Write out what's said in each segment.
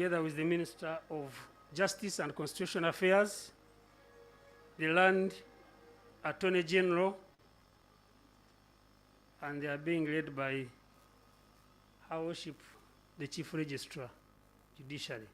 together with the Minister of Justice and Constitutional Affairs, the Land Attorney General, and they are being led by Her Worship, the Chief Registrar, Judiciary.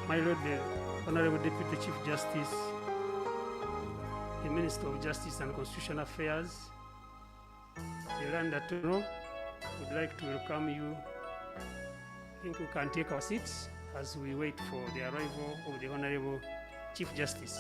My Lord, the Honorable Deputy Chief Justice, the Minister of Justice and Constitutional Affairs, the Land Attorney, would like to welcome you. I think we can take our seats as we wait for the arrival of the Honorable Chief Justice.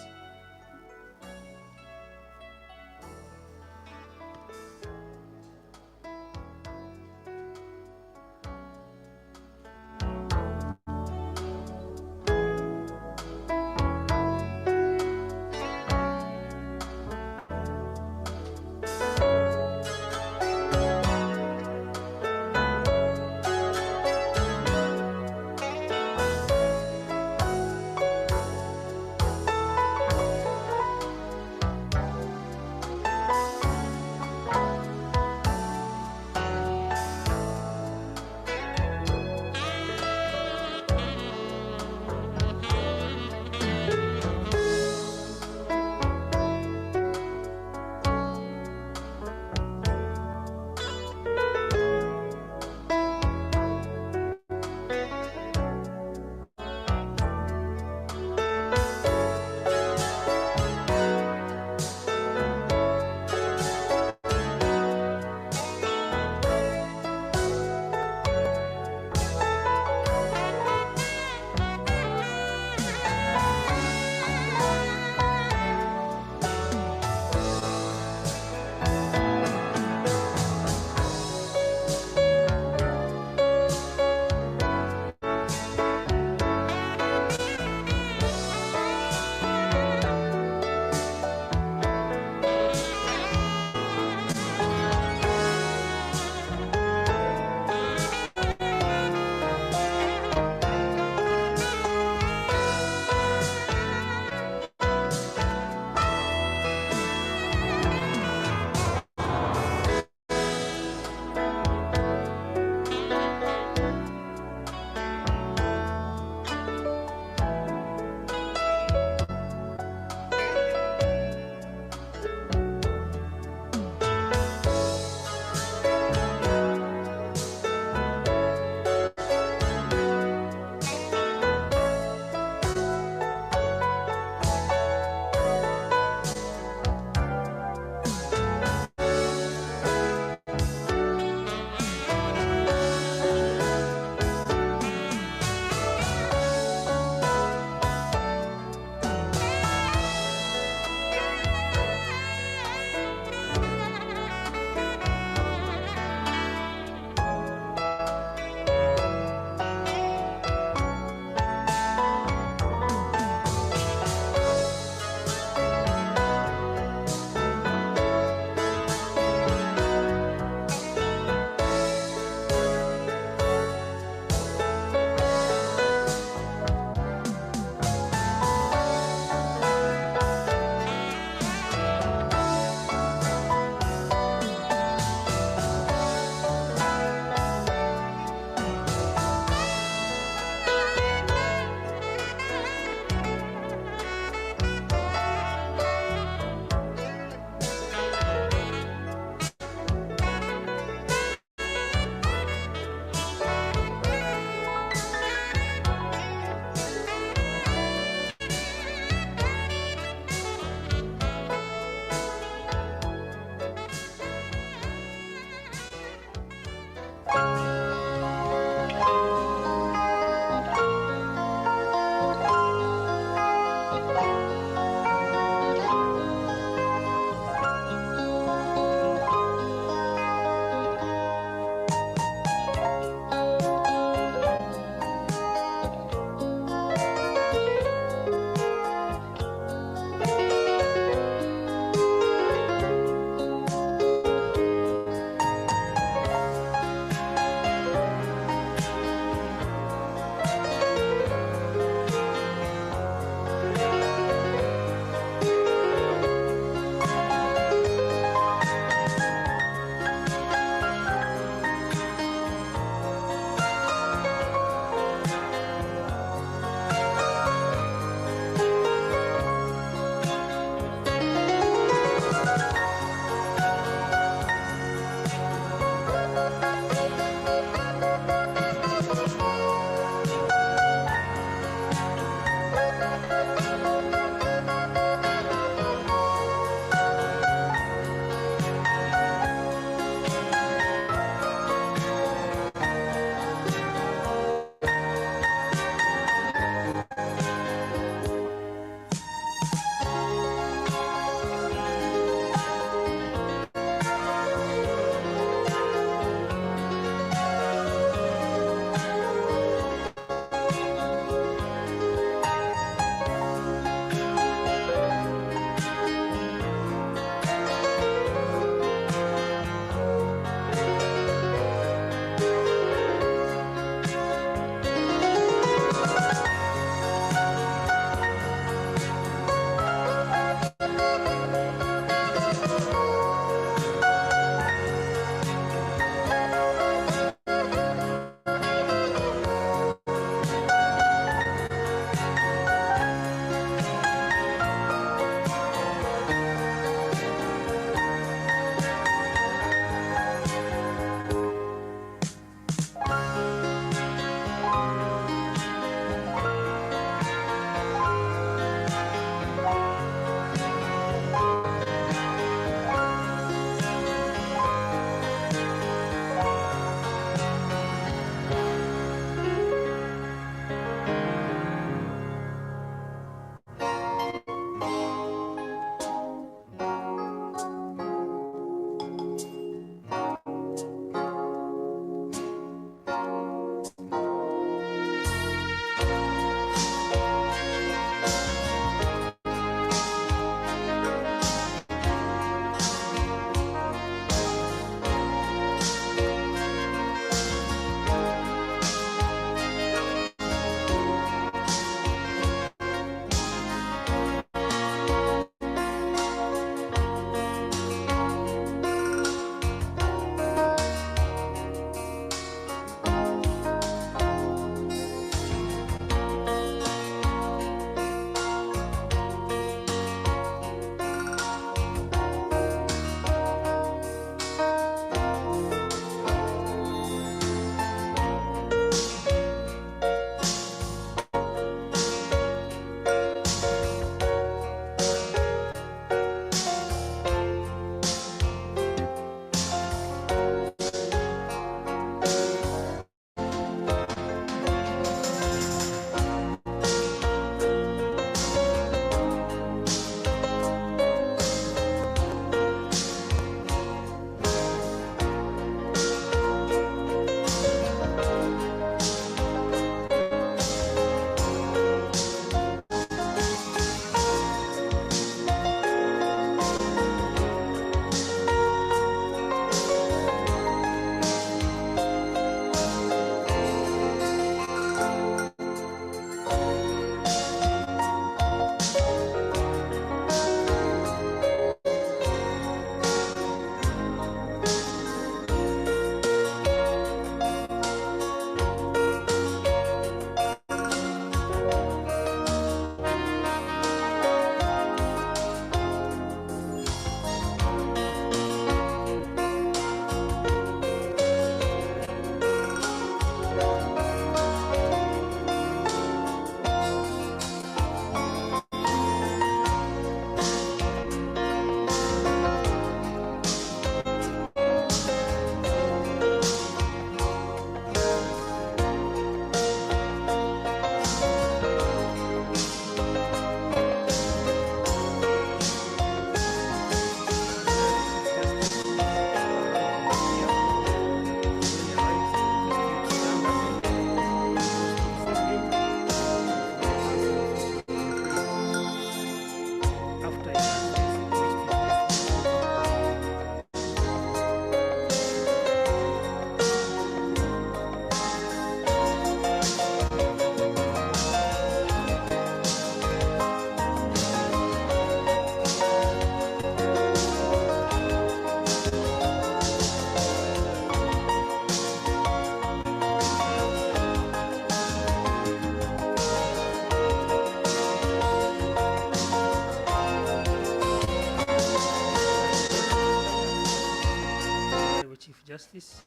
Justice.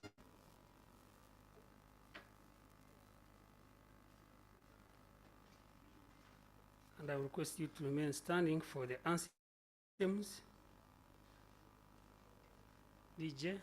And I request you to remain standing for the anthems. DJ.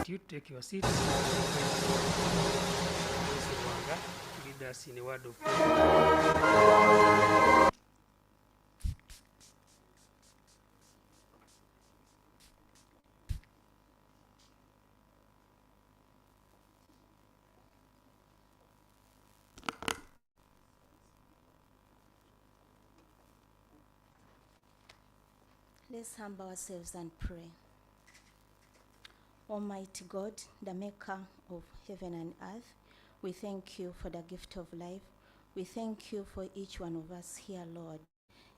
You take your seat. Lead us in a word of prayer. Let's humble ourselves and pray. Almighty God, the maker of heaven and earth, we thank you for the gift of life. We thank you for each one of us here, Lord.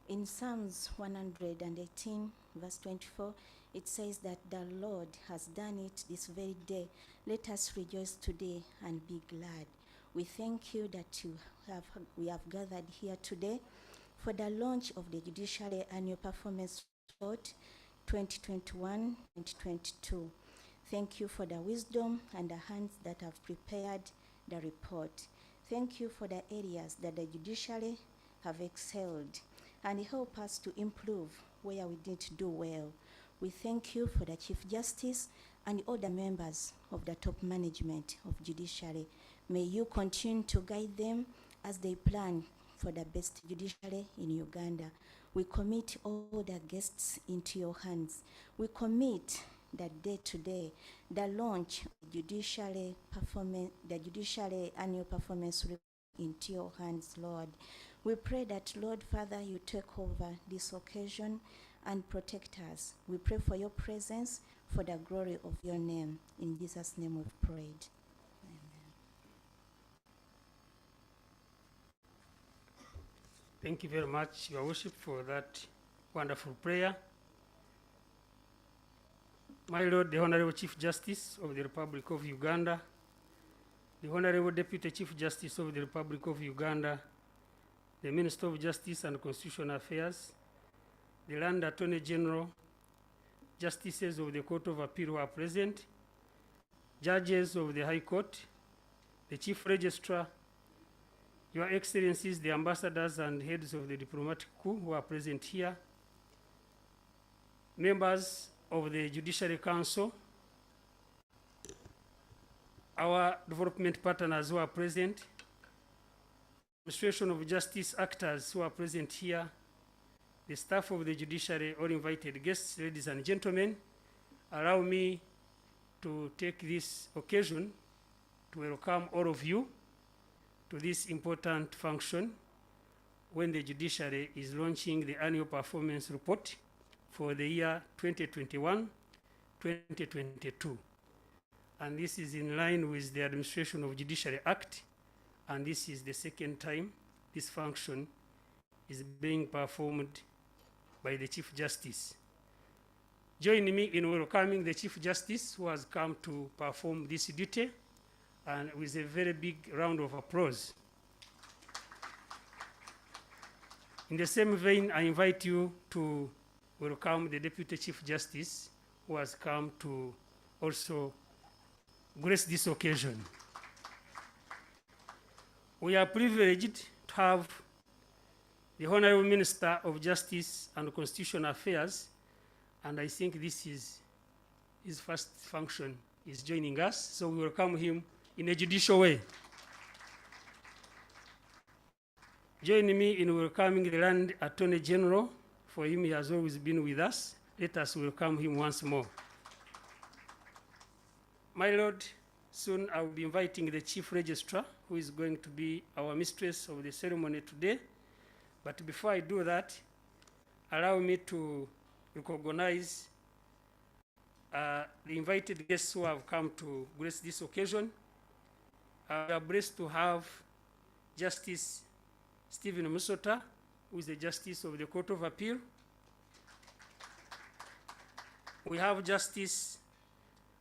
In Psalms 118, verse 24, it says that the Lord has done it this very day. Let us rejoice today and be glad. We thank you that we have gathered here today for the launch of the Judiciary Annual Performance Report 2021-2022. Thank you for the wisdom and the hands that have prepared the report. Thank you for the areas that the judiciary have excelled, and help us to improve where we didn't do well. We thank you for the Chief Justice and all the members of the top management of judiciary. May you continue to guide them as they plan for the best judiciary in Uganda. We commit all the guests into your hands. We commit the day-to-day, the launch of judiciary performance, the judiciary annual performance report into your hands, Lord. We pray that, Lord Father, you take over this occasion and protect us. We pray for your presence, for the glory of your name. In Jesus' name we've prayed. Amen. Thank you very much, Your Worship, for that wonderful prayer. My Lord, the Honorable Chief Justice of the Republic of Uganda, the Honorable Deputy Chief Justice of the Republic of Uganda, the Minister of Justice and Constitutional Affairs, the Land Attorney General, Justices of the Court of Appeal who are present, Judges of the High Court, the Chief Registrar, Your Excellencies, the Ambassadors and Heads of the Diplomatic Corps who are present here, members of the Judiciary Council, our development partners who are present, Administration of Justice actors who are present here, the staff of the judiciary, all invited guests, ladies and gentlemen, allow me to take this occasion to welcome all of you to this important function when the judiciary is launching the annual performance report for the year 2021-2022. And this is in line with the Administration of Judiciary Act, and this is the second time this function is being performed by the Chief Justice. Join me in welcoming the Chief Justice who has come to perform this duty, and with a very big round of applause. In the same vein, I invite you to welcome the Deputy Chief Justice who has come to also grace this occasion. We are privileged to have the Honorable Minister of Justice and Constitutional Affairs, and I think this is his first function, is joining us, so we welcome him in a judicial way. Join me in welcoming the Land Attorney General. For him, he has always been with us. Let us welcome him once more. My Lord, soon I will be inviting the Chief Registrar, who is going to be our mistress of the ceremony today. But before I do that, allow me to recognize the invited guests who have come to grace this occasion. We are blessed to have Justice Stephen Musota, who is the Justice of the Court of Appeal. We have Justice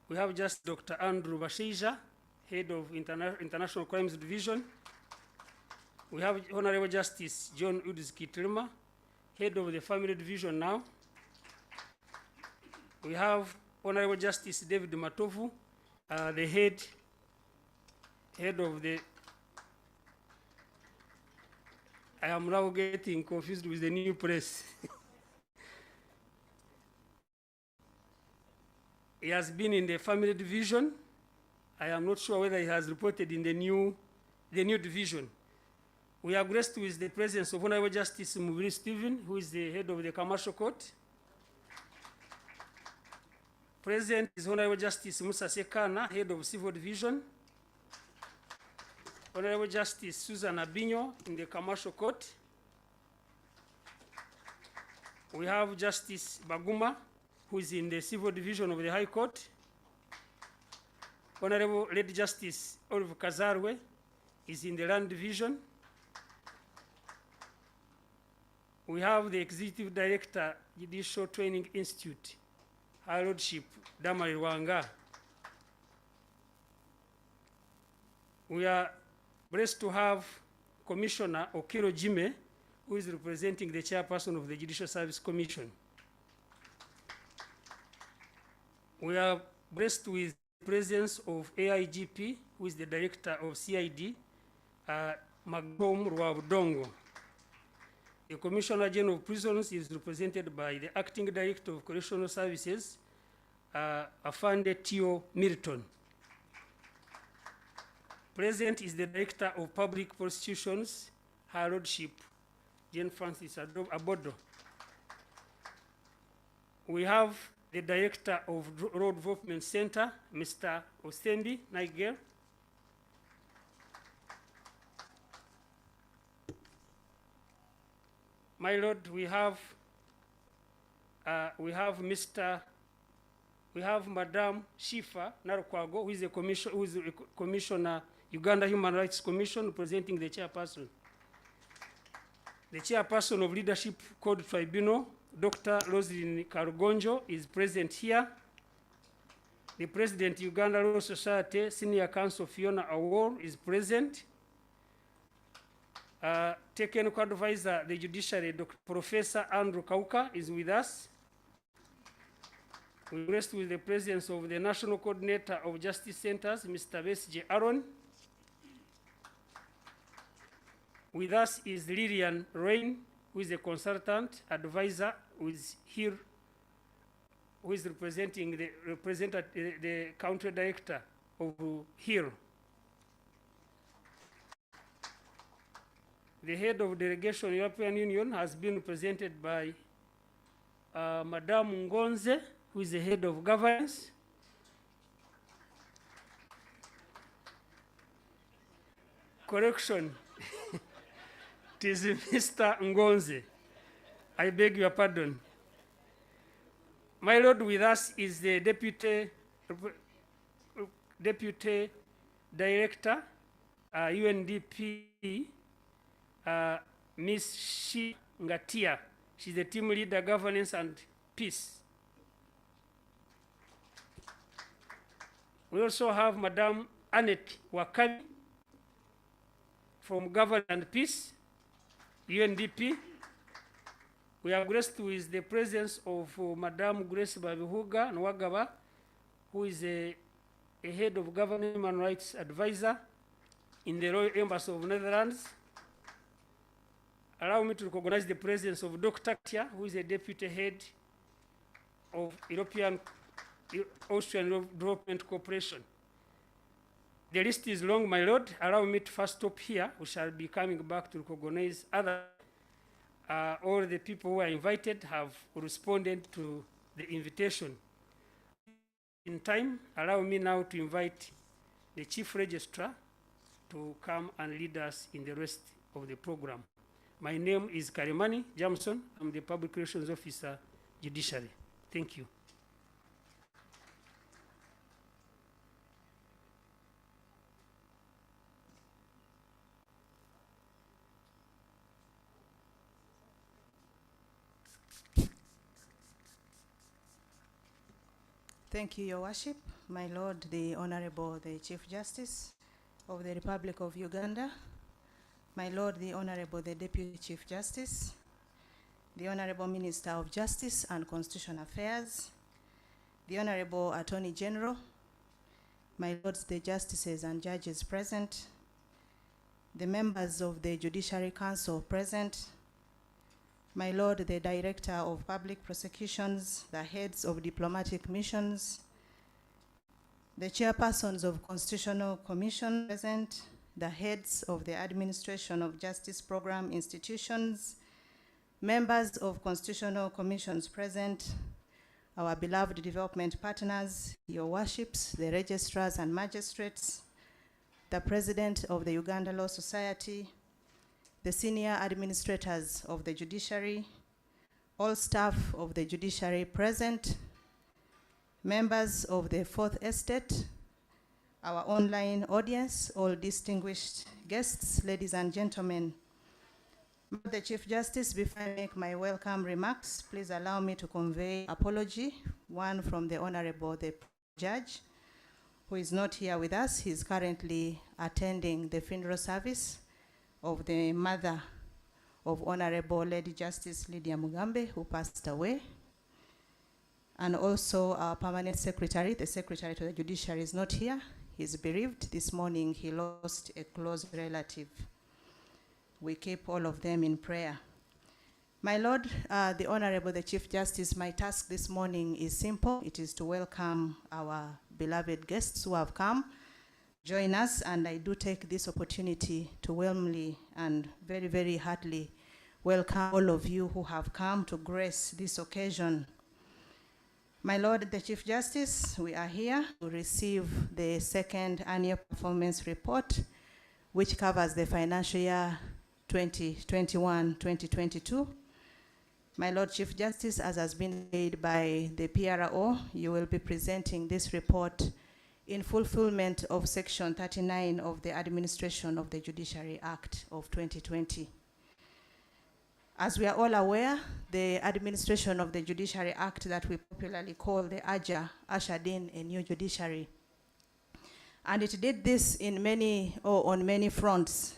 Dr. Andrew Basheija, Head of International Crimes Division. We have Honorable Justice John Udis Kitlima, Head of the Family Division now. We have Honorable Justice David Matovu, the head of the, I am now getting confused with the new press. He has been in the Family Division. I am not sure whether he has reported in the new division. We are graced with the presence of Honorable Justice Mubiri Stephen, who is the head of the Commercial Court. Present is Honorable Justice Musa Sekana, head of Civil Division. Honorable Justice Susan Abinyo in the Commercial Court. We have Justice Baguma, who is in the Civil Division of the High Court. Honorable Lady Justice Olive Kazarwe is in the Land Division. We have the Executive Director, Judicial Training Institute, Her Lordship Damari Rwanga. We are blessed to have Commissioner Okiro Jime, who is representing the chairperson of the Judicial Service Commission. We are blessed with the presence of AIGP, who is the director of CID, Magom Rwabudongo. The Commissioner General of Prisons is represented by the Acting Director of Correctional Services, Afande Tio Milton. Present is the Director of Public Prosecutions, Her Lordship, Jane Francis Abodo. We have the Director of Road Development Center, Mr. Ostendi Niger. My Lord, we have Madam Shifa Narukwago, who is a commissioner, Uganda Human Rights Commission, representing the chairperson. The chairperson of Leadership Code Tribunal, Dr. Roslyn Karugonjo, is present here. The President, Uganda Law Society, Senior Counsel Fiona Awor is present. Technical Advisor, the Judiciary, Professor Andrew Kauka is with us. We rest with the presence of the National Coordinator of Justice Centers, Mr. Besje Aaron. With us is Lillian Rain, who is a consultant advisor, who is here, who is representing the country director of here. The head of delegation European Union has been presented by Madame Ngonze, who is the head of governance. Correction. It is Mr. Ngonze. I beg your pardon. My Lord, with us is the Deputy Director, UNDP, Ms. Shi Ngatia. She's the team leader, governance and peace. We also have Madame Annette Wakami from Governance and Peace, UNDP. We are graced with the presence of Madame Grace Babihuga Nwagaba, who is a head of Government Human Rights Advisor in the Royal Embassy of Netherlands. Allow me to recognize the presence of Dr. Tia, who is a deputy head of Austrian Development Corporation. The list is long, my Lord. Allow me to first stop here. We shall be coming back to recognize other. All the people who are invited have responded to the invitation. In time, allow me now to invite the Chief Registrar to come and lead us in the rest of the program. My name is Karimani Jamson. I'm the Public Relations Officer, Judiciary. Thank you. Thank you, Your Worship. My Lord, the Honorable, the Chief Justice of the Republic of Uganda, my Lord, the Honorable, the Deputy Chief Justice, the Honorable Minister of Justice and Constitutional Affairs, the Honorable Attorney General, my Lords, the Justices and Judges present, the members of the Judiciary Council present, my Lord, the Director of Public Prosecutions, the heads of diplomatic missions, the chairpersons of Constitutional Commission present, the heads of the Administration of Justice Program institutions, members of Constitutional Commissions present, our beloved development partners, Your Worships, the registrars and magistrates, the President of the Uganda Law Society, the senior administrators of the judiciary, all staff of the judiciary present, members of the Fourth Estate, our online audience, all distinguished guests, ladies and gentlemen. The Chief Justice, before I make my welcome remarks, please allow me to convey apology, one from the Honorable the Judge, who is not here with us. He's currently attending the funeral service of the mother of Honorable Lady Justice Lydia Mugambe, who passed away. And also our permanent secretary, the secretary to the judiciary, is not here. He's bereaved. This morning he lost a close relative. We keep all of them in prayer. My Lord, the Honorable, the Chief Justice, my task this morning is simple. It is to welcome our beloved guests who have come, join us, and I do take this opportunity to warmly and very, very heartily welcome all of you who have come to grace this occasion. My Lord, the Chief Justice, we are here to receive the second annual performance report, which covers the financial year 2021-2022. My Lord Chief Justice, as has been made by the PRO, you will be presenting this report in fulfillment of Section 39 of the Administration of the Judiciary Act of 2020. As we are all aware, the Administration of the Judiciary Act that we popularly call the AJA ushered in a new judiciary. And it did this on many fronts.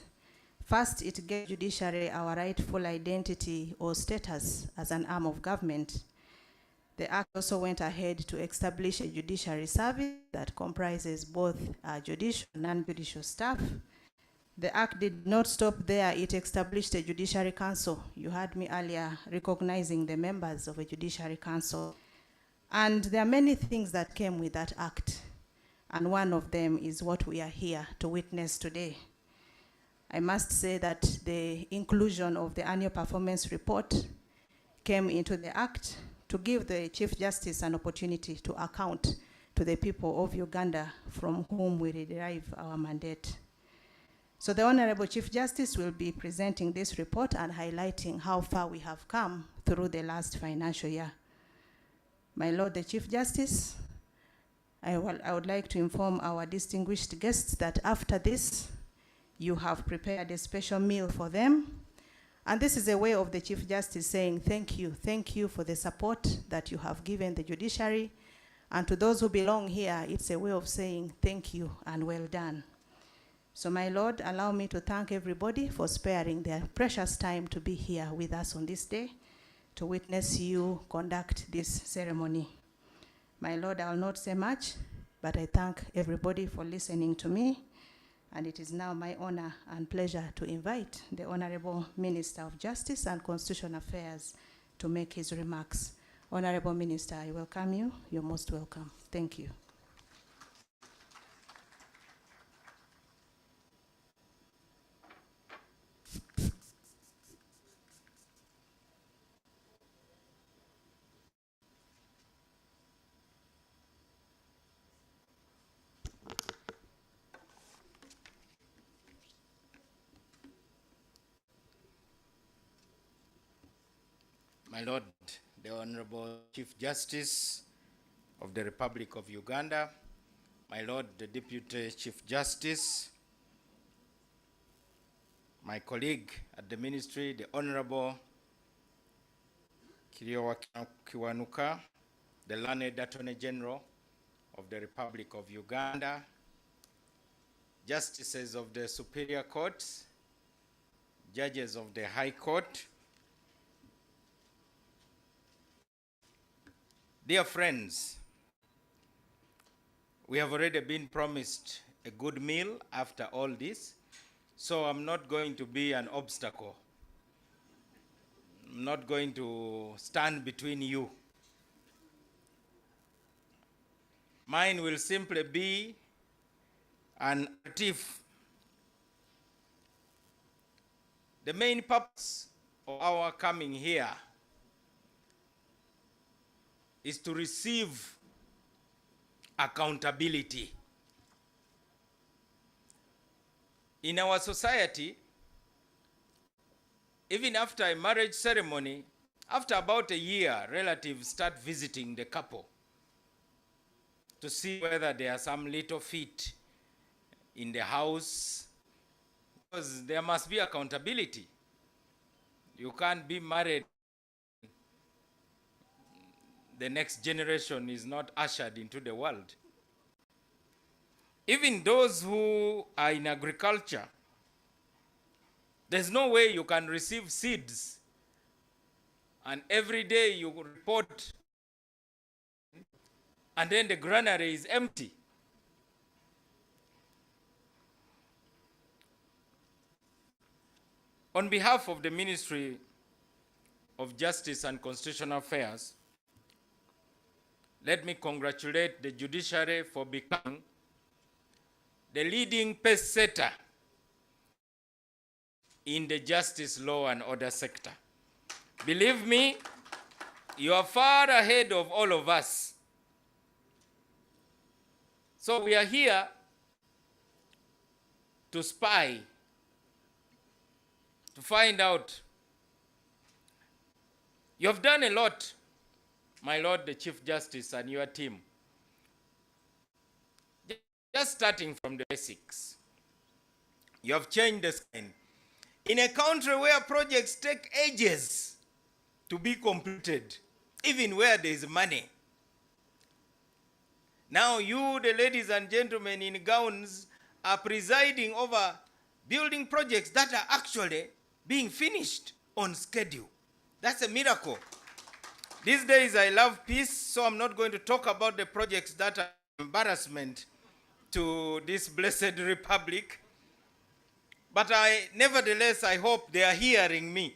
First, it gave judiciary our rightful identity or status as an arm of government. The Act also went ahead to establish a judiciary service that comprises both judicial and non-judicial staff. The Act did not stop there. It established a judiciary council. You heard me earlier recognizing the members of a judiciary council. And there are many things that came with that Act. And one of them is what we are here to witness today. I must say that the inclusion of the annual performance report came into the Act to give the Chief Justice an opportunity to account to the people of Uganda from whom we derive our mandate. So the Honorable Chief Justice will be presenting this report and highlighting how far we have come through the last financial year. My Lord, the Chief Justice, I would like to inform our distinguished guests that after this, you have prepared a special meal for them. And this is a way of the Chief Justice saying thank you for the support that you have given the judiciary. And to those who belong here, it's a way of saying thank you and well done. So my Lord, allow me to thank everybody for sparing their precious time to be here with us on this day to witness you conduct this ceremony. My Lord, I will not say much, but I thank everybody for listening to me. And it is now my honor and pleasure to invite the Honorable Minister of Justice and Constitutional Affairs to make his remarks. Honorable Minister, I welcome you. You're most welcome. Thank you. My Lord, the Honorable Chief Justice of the Republic of Uganda, my Lord, the Deputy Chief Justice, my colleague at the Ministry, the Honorable Kiriowa Kiwanuka, the learned Attorney General of the Republic of Uganda, Justices of the Superior Courts, Judges of the High Court, dear friends, we have already been promised a good meal after all this, so I'm not going to be an obstacle. I'm not going to stand between you. Mine will simply be an narrative. The main purpose of our coming here is to receive accountability. In our society, even after a marriage ceremony, after about a year, relatives start visiting the couple to see whether there are some little feet in the house, because there must be accountability. You can't be married. The next generation is not ushered into the world. Even those who are in agriculture, there's no way you can receive seeds and every day you report and then the granary is empty. On behalf of the Ministry of Justice and Constitutional Affairs, let me congratulate the judiciary for becoming the leading pace setter in the justice, law, and order sector. Believe me, you are far ahead of all of us. So we are here to spy, to find out. You have done a lot, my Lord the Chief Justice and your team. Just starting from the basics. You have changed the skin. In a country where projects take ages to be completed, even where there is money. Now you, the ladies and gentlemen in gowns, are presiding over building projects that are actually being finished on schedule. That's a miracle. These days I love peace, so I'm not going to talk about the projects that are embarrassment to this blessed republic. But nevertheless, I hope they are hearing me.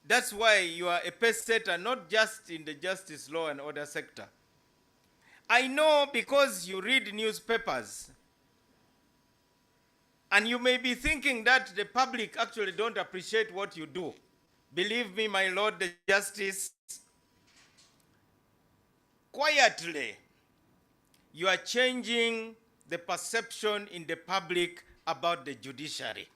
That's why you are a pace setter, not just in the justice, law, and order sector. I know because you read newspapers, and you may be thinking that the public actually don't appreciate what you do. Believe me, my Lord the Justice, quietly, you are changing the perception in the public about the judiciary.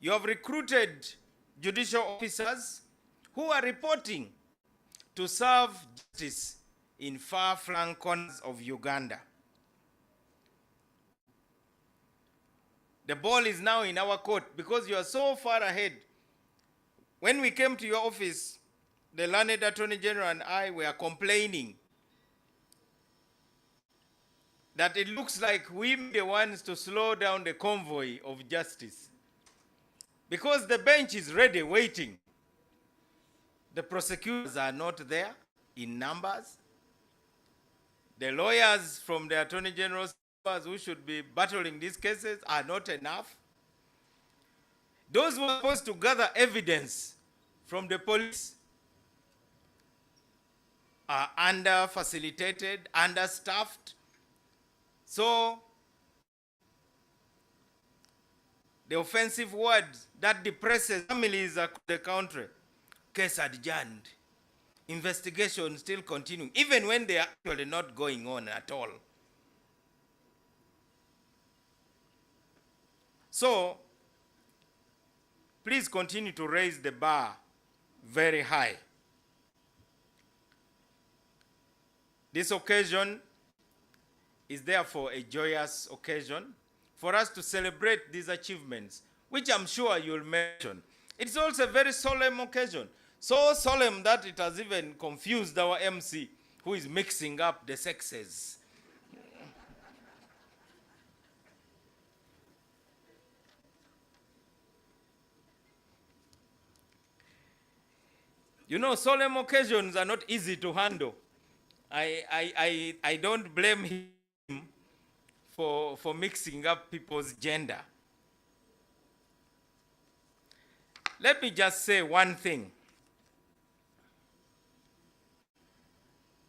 You have recruited judicial officers who are reporting to serve justice in far-flung corners of Uganda. The ball is now in our court because you are so far ahead. When we came to your office, the learned Attorney General and I were complaining that it looks like we're the ones to slow down the convoy of justice. Because the bench is ready, waiting. The prosecutors are not there in numbers. The lawyers from the Attorney General's office who should be battling these cases are not enough. Those who are supposed to gather evidence from the police are under-facilitated, understaffed. So, the offensive word that depresses families across the country, case adjourned, investigation still continuing, even when they are actually not going on at all. So, please continue to raise the bar very high. This occasion is therefore a joyous occasion for us to celebrate these achievements, which I'm sure you'll mention. It's also a very solemn occasion, so solemn that it has even confused our MC, who is mixing up the sexes. You know, solemn occasions are not easy to handle. I don't blame him for mixing up people's gender. Let me just say one thing.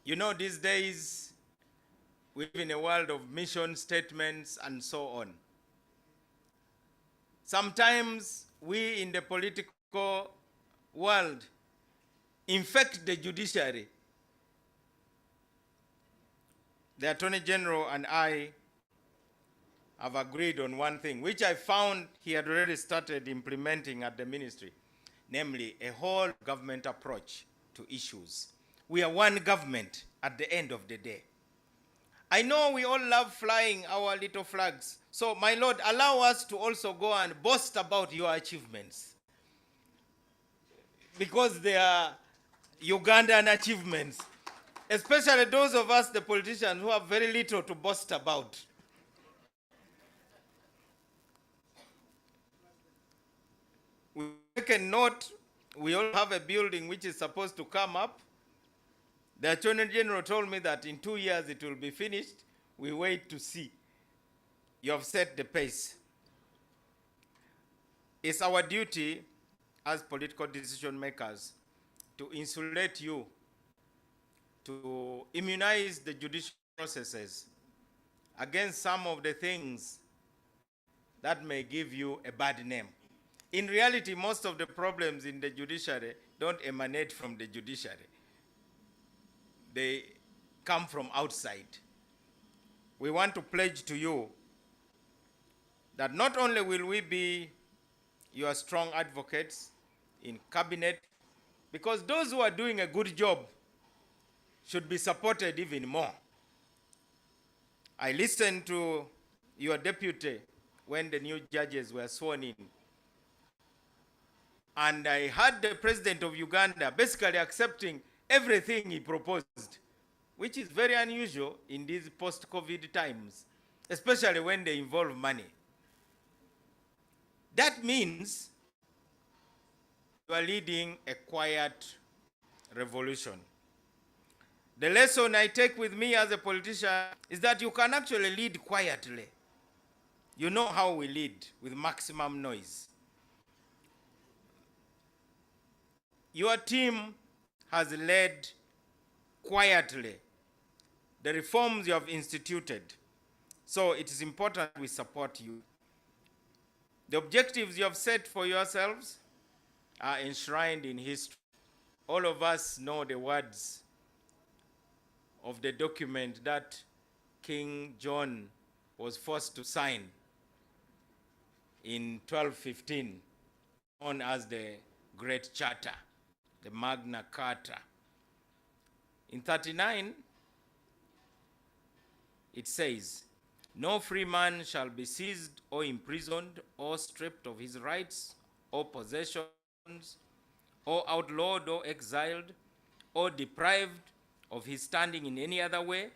You know, these days, we live in a world of mission statements and so on. Sometimes we in the political world infect the judiciary. The Attorney General and I have agreed on one thing, which I found he had already started implementing at the ministry, namely a whole government approach to issues. We are one government at the end of the day. I know we all love flying our little flags. So, my Lord, allow us to also go and boast about your achievements. Because they are Ugandan achievements. Especially those of us, the politicians, who have very little to boast about. We take a note We all have a building which is supposed to come up. The Attorney General told me that in 2 years it will be finished. We wait to see. You have set the pace. It's our duty as political decision makers to insulate you, to immunize the judicial processes against some of the things that may give you a bad name. In reality, most of the problems in the judiciary don't emanate from the judiciary. They come from outside. We want to pledge to you that not only will we be your strong advocates in cabinet, because those who are doing a good job should be supported even more. I listened to your deputy when the new judges were sworn in. And I heard the president of Uganda basically accepting everything he proposed, which is very unusual in these post-COVID times, especially when they involve money. That means you are leading a quiet revolution. The lesson I take with me as a politician is that you can actually lead quietly. You know how we lead, with maximum noise. Your team has led quietly the reforms you have instituted. So it is important we support you. The objectives you have set for yourselves are enshrined in history. All of us know the words of the document that King John was forced to sign in 1215, known as the Great Charter, the Magna Carta. In 39, it says, "No free man shall be seized or imprisoned or stripped of his rights or possessions or outlawed or exiled or deprived of his standing in any other way,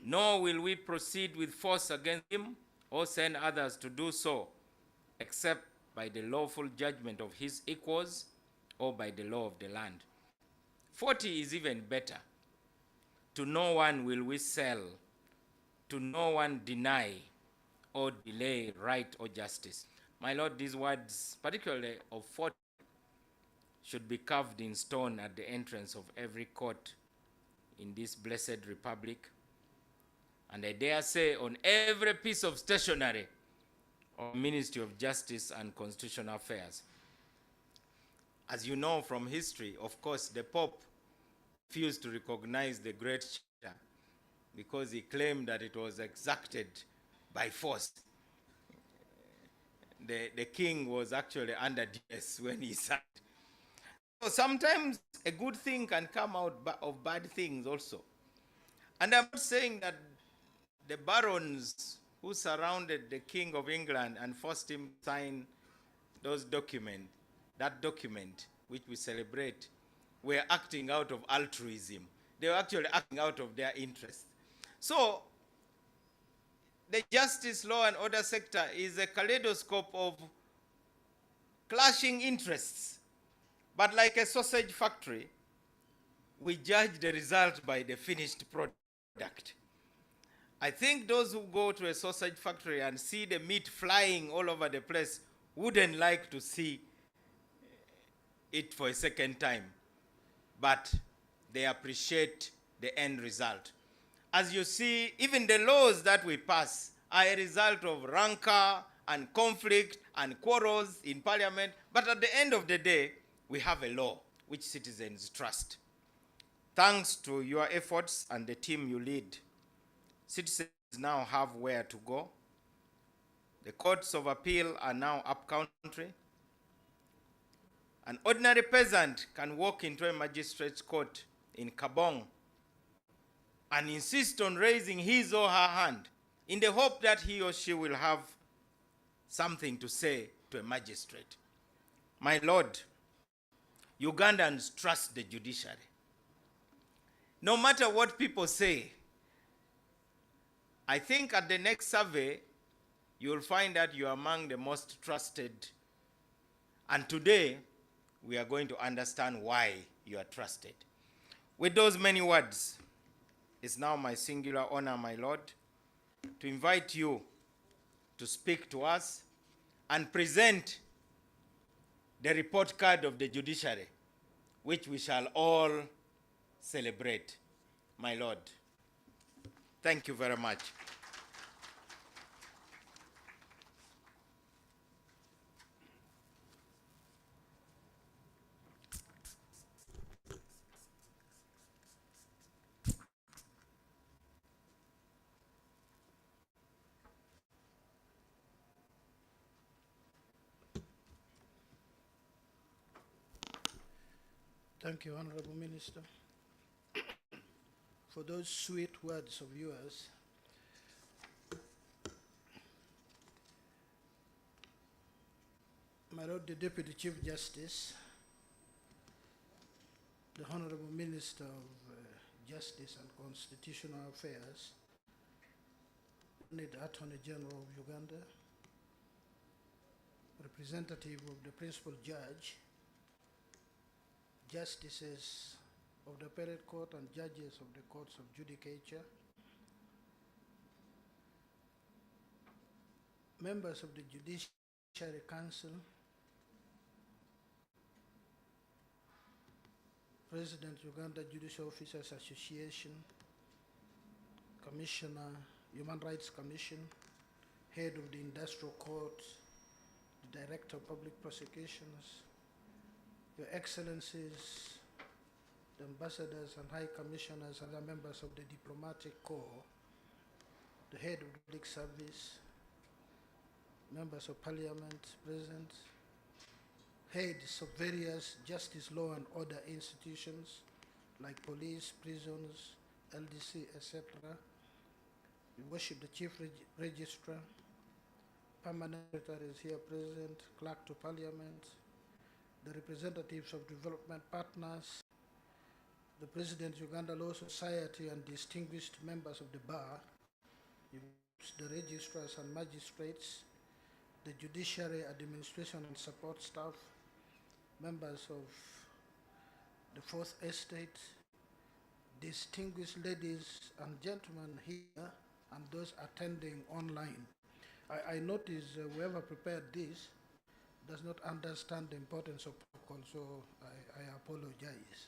nor will we proceed with force against him or send others to do so, except by the lawful judgment of his equals or by the law of the land." 40 is even better. "To no one will we sell, to no one deny or delay right or justice." My Lord, these words, particularly of 40, should be carved in stone at the entrance of every court in this blessed republic. And I dare say on every piece of stationery of Ministry of Justice and Constitutional Affairs. As you know from history, of course, the Pope refused to recognize the Great Charter because he claimed that it was exacted by force. The king was actually under duress when he signed. So sometimes a good thing can come out of bad things also. And I'm not saying that the barons who surrounded the King of England and forced him to sign that document which we celebrate, were acting out of altruism. They were actually acting out of their interest. So the justice, law, and order sector is a kaleidoscope of clashing interests. But like a sausage factory, we judge the result by the finished product. I think those who go to a sausage factory and see the meat flying all over the place wouldn't like to see it for a second time, but they appreciate the end result. As you see, even the laws that we pass are a result of rancor and conflict and quarrels in parliament, but at the end of the day, we have a law which citizens trust. Thanks to your efforts and the team you lead, citizens now have where to go. The courts of appeal are now upcountry. An ordinary peasant can walk into a magistrate's court in Kabong and insist on raising his or her hand in the hope that he or she will have something to say to a magistrate. My Lord, Ugandans trust the judiciary. No matter what people say, I think at the next survey, you'll find that you're among the most trusted. And today, we are going to understand why you are trusted. With those many words, it's now my singular honor, my Lord, to invite you to speak to us and present the report card of the judiciary, which we shall all celebrate. My Lord, thank you very much. Thank you, Honorable Minister, for those sweet words of yours. My Lord, the Deputy Chief Justice, the Honorable Minister of Justice and Constitutional Affairs, the Attorney General of Uganda, representative of the Principal Judge, Justices of the Appellate Court and Judges of the Courts of Judicature, members of the Judiciary Council, President Uganda Judicial Officers Association, Commissioner, Human Rights Commission, Head of the Industrial Court, the Director of Public Prosecutions, Your Excellencies, the Ambassadors and High Commissioners and other members of the Diplomatic Corps, the Head of the Public Service, members of Parliament present, heads of various justice, law and order institutions like police, prisons, LDC, etc. We worship the Chief Registrar, permanent secretaries here present, Clerk to Parliament, the representatives of development partners, the President Uganda Law Society and distinguished members of the bar, the registrars and magistrates, the judiciary, administration and support staff, members of the Fourth Estate, distinguished ladies and gentlemen here and those attending online. I notice whoever prepared this does not understand the importance of protocol, so I apologize.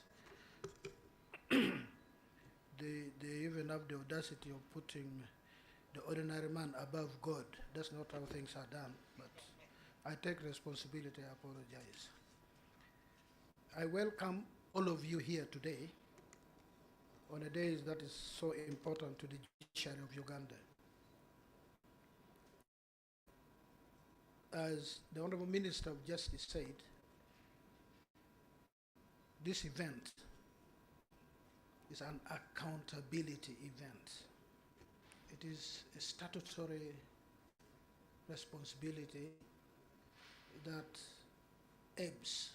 They even have the audacity of putting the ordinary man above God. That's not how things are done, but I take responsibility, I apologize. I welcome all of you here today on a day that is so important to the judiciary of Uganda. As the Honorable Minister of Justice said, this event is an accountability event. It is a statutory responsibility that ebbs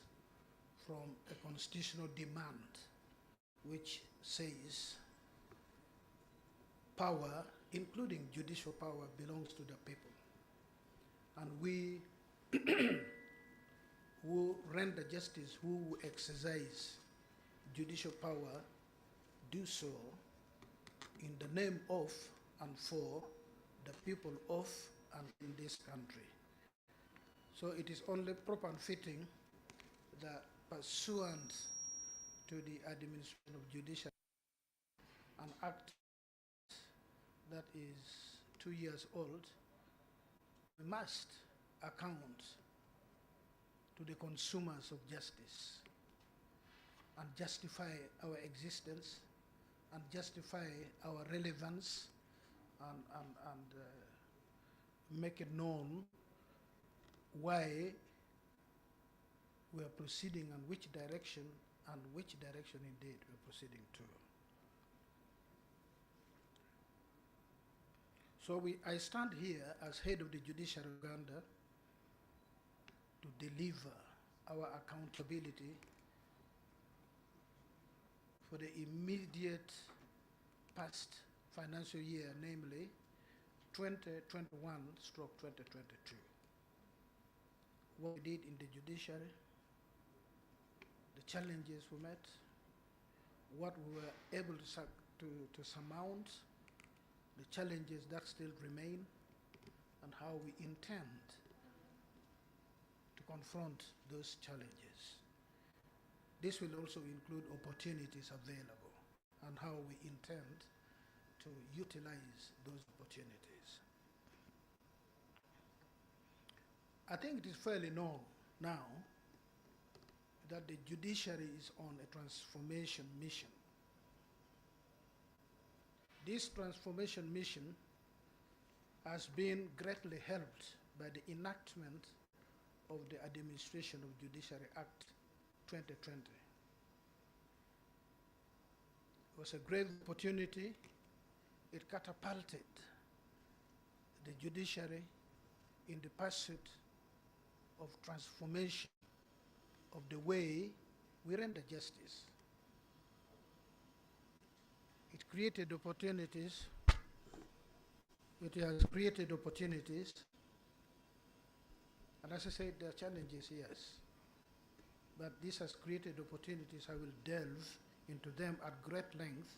from a constitutional demand which says power, including judicial power, belongs to the people. And we who render justice, who exercise judicial power, do so in the name of and for the people of and in this country. So it is only proper and fitting that pursuant to the administration of judiciary, an act that is 2 years old, we must account to the consumers of justice and justify our existence and justify our relevance and make it known why we are proceeding and which direction indeed we're proceeding to. So I stand here as head of the Judiciary of Uganda to deliver our accountability for the immediate past financial year, namely 2021/2022. What we did in the judiciary, the challenges we met, what we were able to surmount, the challenges that still remain, and how we intend to confront those challenges. This will also include opportunities available and how we intend to utilize those opportunities. I think it is fairly known now that the judiciary is on a transformation mission. This transformation mission has been greatly helped by the enactment of the Administration of Judiciary Act 2020. It was a great opportunity. It catapulted the judiciary in the pursuit of transformation of the way we render justice. It created opportunities. It has created opportunities. And as I said, there are challenges, yes. But this has created opportunities. I will delve into them at great length,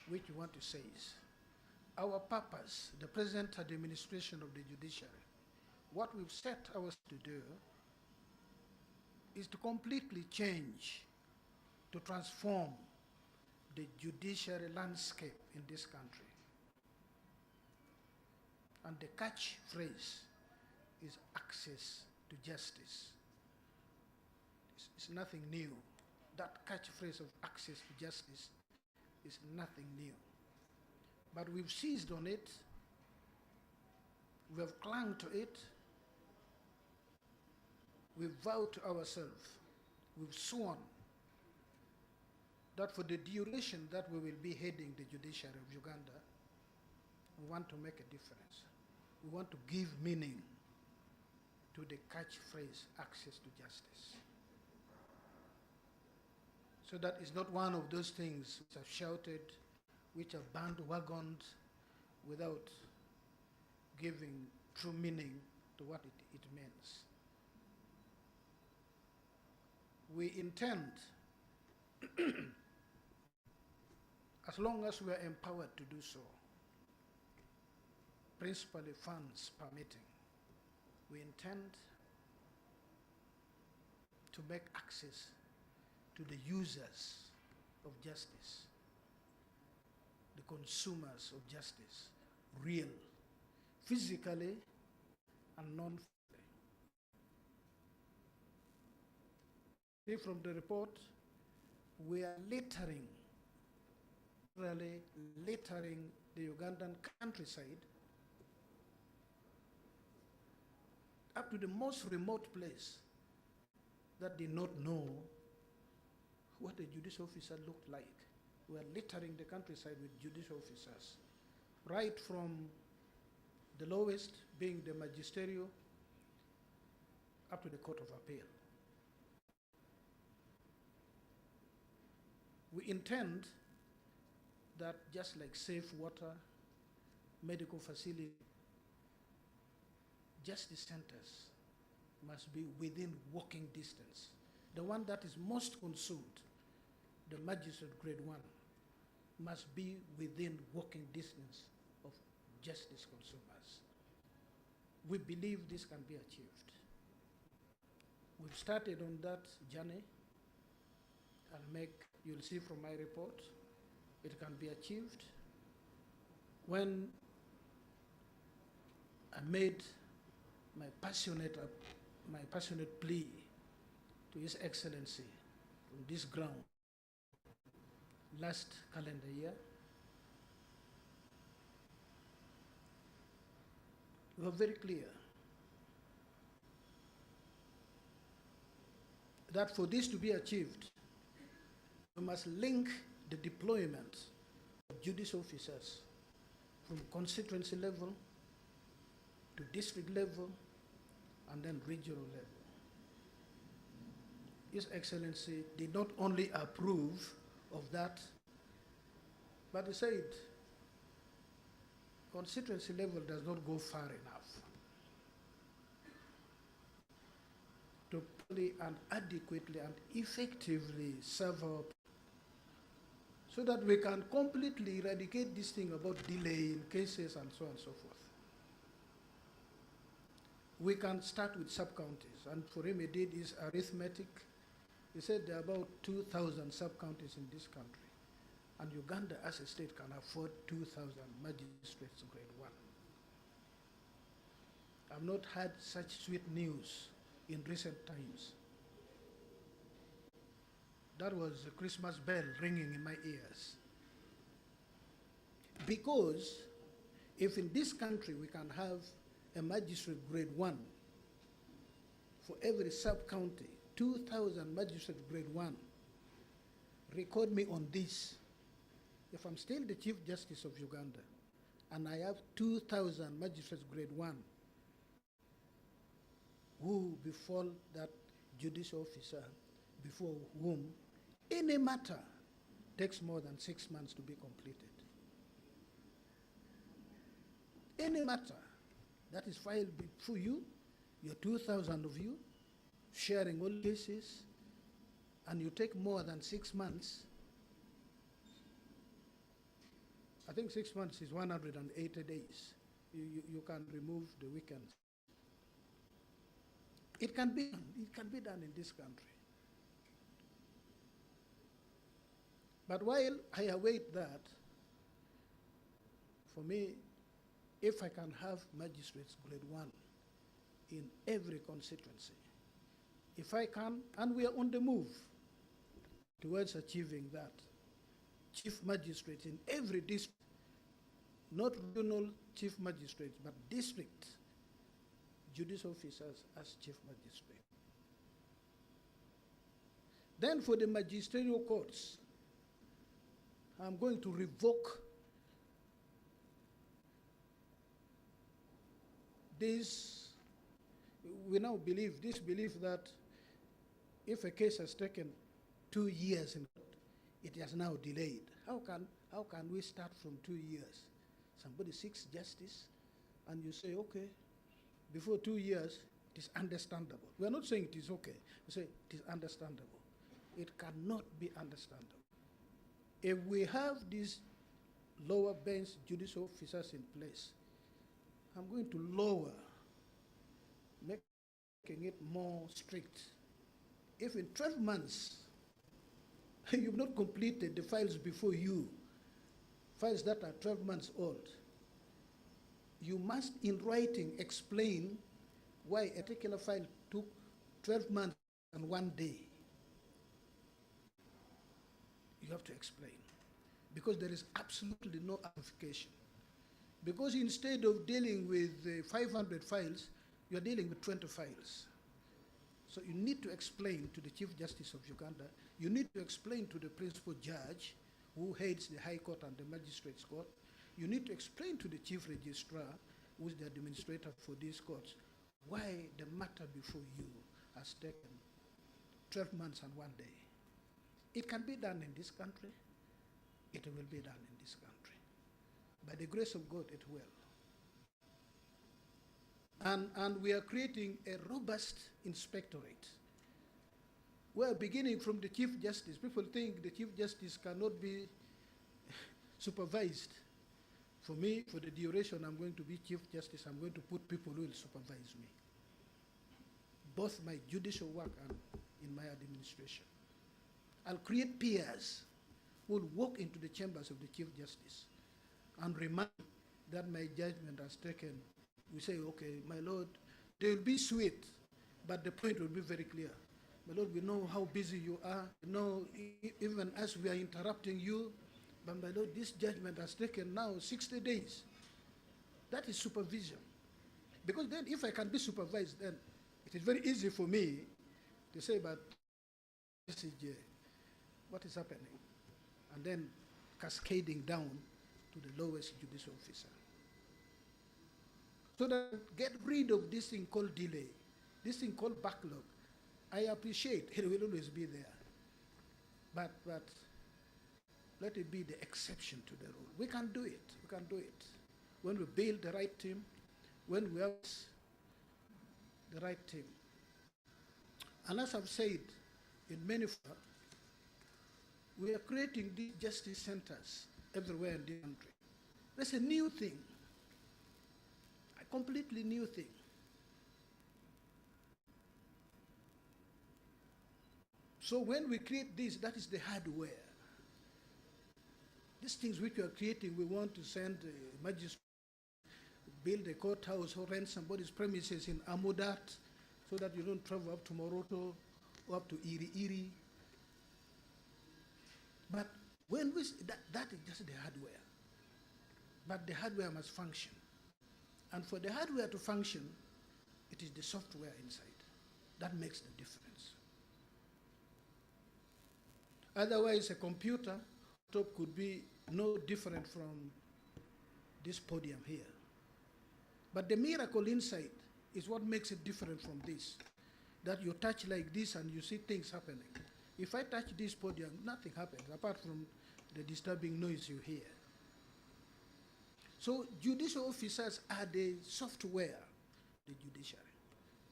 which we want to say is our purpose, the present administration of the judiciary, what we've set ourselves to do is to completely change, to transform the judiciary landscape in this country. And the catchphrase is access to justice. It's nothing new. That catchphrase of access to justice is nothing new. But we've seized on it, we have clung to it, we've vowed to ourselves, we've sworn that for the duration that we will be heading the judiciary of Uganda, we want to make a difference. We want to give meaning to the catchphrase, access to justice. So that is not one of those things which are shouted, which are bandwagoned without giving true meaning to what it means. We intend, as long as we are empowered to do so, principally funds permitting, we intend to make access to the users of justice, the consumers of justice, real, physically and non-physically. See from the report, we are littering, really littering the Ugandan countryside up to the most remote place that did not know what a judicial officer looked like. We are littering the countryside with judicial officers, right from the lowest, being the magisterial, up to the Court of Appeal. We intend that just like safe water, medical facility, justice centers must be within walking distance. The one that is most consumed, the magistrate grade 1, must be within walking distance of justice consumers. We believe this can be achieved. We've started on that journey. You'll see from my report, it can be achieved. When I made my passionate plea to His Excellency on this ground last calendar year, we were very clear that for this to be achieved, we must link the deployment of judicial officers from constituency level to district level and then regional level. His Excellency did not only approve of that, but he said constituency level does not go far enough to properly and adequately and effectively serve our people, so that we can completely eradicate this thing about delay in cases and so on and so forth. We can start with sub-counties, and for him he did his arithmetic. He said there are about 2,000 sub-counties in this country, and Uganda as a state can afford 2,000 magistrates grade 1. I've not had such sweet news in recent times. That was a Christmas bell ringing in my ears. Because if in this country we can have a magistrate grade 1 for every sub-county, 2,000 magistrate grade 1, record me on this. If I'm still the Chief Justice of Uganda and I have 2,000 magistrates grade 1 who befall that judicial officer before whom any matter takes more than 6 months to be completed. Any matter that is filed before you, your 2,000 of you, sharing all cases, and you take more than 6 months, I think 6 months is 180 days. You can remove the weekends. It can be done in this country. But while I await that, for me, if I can have magistrates grade 1 in every constituency, if I can, and we are on the move towards achieving that, chief magistrates in every district, not regional chief magistrates, but district judicial officers as chief magistrate. Then for the magisterial courts, I'm going to revoke this. We now believe that if a case has taken 2 years in court, it has now delayed. How can we start from 2 years? Somebody seeks justice, and you say, okay, before 2 years, it is understandable. We are not saying it is okay. We say it is understandable. It cannot be understandable. If we have these lower bench judicial officers in place, I'm going to lower, making it more strict. If in 12 months you've not completed the files before you, files that are 12 months old, you must in writing explain why a particular file took 12 months and 1 day. You have to explain, because there is absolutely no amplification. Because instead of dealing with 500 files, you are dealing with 20 files. So you need to explain to the Chief Justice of Uganda, you need to explain to the principal judge who heads the High Court and the Magistrates Court, you need to explain to the Chief Registrar, who is the administrator for these courts, why the matter before you has taken 12 months and 1 day. It can be done in this country. It will be done in this country. By the grace of God, it will. And we are creating a robust inspectorate. We are beginning from the Chief Justice. People think the Chief Justice cannot be supervised. For me, for the duration I'm going to be Chief Justice, I'm going to put people who will supervise me, both my judicial work and in my administration. I'll create peers who will walk into the chambers of the Chief Justice and remind that my judgment has taken. We say, okay, my Lord, they will be sweet, but the point will be very clear. My Lord, we know how busy you are. We know even as we are interrupting you, but my Lord, this judgment has taken now 60 days. That is supervision. Because then if I can be supervised, then it is very easy for me to say, but what is happening? And then cascading down to the lowest judicial officer. So that get rid of this thing called delay, this thing called backlog. I appreciate it will always be there. But let it be the exception to the rule. We can do it. We can do it. When we build the right team, when we have the right team. And as I've said in many forums, we are creating these justice centers everywhere in the country. That's a new thing, a completely new thing. So when we create this, that is the hardware. These things which we are creating, we want to send a magistrate, build a courthouse or rent somebody's premises in Amudat so that you don't travel up to Moroto or up to Iri. But when we, that is just the hardware. But the hardware must function. And for the hardware to function, it is the software inside that makes the difference. Otherwise, a computer top could be no different from this podium here. But the miracle inside is what makes it different from this. That you touch like this and you see things happening. If I touch this podium, nothing happens apart from the disturbing noise you hear. So judicial officers are the software, the judiciary.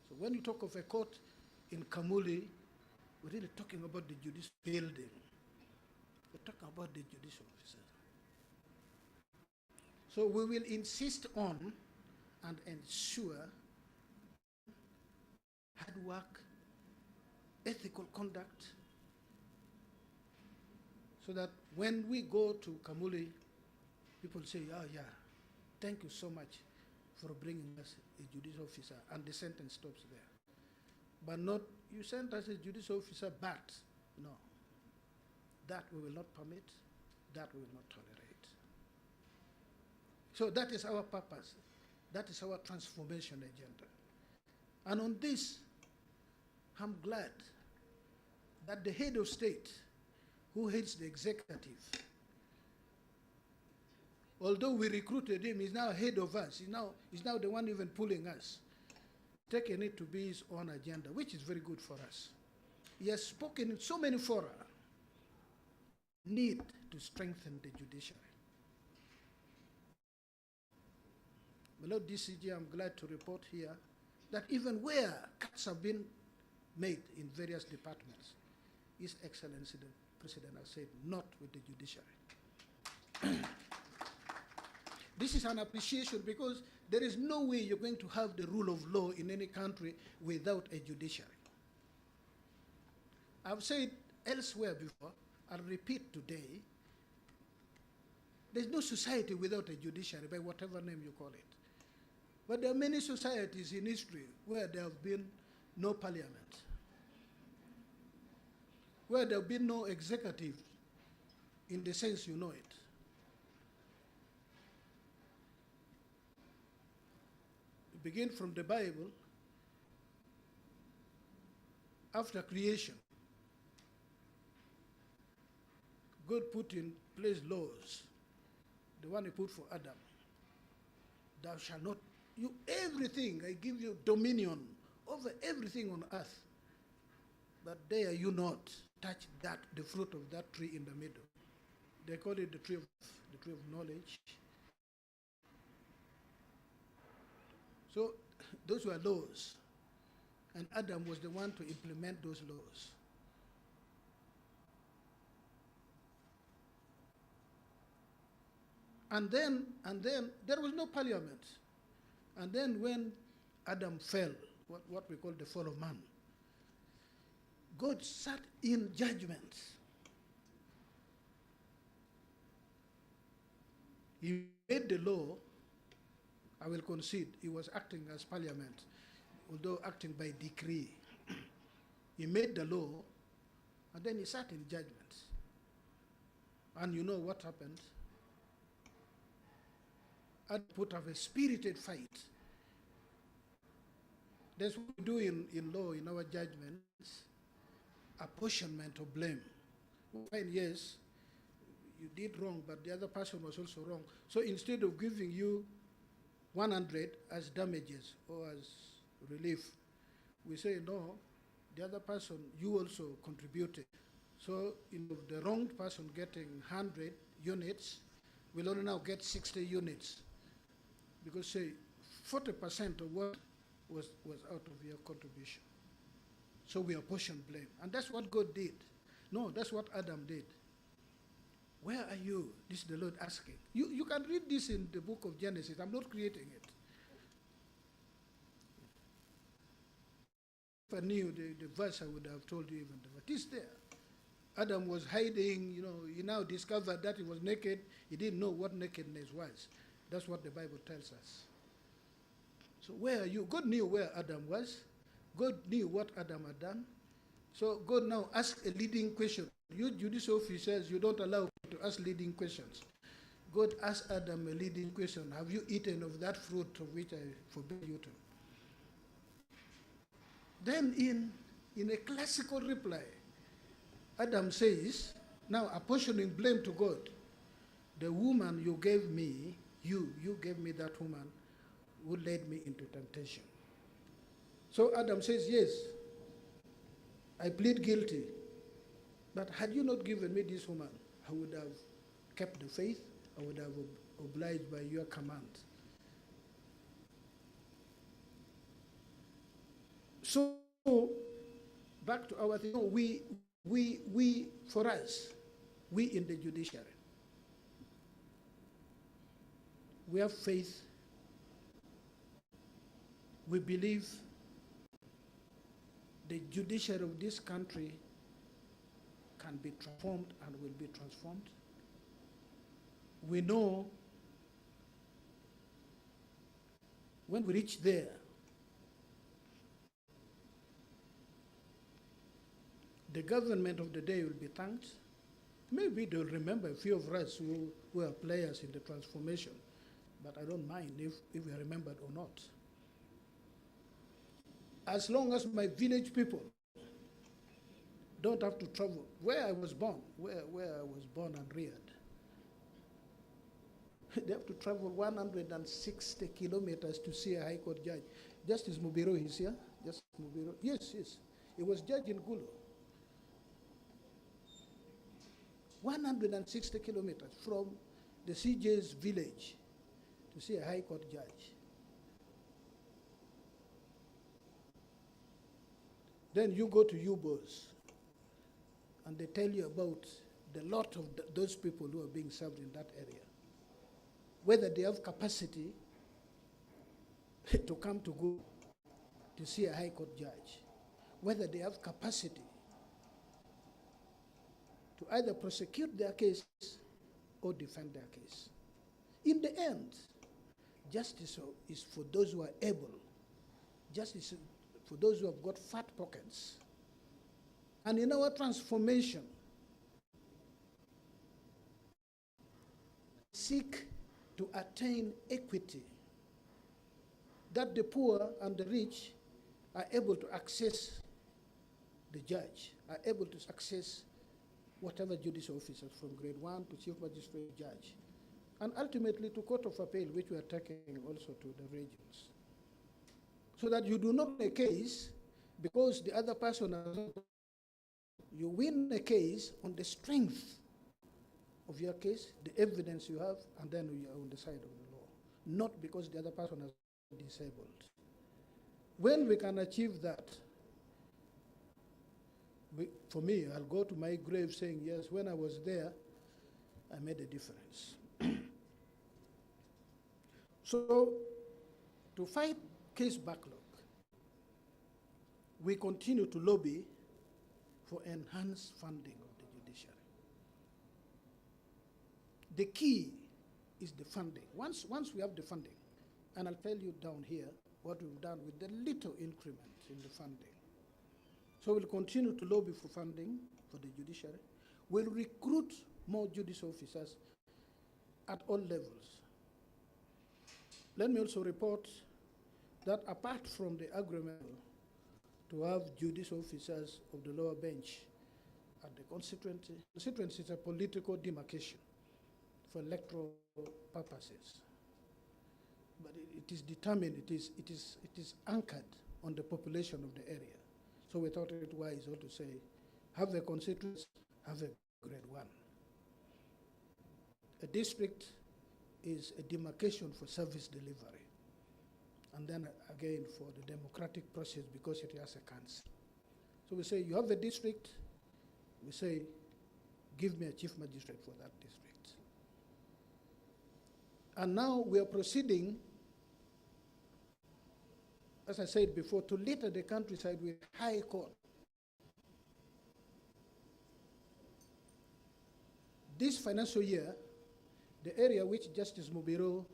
So when you talk of a court in Kamuli, we're really talking about the judicial building. We're talking about the judicial officers. So we will insist on and ensure hard work, ethical conduct, so that when we go to Kamuli, people say, oh yeah, thank you so much for bringing us a judicial officer, and the sentence stops there. But not, you sent us a judicial officer, but no. That we will not permit, that we will not tolerate. So that is our purpose. That is our transformation agenda. And on this, I'm glad that the head of state, who heads the executive, although we recruited him, he's now ahead of us. He's now the one even pulling us, taking it to be his own agenda, which is very good for us. He has spoken in so many fora, need to strengthen the judiciary. My Lord DCG, I'm glad to report here that even where cuts have been made in various departments, His Excellency the President has said, not with the judiciary. This is an appreciation because there is no way you're going to have the rule of law in any country without a judiciary. I've said elsewhere before, I'll repeat today, there's no society without a judiciary, by whatever name you call it. But there are many societies in history where there have been no parliament, where there have been no executive in the sense you know it. We begin from the Bible. After creation, God put in place laws, the one He put for Adam. Thou shalt not, you everything, I give you dominion over everything on earth. But dare you not touch that, the fruit of that tree in the middle. They call it the tree of knowledge. So those were laws. And Adam was the one to implement those laws. And then there was no parliament. And then when Adam fell, what we call the fall of man, God sat in judgment. He made the law. I will concede he was acting as parliament, although acting by decree. He made the law, and then he sat in judgment. And you know what happened? And put up a spirited fight. That's what we do in law, in our judgments, apportionment of blame. We find, yes, you did wrong, but the other person was also wrong. So instead of giving you 100 as damages or as relief, we say, no, the other person, you also contributed. So the wronged person getting 100 units will only now get 60 units. Because say 40% of what was out of your contribution. So we apportion blame. And that's what God did. No, that's what Adam did. Where are you? This is the Lord asking. You can read this in the book of Genesis. I'm not creating it. If I knew the verse, I would have told you even the verse. It's there. Adam was hiding, he now discovered that he was naked. He didn't know what nakedness was. That's what the Bible tells us. So where are you? God knew where Adam was. God knew what Adam had done. So God now asks a leading question. You judicial officers, you don't allow to ask leading questions. God asked Adam a leading question. Have you eaten of that fruit of which I forbid you to? Then in a classical reply, Adam says, now apportioning blame to God, the woman you gave me, you gave me that woman who led me into temptation. So Adam says, yes, I plead guilty. But had you not given me this woman, I would have kept the faith, I would have obliged by your command. So, back to our thing, for us, we in the judiciary, we have faith, we believe the judiciary of this country can be transformed and will be transformed. We know when we reach there, the government of the day will be thanked. Maybe they'll remember a few of us who are players in the transformation, but I don't mind if we are remembered or not. As long as my village people don't have to travel where I was born, where I was born and reared, they have to travel 160 kilometers to see a High Court judge. Justice Mubiro is here. Justice Mubiro. Yes. He was judge in Gulu. 160 kilometers from the CJ's village to see a High Court judge. Then you go to UBOs, and they tell you about the lot of those people who are being served in that area. Whether they have capacity to come to go to see a High Court judge, whether they have capacity to either prosecute their case or defend their case. In the end, justice is for those who are able. Justice is for those who have got fat pockets. And in our transformation, seek to attain equity, that the poor and the rich are able to access the judge, are able to access whatever judicial officers from grade 1 to chief magistrate judge, and ultimately to court of appeal, which we are taking also to the regions. So that you do not win a case because the other person has not. You win a case on the strength of your case, the evidence you have, and then you are on the side of the law, not because the other person has been disabled. When we can achieve that, for me, I'll go to my grave saying, yes, when I was there, I made a difference. So, to fight case backlog, we continue to lobby for enhanced funding of the judiciary. The key is the funding. Once we have the funding, and I'll tell you down here what we've done with the little increment in the funding. So we'll continue to lobby for funding for the judiciary. We'll recruit more judicial officers at all levels. Let me also report that apart from the agreement to have judicial officers of the lower bench at the constituency is a political demarcation for electoral purposes. But it is determined, it is anchored on the population of the area. So we thought it wise to say, have a constituency, have a grade 1. A district is a demarcation for service delivery. And then again for the democratic process because it has a council. So we say, you have a district, we say, give me a chief magistrate for that district. And now we are proceeding, as I said before, to litter the countryside with high court. This financial year, the area which Justice Mubiro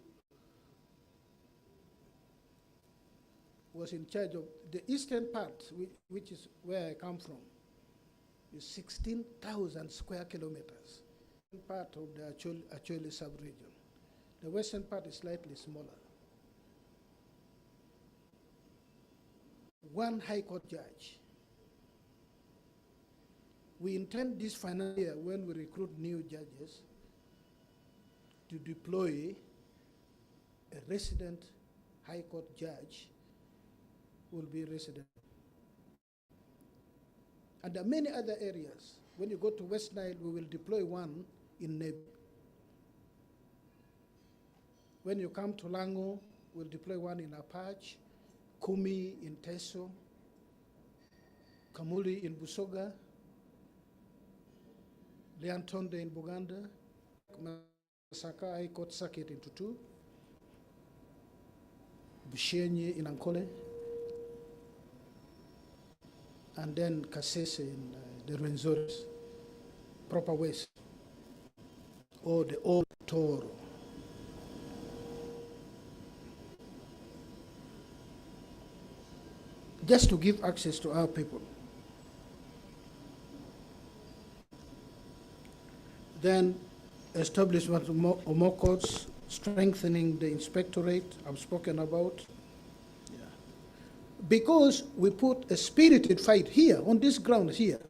was in charge of, the eastern part, which is where I come from, is 16,000 square kilometers, part of the Acholi sub-region. The western part is slightly smaller. One High Court judge. We intend this financial year, when we recruit new judges, to deploy a resident High Court judge who will be resident. And there are many other areas. When you go to West Nile, we will deploy one in Nebi. When you come to Lango, we'll deploy one in Apache, Kumi in Teso, Kamuli in Busoga, Leantonde in Buganda, Masaka High Court Circuit in Tutu, Bushenyi in Ankole, and then Kasese in the Rwenzori, proper west, or the old Toro. Just to give access to our people. Then establishment of more courts, strengthening the inspectorate I've spoken about. Because we put a spirited fight here, on this ground here.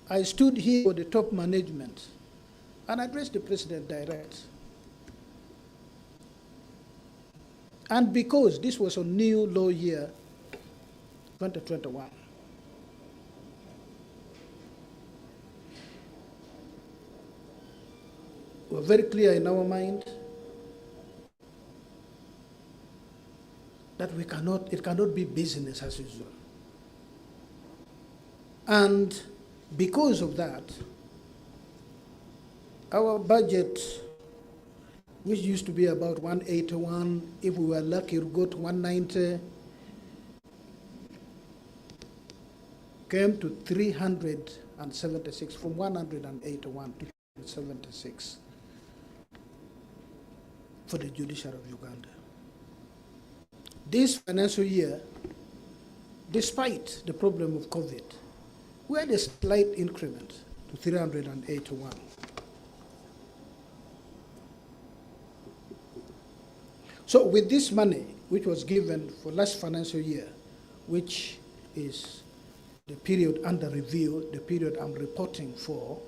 I stood here with the top management and addressed the president direct. And because this was a new law year, 2021, we're very clear in our mind that it cannot be business as usual. And because of that, our budget, which used to be about 181, if we were lucky, we'd go to 190, came to 376, from 181 to 76 for the judiciary of Uganda. This financial year, despite the problem of COVID, we had a slight increment to 381. So with this money, which was given for last financial year, which is the period under review, the period I'm reporting for,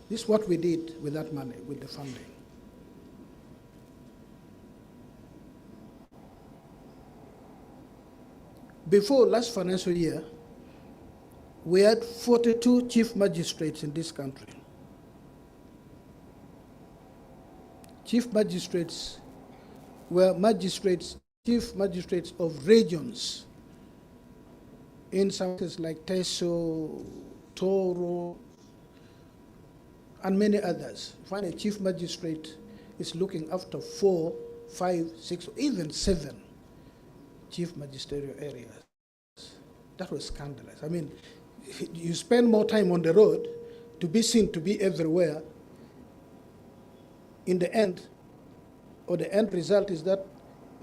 this is what we did with that money, with the funding. Before last financial year, we had 42 chief magistrates in this country. Chief magistrates were chief magistrates of regions in some cases like Teso, Toro, and many others. Find a chief magistrate is looking after 4, 5, 6, or even 7 chief magisterial areas. That was scandalous. I mean, you spend more time on the road to be seen to be everywhere. In the end, or the end result is that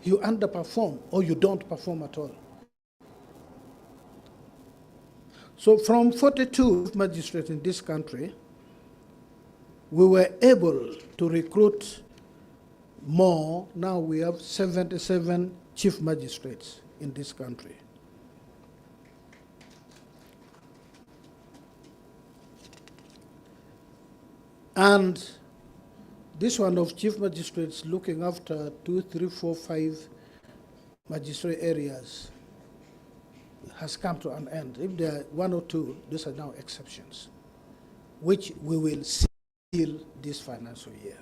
you underperform or you don't perform at all. So from 42 magistrates in this country, we were able to recruit more. Now we have 77 chief magistrates in this country. And this one of chief magistrates looking after 2, 3, 4, 5 magistrate areas has come to an end. If there are 1 or 2, those are now exceptions, which we will seal this financial year.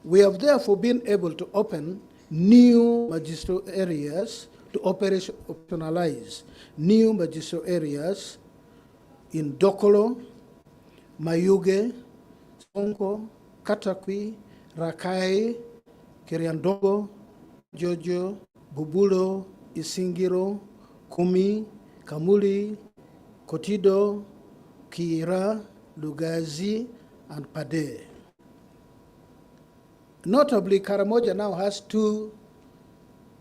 We have therefore been able to open new magistrate areas to operationalize new magistrate areas in Dokolo, Mayuge, Sonko, Katakwi, Rakai, Kiriandongo, Jojo, Bubulo, Isingiro, Kumi, Kamuli, Kotido, Kira, Lugazi, and Pade. Notably, Karamoja now has 2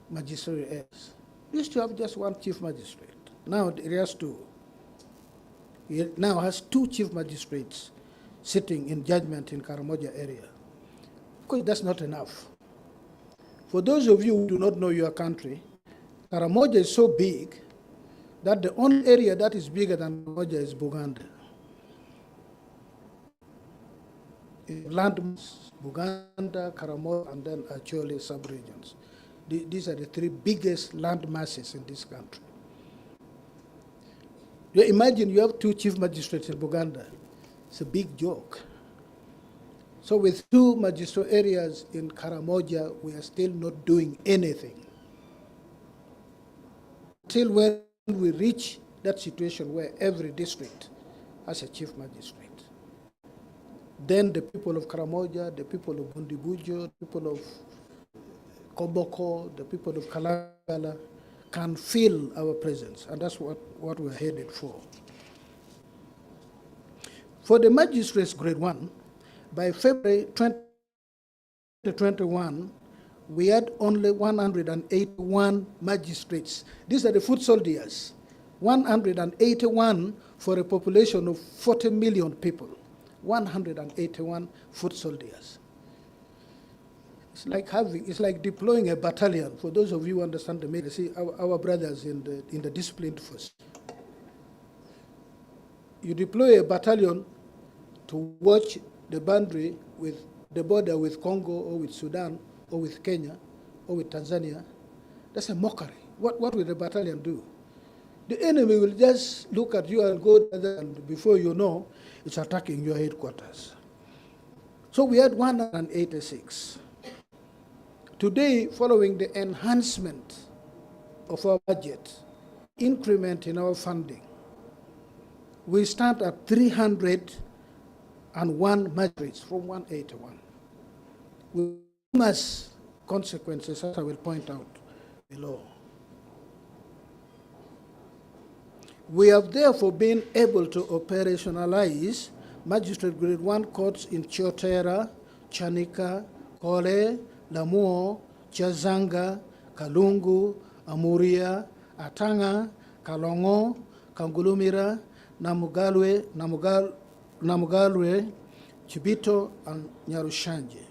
magistrate areas. Used to have just 1 chief magistrate. Now it has 2. It now has 2 chief magistrates sitting in judgment in Karamoja area. Of course, that's not enough. For those of you who do not know your country, Karamoja is so big that the only area that is bigger than Karamoja is Buganda. Landmass, Buganda, Karamoja, and then Acholi sub-regions. These are the 3 biggest land masses in this country. You imagine you have 2 chief magistrates in Buganda. It's a big joke. So with 2 magistrate areas in Karamoja, we are still not doing anything. Till when we reach that situation where every district has a chief magistrate, then the people of Karamoja, the people of Bundibujo, the people of Koboko, the people of Kalagala can feel our presence, and that's what we're headed for. For the magistrates grade 1, by February 2021, we had only 181 magistrates. These are the foot soldiers. 181 for a population of 40 million people. 181 foot soldiers. It's like deploying a battalion. For those of you who understand the military, see our brothers in the disciplined force. You deploy a battalion to watch the boundary with the border with Congo or with Sudan or with Kenya or with Tanzania. That's a mockery. What will the battalion do? The enemy will just look at you and go there, and before you know, it's attacking your headquarters. So we had 186. Today, following the enhancement of our budget, increment in our funding, we stand at 301 magistrates from 181. With enormous consequences, as I will point out below. We have therefore been able to operationalize magistrate grade 1 courts in Chotera, Chanika, Kole, Lamuo, Chazanga, Kalungu, Amuria, Atanga, Kalongo, Kangulumira, Namugalwe, Chibito, and Nyarushanje,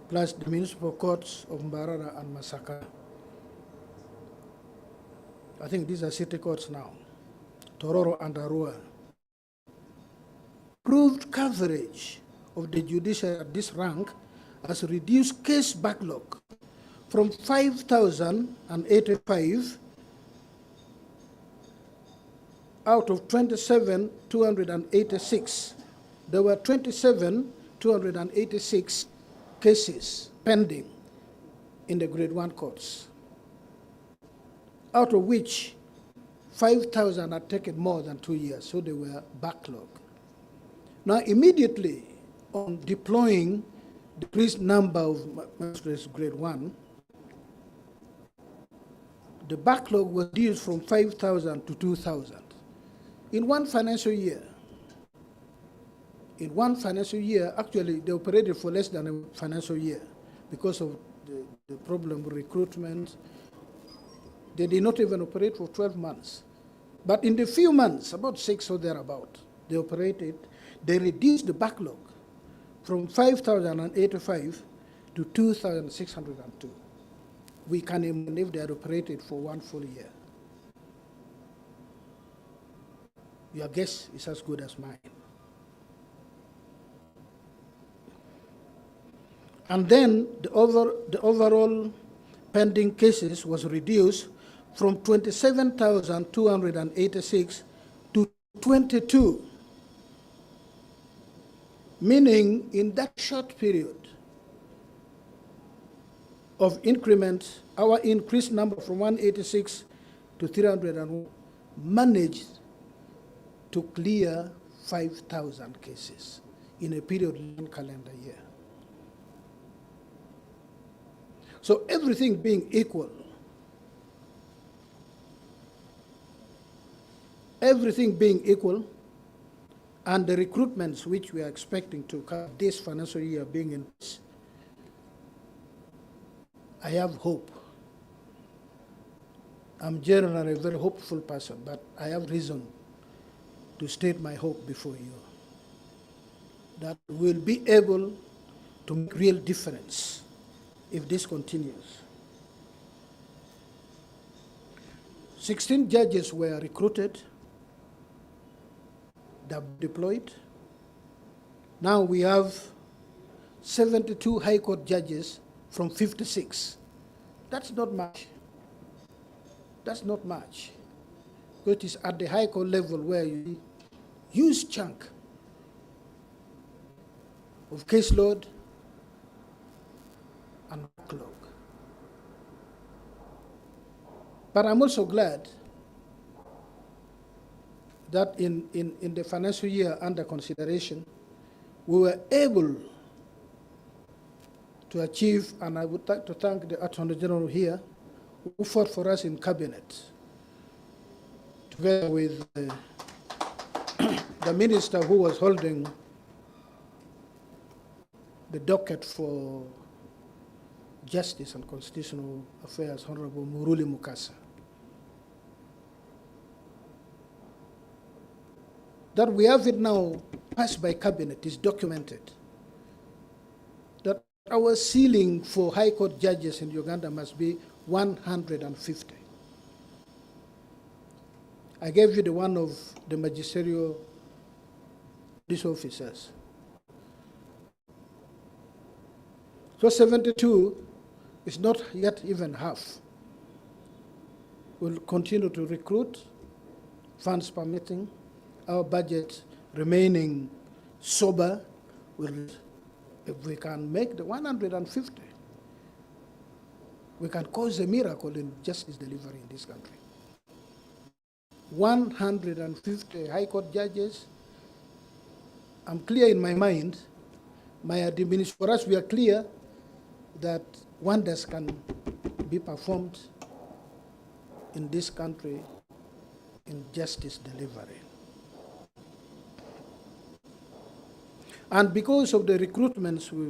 plus the municipal courts of Mbarara and Masaka. I think these are city courts now. Tororo and Arua. Improved coverage of the judiciary at this rank has reduced case backlog from 5,085 out of 27,286. There were 27,286 cases pending in the grade 1 courts, out of which 5,000 had taken more than 2 years, so they were backlog. Now, immediately on deploying the increased number of magistrates grade 1, the backlog was reduced from 5,000 to 2,000 in one financial year. In one financial year, actually, they operated for less than a financial year because of the problem with recruitment. They did not even operate for 12 months. But in the few months, about 6 or thereabout, they operated, they reduced the backlog from 5,085 to 2,602. We can imagine if they had operated for 1 full year. Your guess is as good as mine. And then the overall pending cases was reduced from 27,286 to 22, meaning in that short period of increment, our increased number from 186 to 301 managed to clear 5,000 cases in a period of 1 calendar year. So everything being equal, and the recruitments which we are expecting to come this financial year being in place, I have hope. I'm generally a very hopeful person, but I have reason to state my hope before you that we'll be able to make real difference if this continues. 16 judges were recruited, deployed. Now we have 72 High Court judges from 56. That's not much. That's not much. Because it is at the High Court level where you huge chunk of caseload and backlog. But I'm also glad that in the financial year under consideration, we were able to achieve, and I would like to thank the Attorney General here, who fought for us in Cabinet, together with the Minister who was holding the docket for Justice and Constitutional Affairs, Honorable Muruli Mukasa. That we have it now passed by Cabinet is documented. That our ceiling for High Court judges in Uganda must be 150. I gave you the one of the magisterial police officers. So 72 is not yet even half. We'll continue to recruit, funds permitting, our budget remaining sober. If we can make the 150, we can cause a miracle in justice delivery in this country. 150 High Court judges. I'm clear in my mind, for us we are clear that wonders can be performed in this country in justice delivery. And because of the recruitments we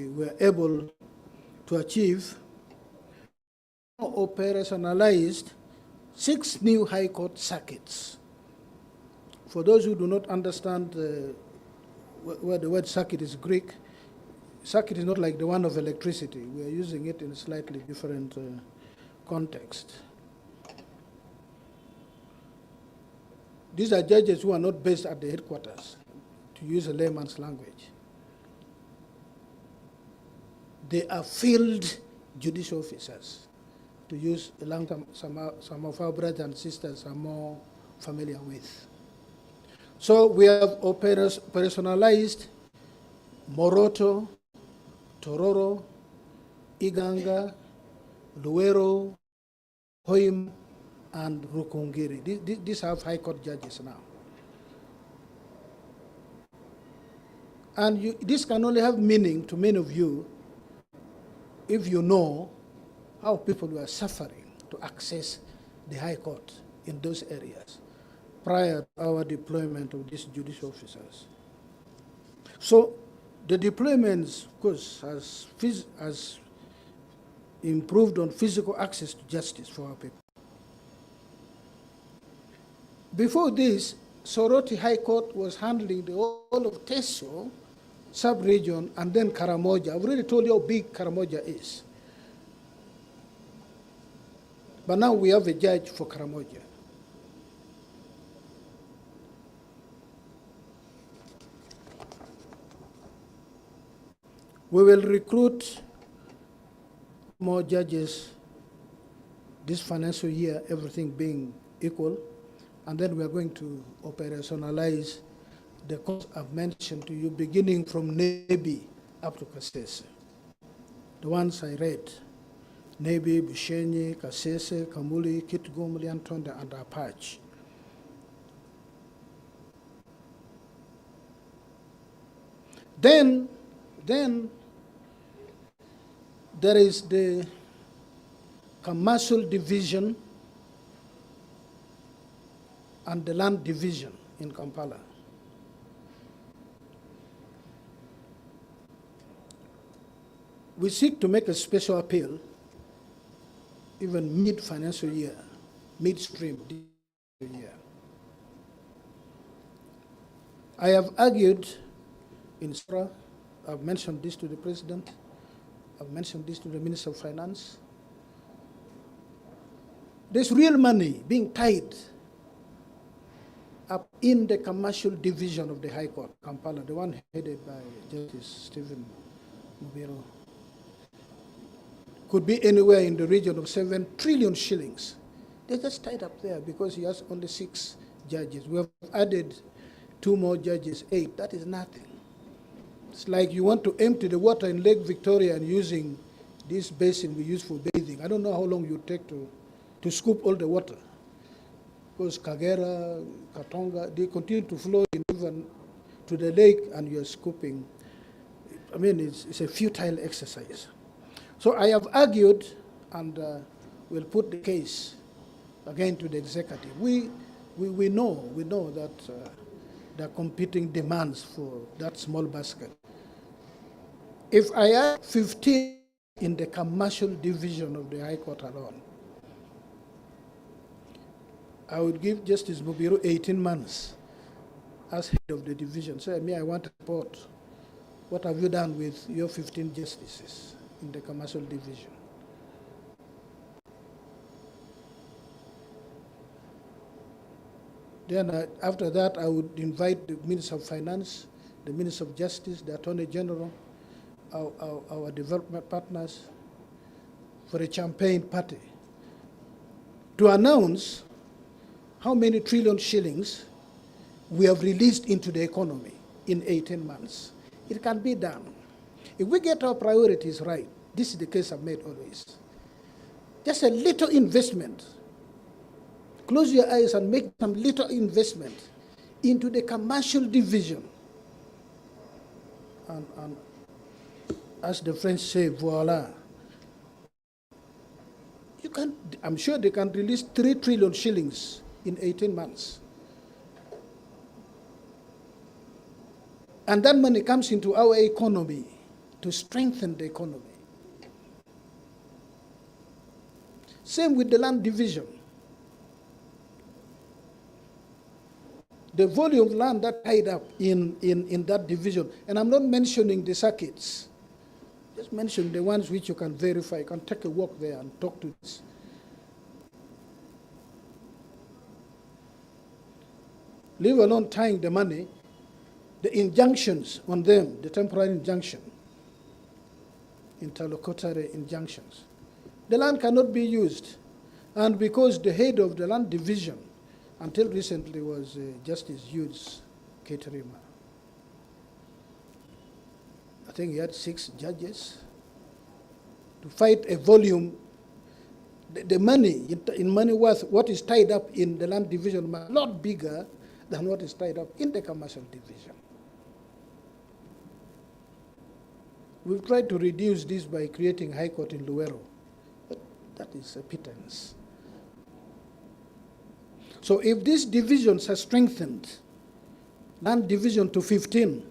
were able to achieve, operationalized 6 new High Court circuits. For those who do not understand where the word circuit is Greek, circuit is not like the one of electricity. We are using it in a slightly different context. These are judges who are not based at the headquarters, to use a layman's language. They are field judicial officers, to use a language some of our brothers and sisters are more familiar with. So we have operationalized Moroto, Tororo, Iganga, Luero, Hoima, and Rukungiri. These have High Court judges now. And this can only have meaning to many of you if you know how people were suffering to access the High Court in those areas prior to our deployment of these judicial officers. So the deployments, of course, has improved on physical access to justice for our people. Before this, Soroti High Court was handling the whole of Teso sub-region and then Karamoja. I've already told you how big Karamoja is. But now we have a judge for Karamoja. We will recruit more judges this financial year, everything being equal, and then we are going to operationalize the course I've mentioned to you, beginning from Nebi up to Kasese. the ones I read, Nebi, Bushenyi, Kasese, Kamuli, Kitgum, Liantonde, and Apache. Then there is the commercial division and the land division in Kampala. We seek to make a special appeal, even mid-financial year, midstream year. I have argued in Sura, I've mentioned this to the President, I've mentioned this to the Minister of Finance. There's real money being tied up in the commercial division of the High Court, Kampala, the one headed by Justice Stephen Mubiro. Could be anywhere in the region of 7 trillion shillings. They're just tied up there because he has only 6 judges. We have added 2 more judges, 8. That is nothing. It's like you want to empty the water in Lake Victoria and using this basin we use for bathing. I don't know how long you take to scoop all the water. Because Kagera, Katonga, they continue to flow in even to the lake and you're scooping. I mean, it's a futile exercise. So I have argued and will put the case again to the executive. We know that there are competing demands for that small basket. If I add 15 in the commercial division of the High Court alone, I would give Justice Mubiro 18 months as head of the division. So I want to report, what have you done with your 15 justices in the commercial division? Then after that, I would invite the Minister of Finance, the Minister of Justice, the Attorney General, our development partners, for a champagne party to announce how many trillion shillings we have released into the economy in 18 months. It can be done. If we get our priorities right, this is the case I've made always. Just a little investment. Close your eyes and make some little investment into the commercial division. And as the French say, voila. I'm sure they can release 3 trillion shillings in 18 months. And that money comes into our economy to strengthen the economy. Same with the land division. The volume of land that tied up in that division, and I'm not mentioning the circuits, just mention the ones which you can verify. You can take a walk there and talk to this. Leave alone tying the money, the injunctions on them, the temporary injunction, interlocutory injunctions. The land cannot be used. And because the head of the land division, until recently, was Justice Hughes Keterima. I think he had 6 judges to fight a volume. The money, in money worth, what is tied up in the land division, a lot bigger than what is tied up in the commercial division. We've tried to reduce this by creating High Court in Luero, but that is a pittance. So if these divisions are strengthened, land division to 15,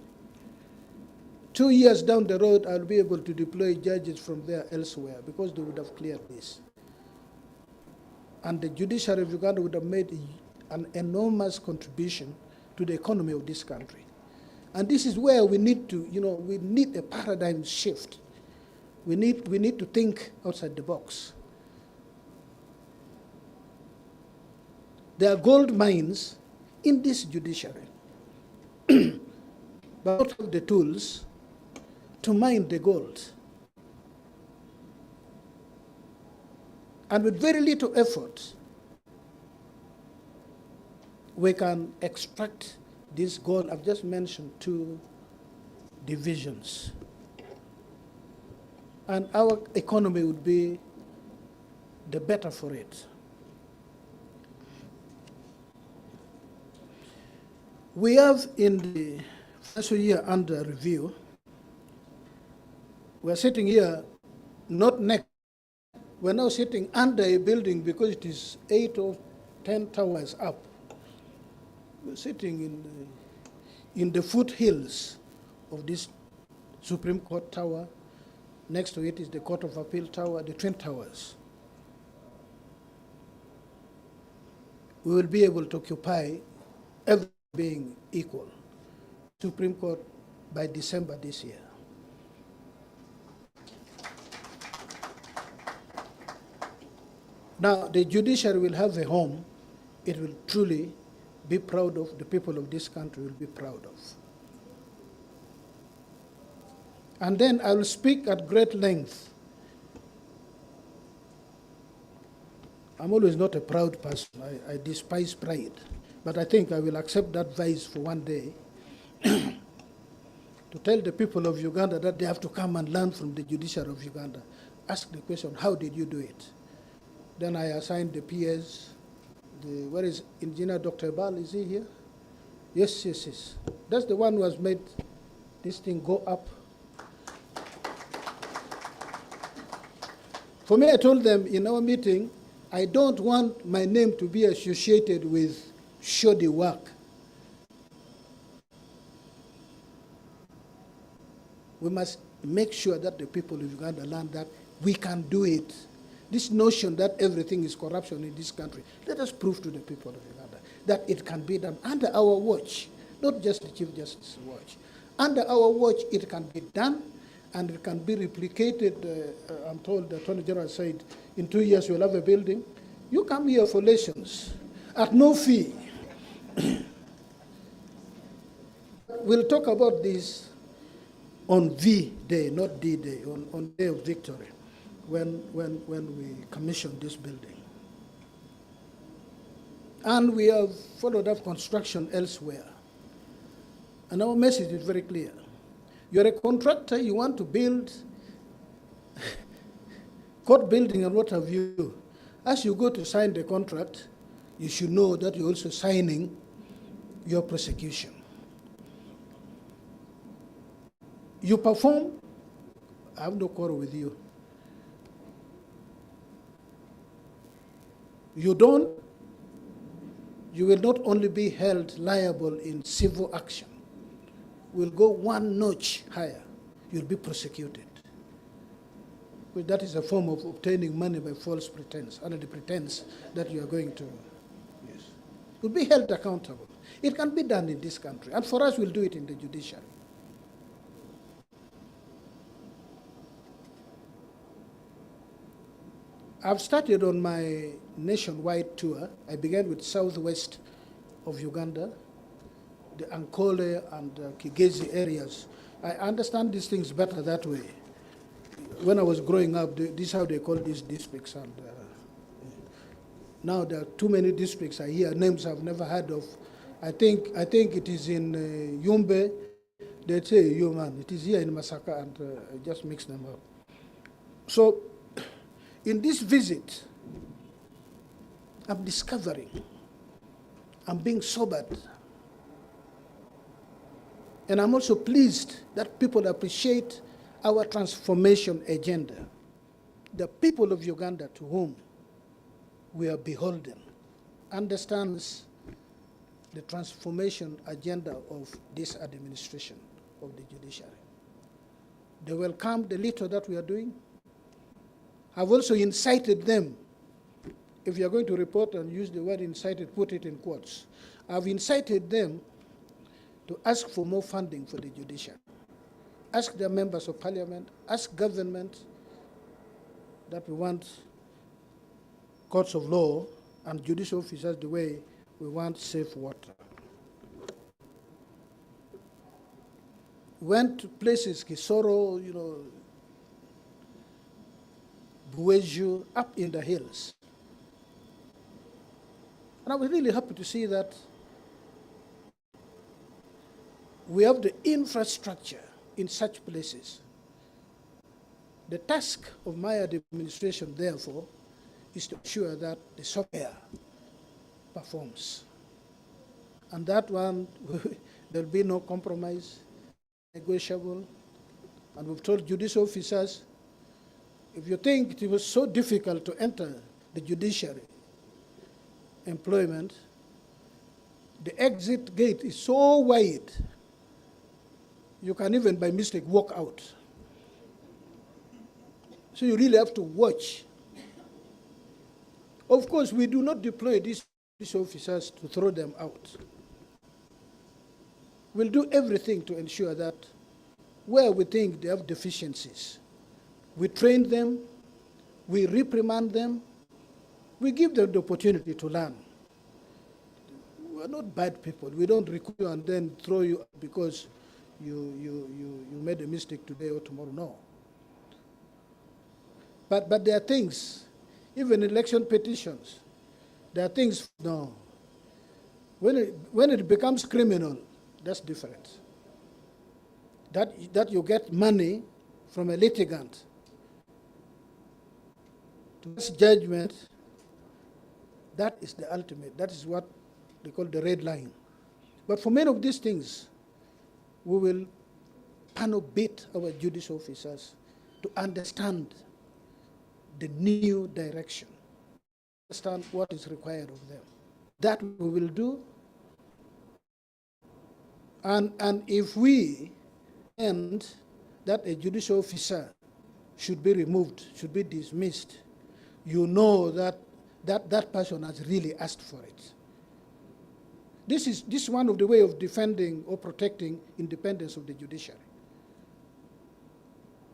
2 years down the road, I'll be able to deploy judges from there elsewhere because they would have cleared this. And the judiciary of Uganda would have made an enormous contribution to the economy of this country. And this is where we need to, we need a paradigm shift. We need to think outside the box. There are gold mines in this judiciary, but don't have the tools to mine the gold. And with very little effort, we can extract this gold. I've just mentioned 2 divisions. and our economy would be the better for it. We have in the financial year under review, we're sitting here not next, we're now sitting under a building because it is 8 or 10 towers up. We're sitting in the foothills of this Supreme Court tower. Next to it is the Court of Appeal Tower, the Twin Towers. We will be able to occupy everything being equal. Supreme Court by December this year. Now, the judiciary will have a home it will truly be proud of, the people of this country will be proud of. And then I will speak at great length. I'm always not a proud person. I despise pride. But I think I will accept that vice for one day to tell the people of Uganda that they have to come and learn from the judiciary of Uganda. Ask the question, how did you do it? Then I assigned the PS. Where is Engineer Dr. Ebal? Is he here? Yes, yes, yes. That's the one who has made this thing go up. For me, I told them in our meeting, I don't want my name to be associated with shoddy work. We must make sure that the people of Uganda learn that we can do it. This notion that everything is corruption in this country, let us prove to the people of Uganda that it can be done under our watch, not just the Chief Justice's watch. Under our watch, it can be done, and it can be replicated. I'm told the Attorney General said, in 2 years we'll have a building. You come here for lessons at no fee. We'll talk about this on V Day, not D Day, on Day of Victory, when we commission this building. And we have followed up construction elsewhere. And our message is very clear. You're a contractor, you want to build court building and what have you. As you go to sign the contract, you should know that you're also signing your prosecution. You perform, I have no quarrel with you. You don't, you will not only be held liable in civil action, will go one notch higher, you'll be prosecuted. Well, that is a form of obtaining money by false pretense, under the pretense that you are going to, yes. You'll be held accountable. It can be done in this country, and for us, we'll do it in the judiciary. I've started on my nationwide tour. I began with southwest of Uganda, the Ankole and Kigezi areas. I understand these things better that way. When I was growing up, this is how they call these districts. And now there are too many districts. I hear names I've never heard of. I think it is in Yumbe. They say Yuman. It is here in Masaka, and I just mix them up. So, in this visit, I'm discovering, I'm being sobered. And I'm also pleased that people appreciate our transformation agenda. The people of Uganda to whom we are beholden understands the transformation agenda of this administration of the judiciary. They welcome the little that we are doing. I've also incited them. If you're going to report and use the word incited, put it in quotes. I've incited them to ask for more funding for the judiciary. Ask their members of parliament, ask government that we want courts of law and judicial officers the way we want safe water. Went to places, Kisoro, Bueju, up in the hills. And I was really happy to see that we have the infrastructure in such places The task of my administration, therefore, is to ensure that the software performs. And that one, there'll be no compromise, negotiable. And we've told judicial officers, if you think it was so difficult to enter the judiciary employment, the exit gate is so wide, you can even by mistake walk out. So you really have to watch. Of course, we do not deploy these officers to throw them out. We'll do everything to ensure that where we think they have deficiencies, we train them, we reprimand them, we give them the opportunity to learn. We're not bad people. We don't recruit you and then throw you because you made a mistake today or tomorrow. No. But there are things, even election petitions, there are things, no. When it becomes criminal, that's different. That you get money from a litigant to pass judgment, that is the ultimate. That is what they call the red line. But for many of these things, we will panel beat our judicial officers to understand the new direction, understand what is required of them. That we will do. And if we end that a judicial officer should be removed, should be dismissed, you know that person has really asked for it. This is one of the way of defending or protecting independence of the judiciary.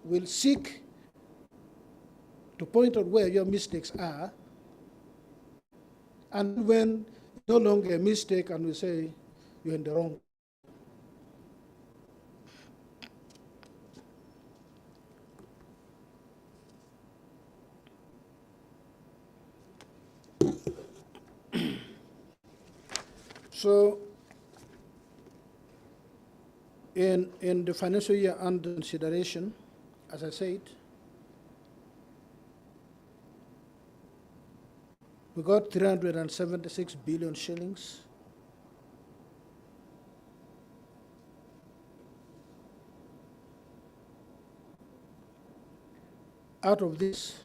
We'll seek to point out where your mistakes are, and when no longer a mistake and we say you're in the wrong. So, in the financial year under consideration, as I said, we got 376 billion shillings. Out of this,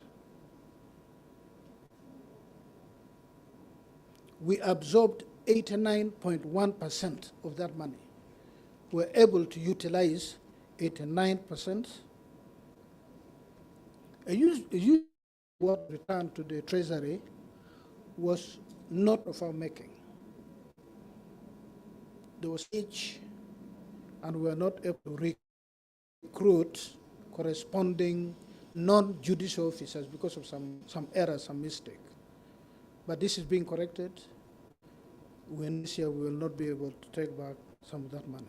we absorbed 89.1% of that money. We're able to utilize 89%. A huge what returned to the Treasury was not of our making. There was each, and we were not able to recruit corresponding non-judicial officers because of some error, some mistake. But this is being corrected. When this year we will not be able to take back some of that money.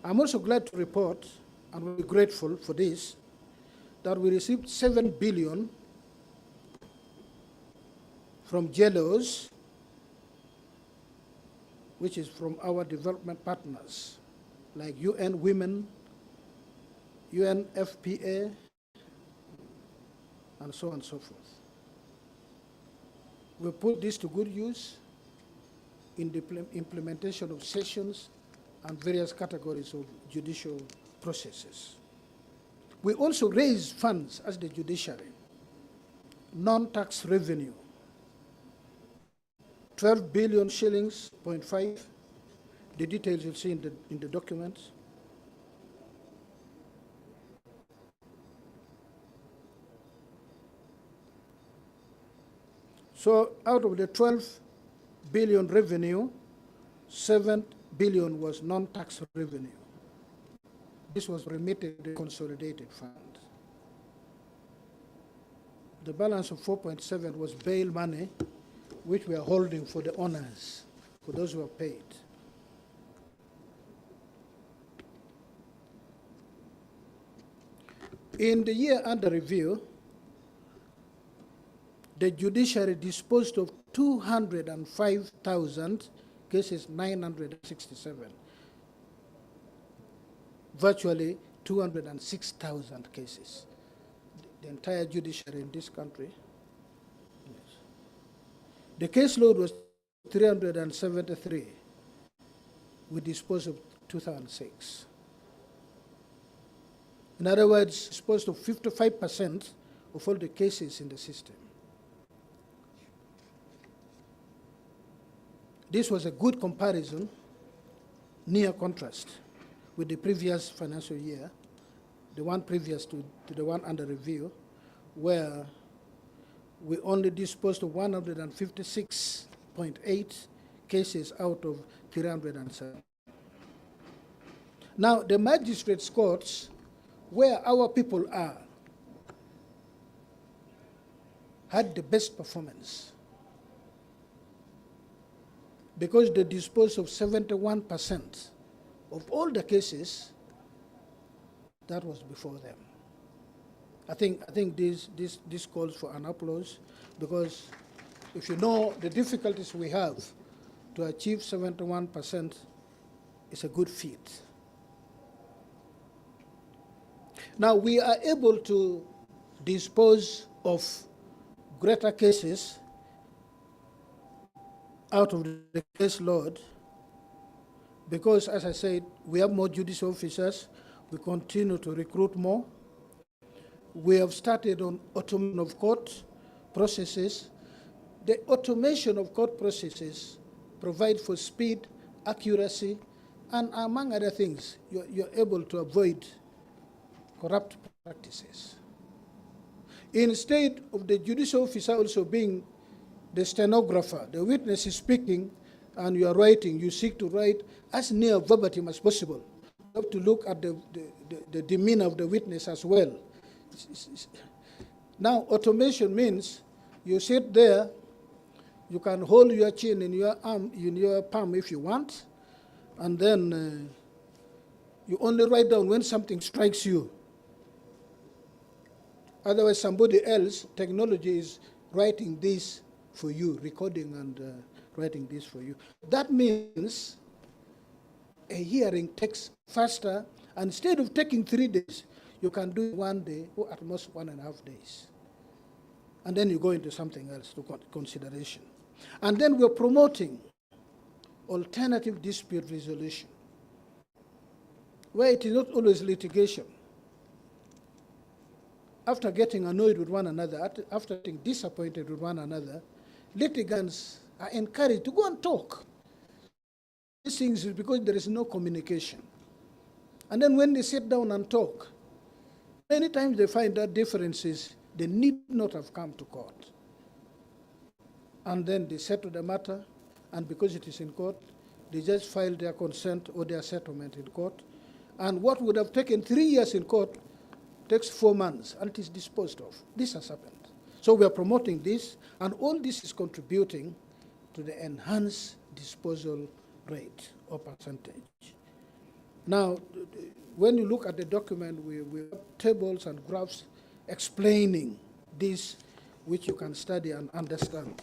I'm also glad to report, and we're grateful for this, that we received 7 billion from JELOS, which is from our development partners, like UN Women, UNFPA, and so on and so forth. We put this to good use in the implementation of sessions and various categories of judicial processes. We also raise funds as the judiciary, non-tax revenue, 12 billion shillings, 0.5. The details you'll see in the documents. So out of the 12 billion revenue, 7 billion was non-tax revenue. This was remitted to the consolidated fund. The balance of 4.7 was bail money, which we are holding for the owners, for those who are paid. In the year under review, the judiciary disposed of 205,000 cases 967. Virtually 206,000 cases. The entire judiciary in this country. Yes. The caseload was 373. We disposed of 2006. In other words, disposed of 55% of all the cases in the system. This was a good comparison, near contrast, with the previous financial year, the one previous to the one under review, where we only disposed of 156.8 cases out of 307. Now, the magistrates' courts, where our people are, had the best performance because they disposed of 71% of all the cases that was before them. I think this calls for an applause, because if you know the difficulties we have to achieve 71%, is a good feat. Now we are able to dispose of greater cases out of the caseload because, as I said, we have more judicial officers. We continue to recruit more. We have started on automation of court processes. The automation of court processes provide for speed, accuracy, and among other things, you're able to avoid corrupt practices. Instead of the judicial officer also being the stenographer, the witness is speaking and you are writing, you seek to write as near verbatim as possible. You have to look at the demeanor of the witness as well. Now, automation means you sit there, you can hold your chin in your arm, in your palm if you want, and then you only write down when something strikes you. Otherwise, somebody else, technology is writing this for you, recording and writing this for you. That means a hearing takes faster, and instead of taking 3 days, you can do it 1 day or at most 1.5 days. And then you go into something else to consideration. And then we're promoting alternative dispute resolution, where it is not always litigation. After getting annoyed with one another, after getting disappointed with one another, litigants are encouraged to go and talk. These things is because there is no communication. And then when they sit down and talk, many times they find that differences, they need not have come to court. And then they settle the matter, and because it is in court, they just file their consent or their settlement in court. And what would have taken 3 years in court takes 4 months, and it is disposed of. This has happened. So we are promoting this, and all this is contributing to the enhanced disposal rate or percentage. Now, when you look at the document, we have tables and graphs explaining this, which you can study and understand.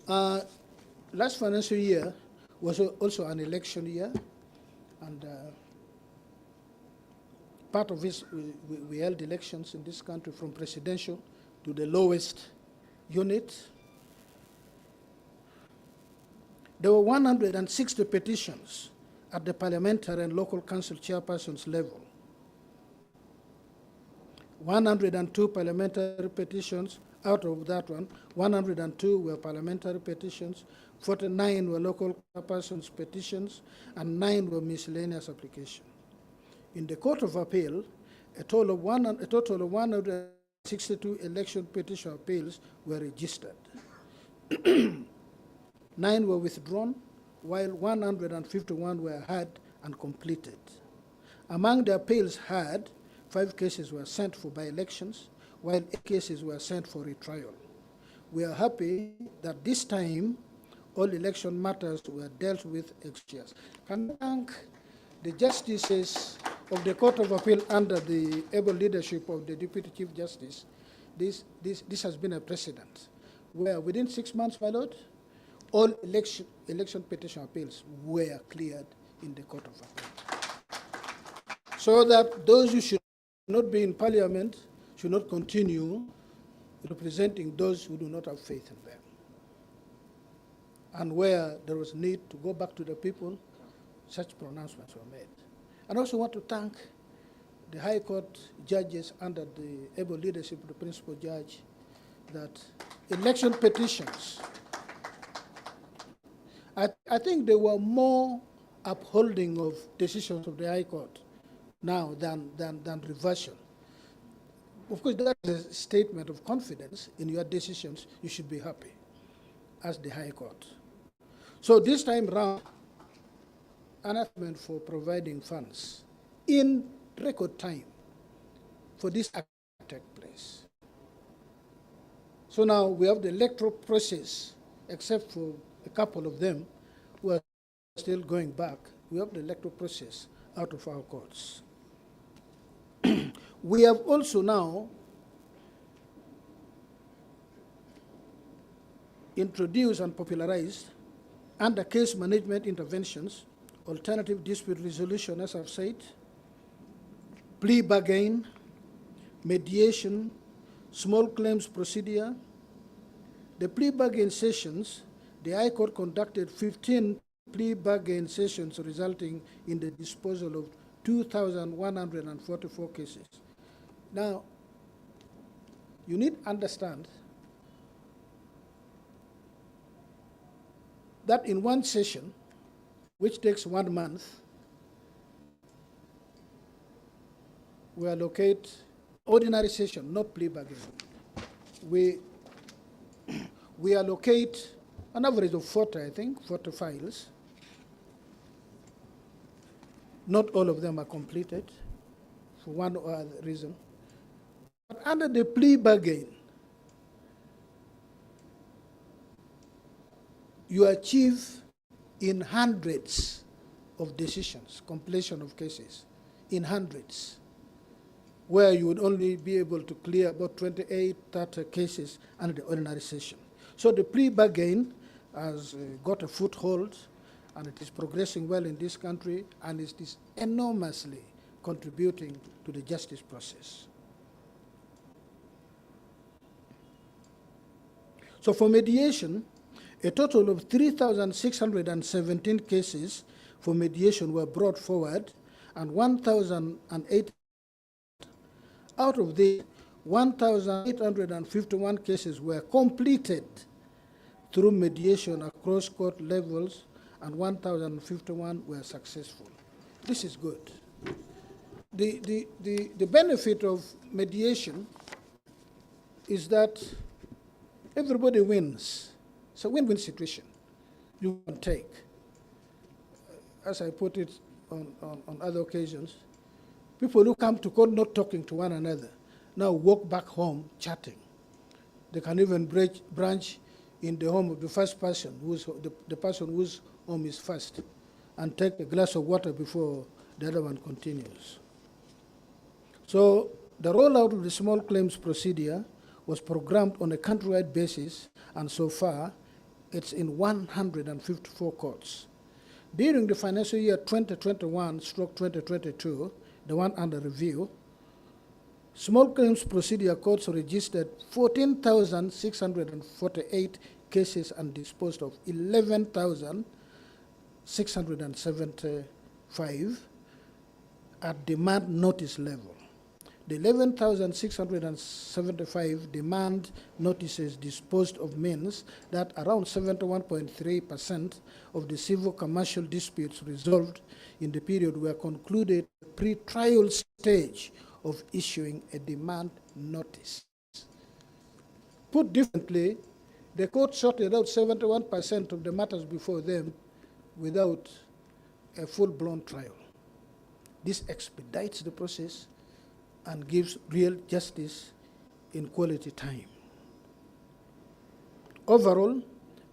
Last financial year was also an election year, and part of this, we held elections in this country from presidential to the lowest unit. There were 160 petitions at the parliamentary and local council chairpersons level. 102 parliamentary petitions. Out of that one, 102 were parliamentary petitions, 49 were local persons petitions, and 9 were miscellaneous applications. In the Court of Appeal, a total of 162 election petition appeals were registered. 9 were withdrawn, while 151 were heard and completed. Among the appeals heard, 5 cases were sent for by-elections, while 8 cases were sent for retrial. We are happy that this time all election matters were dealt with ex-chairs. Can I thank the justices of the Court of Appeal under the able leadership of the Deputy Chief Justice. This has been a precedent, where within 6 months, my Lord, all election petition appeals were cleared in the Court of Appeal. So that those who should not be in Parliament should not continue representing those who do not have faith in them. And where there was need to go back to the people, such pronouncements were made. And I also want to thank the High Court judges under the able leadership of the principal judge that election petitions, I think there were more upholding of decisions of the High Court now than reversal. Of course, that is a statement of confidence in your decisions. You should be happy as the High Court. So this time round, an argument for providing funds in record time for this act to take place. So now we have the electoral process, except for a couple of them who are still going back. We have the electoral process out of our courts. We have also now introduced and popularized under case management interventions, alternative dispute resolution, as I've said, plea bargain, mediation, small claims procedure. The plea bargain sessions, the High Court conducted 15 plea bargain sessions resulting in the disposal of 2,144 cases. Now, you need to understand that in one session, which takes 1 month, we allocate ordinary session, not plea bargain. We allocate an average of 40, I think, 40 files. Not all of them are completed for one or other reason. But under the plea bargain, you achieve in hundreds of decisions, completion of cases, in hundreds, where you would only be able to clear about 28, 30 cases under the ordinary session. So the plea bargain has got a foothold, and it is progressing well in this country, and it is enormously contributing to the justice process. So for mediation, a total of 3,617 cases for mediation were brought forward, and 1,008 out of the 1,851 cases were completed through mediation across court levels, and 1,051 were successful. This is good. The benefit of mediation is that everybody wins. It's a win-win situation you can take. As I put it on other occasions, people who come to court not talking to one another now walk back home chatting. They can even branch in the home of the first person, the person whose home is first, and take a glass of water before the other one continues. So the rollout of the small claims procedure was programmed on a countrywide basis, and so far it's in 154 courts. During the financial year 2021/2022, the one under review, small claims procedure courts registered 14,648 cases and disposed of 11,675 at demand notice level. The 11,675 demand notices disposed of means that around 71.3% of the civil commercial disputes resolved in the period were concluded at the pre-trial stage of issuing a demand notice. Put differently, the court sorted out 71% of the matters before them without a full-blown trial. This expedites the process and gives real justice in quality time. Overall,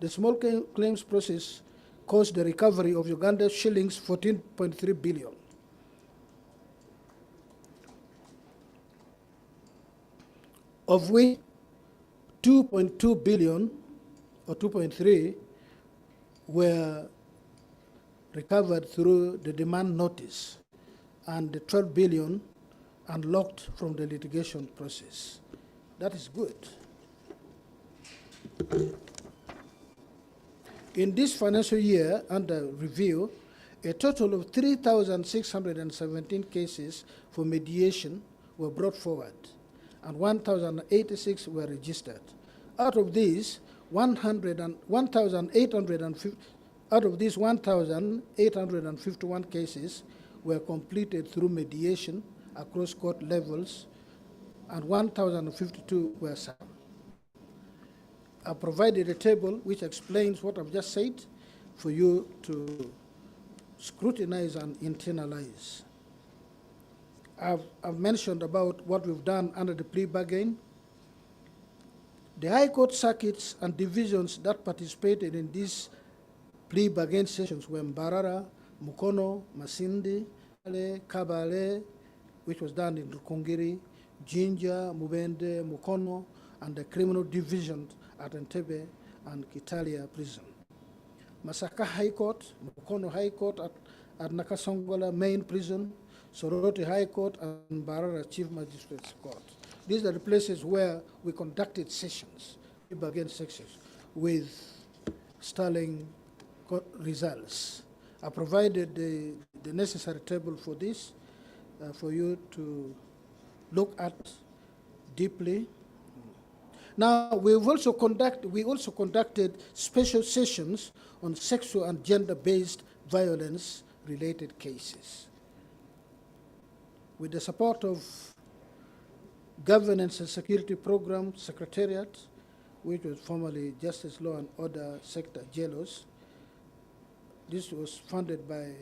the small claims process caused the recovery of Uganda shillings 14.3 billion. Of which 2.2 billion or 2.3 were recovered through the demand notice, and the 12 billion unlocked from the litigation process. That is good. In this financial year under review, a total of 3,617 cases for mediation were brought forward, and 1,086 were registered. Out of these, 1,851 cases were completed through mediation across court levels, and 1,052 were settled. I provided a table which explains what I've just said for you to scrutinize and internalize. I've mentioned about what we've done under the plea bargain. The High Court circuits and divisions that participated in these plea bargain sessions were Mbarara, Mukono, Masindi, Kabale, which was done in Rukungiri, Jinja, Mubende, Mukono, and the criminal division at Entebbe and Kitalia prison. Masaka High Court, Mukono High Court at Nakasongola main prison, Soroti High Court, and Mbarara Chief Magistrates Court. These are the places where we conducted sessions, bargain sessions, with sterling results. I provided the necessary table for this, for you to look at deeply. Now, we also conducted special sessions on sexual and gender-based violence-related cases. With the support of Governance and Security Program Secretariat, which was formerly Justice, Law and Order Sector, JLOS. This was funded by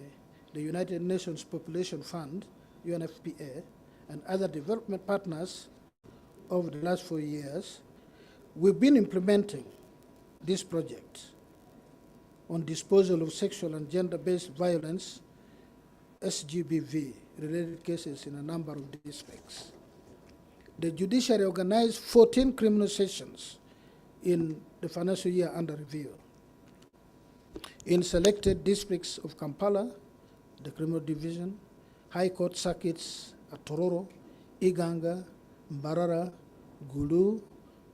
the United Nations Population Fund, UNFPA, and other development partners over the last 4 years. We've been implementing this project on disposal of sexual and gender-based violence, SGBV-related cases in a number of districts. The judiciary organized 14 criminal sessions in the financial year under review. In selected districts of Kampala, the criminal division, High Court circuits at Tororo, Iganga, Mbarara, Gulu,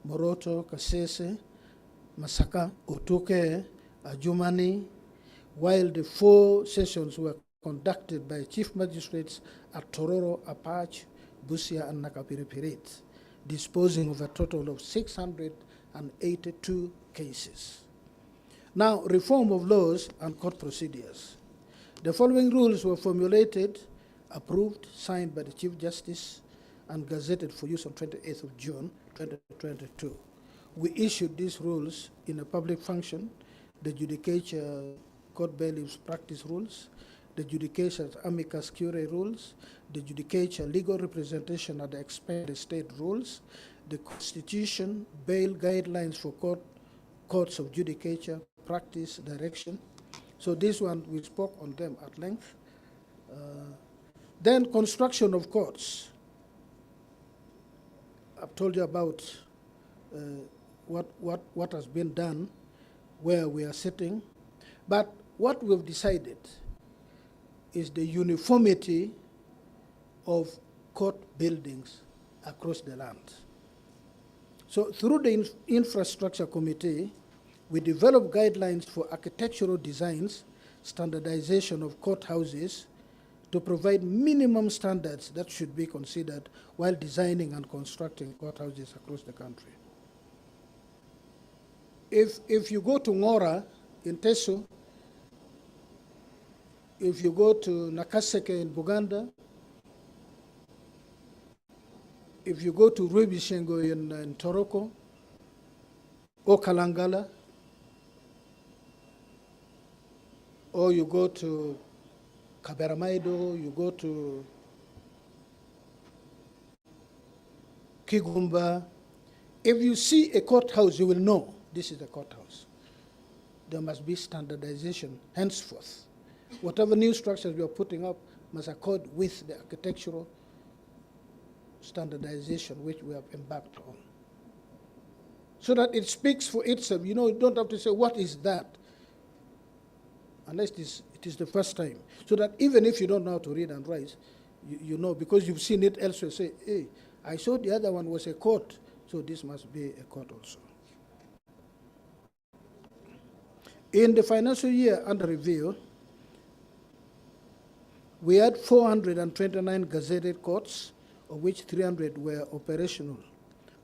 Moroto, Kasese, Masaka, Otuke, Ajumani, while the 4 sessions were conducted by chief magistrates at Tororo, Apache, Busia, and Nakapiripirit, disposing of a total of 682 cases. Now, reform of laws and court procedures. The following rules were formulated, approved, signed by the Chief Justice, and gazetted for use on 28th of June, 2022. We issued these rules in a public function, the Judicature Court Bailiffs Practice Rules, the Judicature Amicus Curiae Rules, the Judicature Legal Representation at the Expense of the State Rules, the Constitution Bail Guidelines for Courts of Judicature Practice Direction. So this one, we spoke on them at length. Then construction of courts. I've told you about what has been done, where we are sitting. But what we've decided is the uniformity of court buildings across the land. So through the Infrastructure Committee, we developed guidelines for architectural designs, standardization of courthouses, to provide minimum standards that should be considered while designing and constructing courthouses across the country. If you go to Ngora in Teso, if you go to Nakaseke in Buganda, if you go to Rwebishengo in Toroko, or Kalangala, or you go to Kaberamaido, you go to Kigumba, if you see a courthouse, you will know this is a courthouse. There must be standardization henceforth. Whatever new structures we are putting up must accord with the architectural standardization which we have embarked on. So that it speaks for itself. You know, you don't have to say, what is that? unless it is the first time. So that even if you don't know how to read and write, you know, because you've seen it elsewhere, say, hey, I saw the other one was a court, so this must be a court also. In the financial year under review, we had 429 gazetted courts, of which 300 were operational.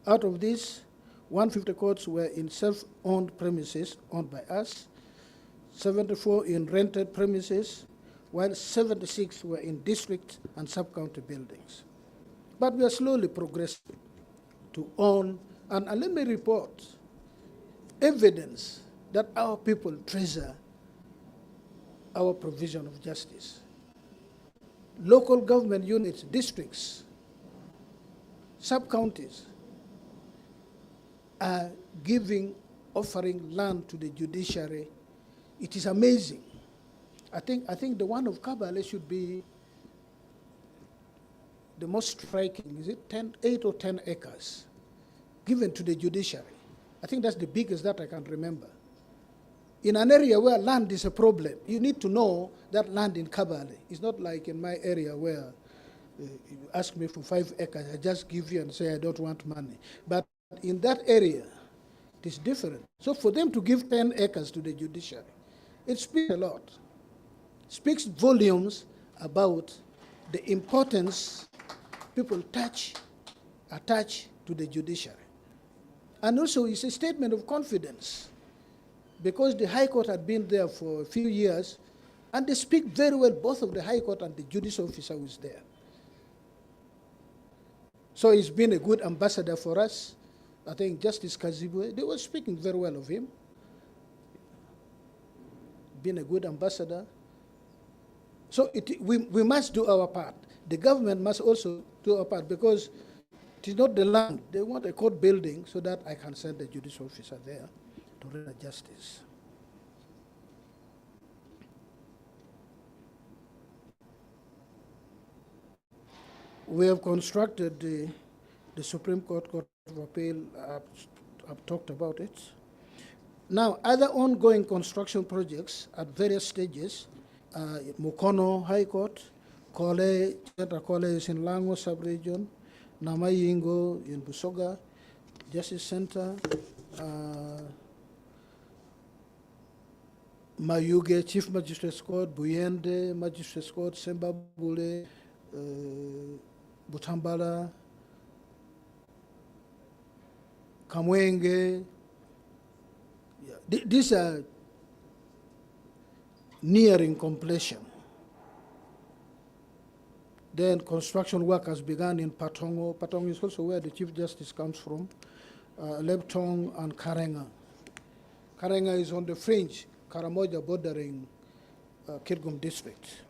Out of these, 150 courts were in self-owned premises owned by us, 74 in rented premises, while 76 were in district and sub-county buildings. But we are slowly progressing to own, and let me report evidence that our people treasure our provision of justice. Local government units, districts, sub-counties are offering land to the judiciary. It is amazing. I think the one of Kabale should be the most striking. Is it 8 or 10 acres given to the judiciary? I think that's the biggest that I can remember. In an area where land is a problem, you need to know that land in Kabale. It's not like in my area where you ask me for 5 acres, I just give you and say I don't want money. But in that area, it is different. So for them to give 10 acres to the judiciary, it speaks a lot. It speaks volumes about the importance people attach to the judiciary. And also it's a statement of confidence, because the High Court had been there for a few years, and they speak very well, both of the High Court and the judicial officer who is there. So he's been a good ambassador for us. I think Justice Kazibwe, they were speaking very well of him. Been a good ambassador. So we must do our part. The government must also do our part, because it is not the land. They want a court building so that I can send the judicial officer there to render justice. We have constructed the Supreme Court Court of Appeal. I've talked about it. Now, other ongoing construction projects at various stages, Mukono High Court, Kole, Central Kole is in Lango Sub-Region, Namayingo in Busoga, Justice Center, Mayuge Chief Magistrates Court, Buyende Magistrates Court, Sembabule, Butambala, Kamwenge. Yeah. These are nearing completion. Then construction work has begun in Patongo. Patongo is also where the Chief Justice comes from, Leptong and Karenga. Karenga is on the fringe, Karamoja bordering Kirgum district.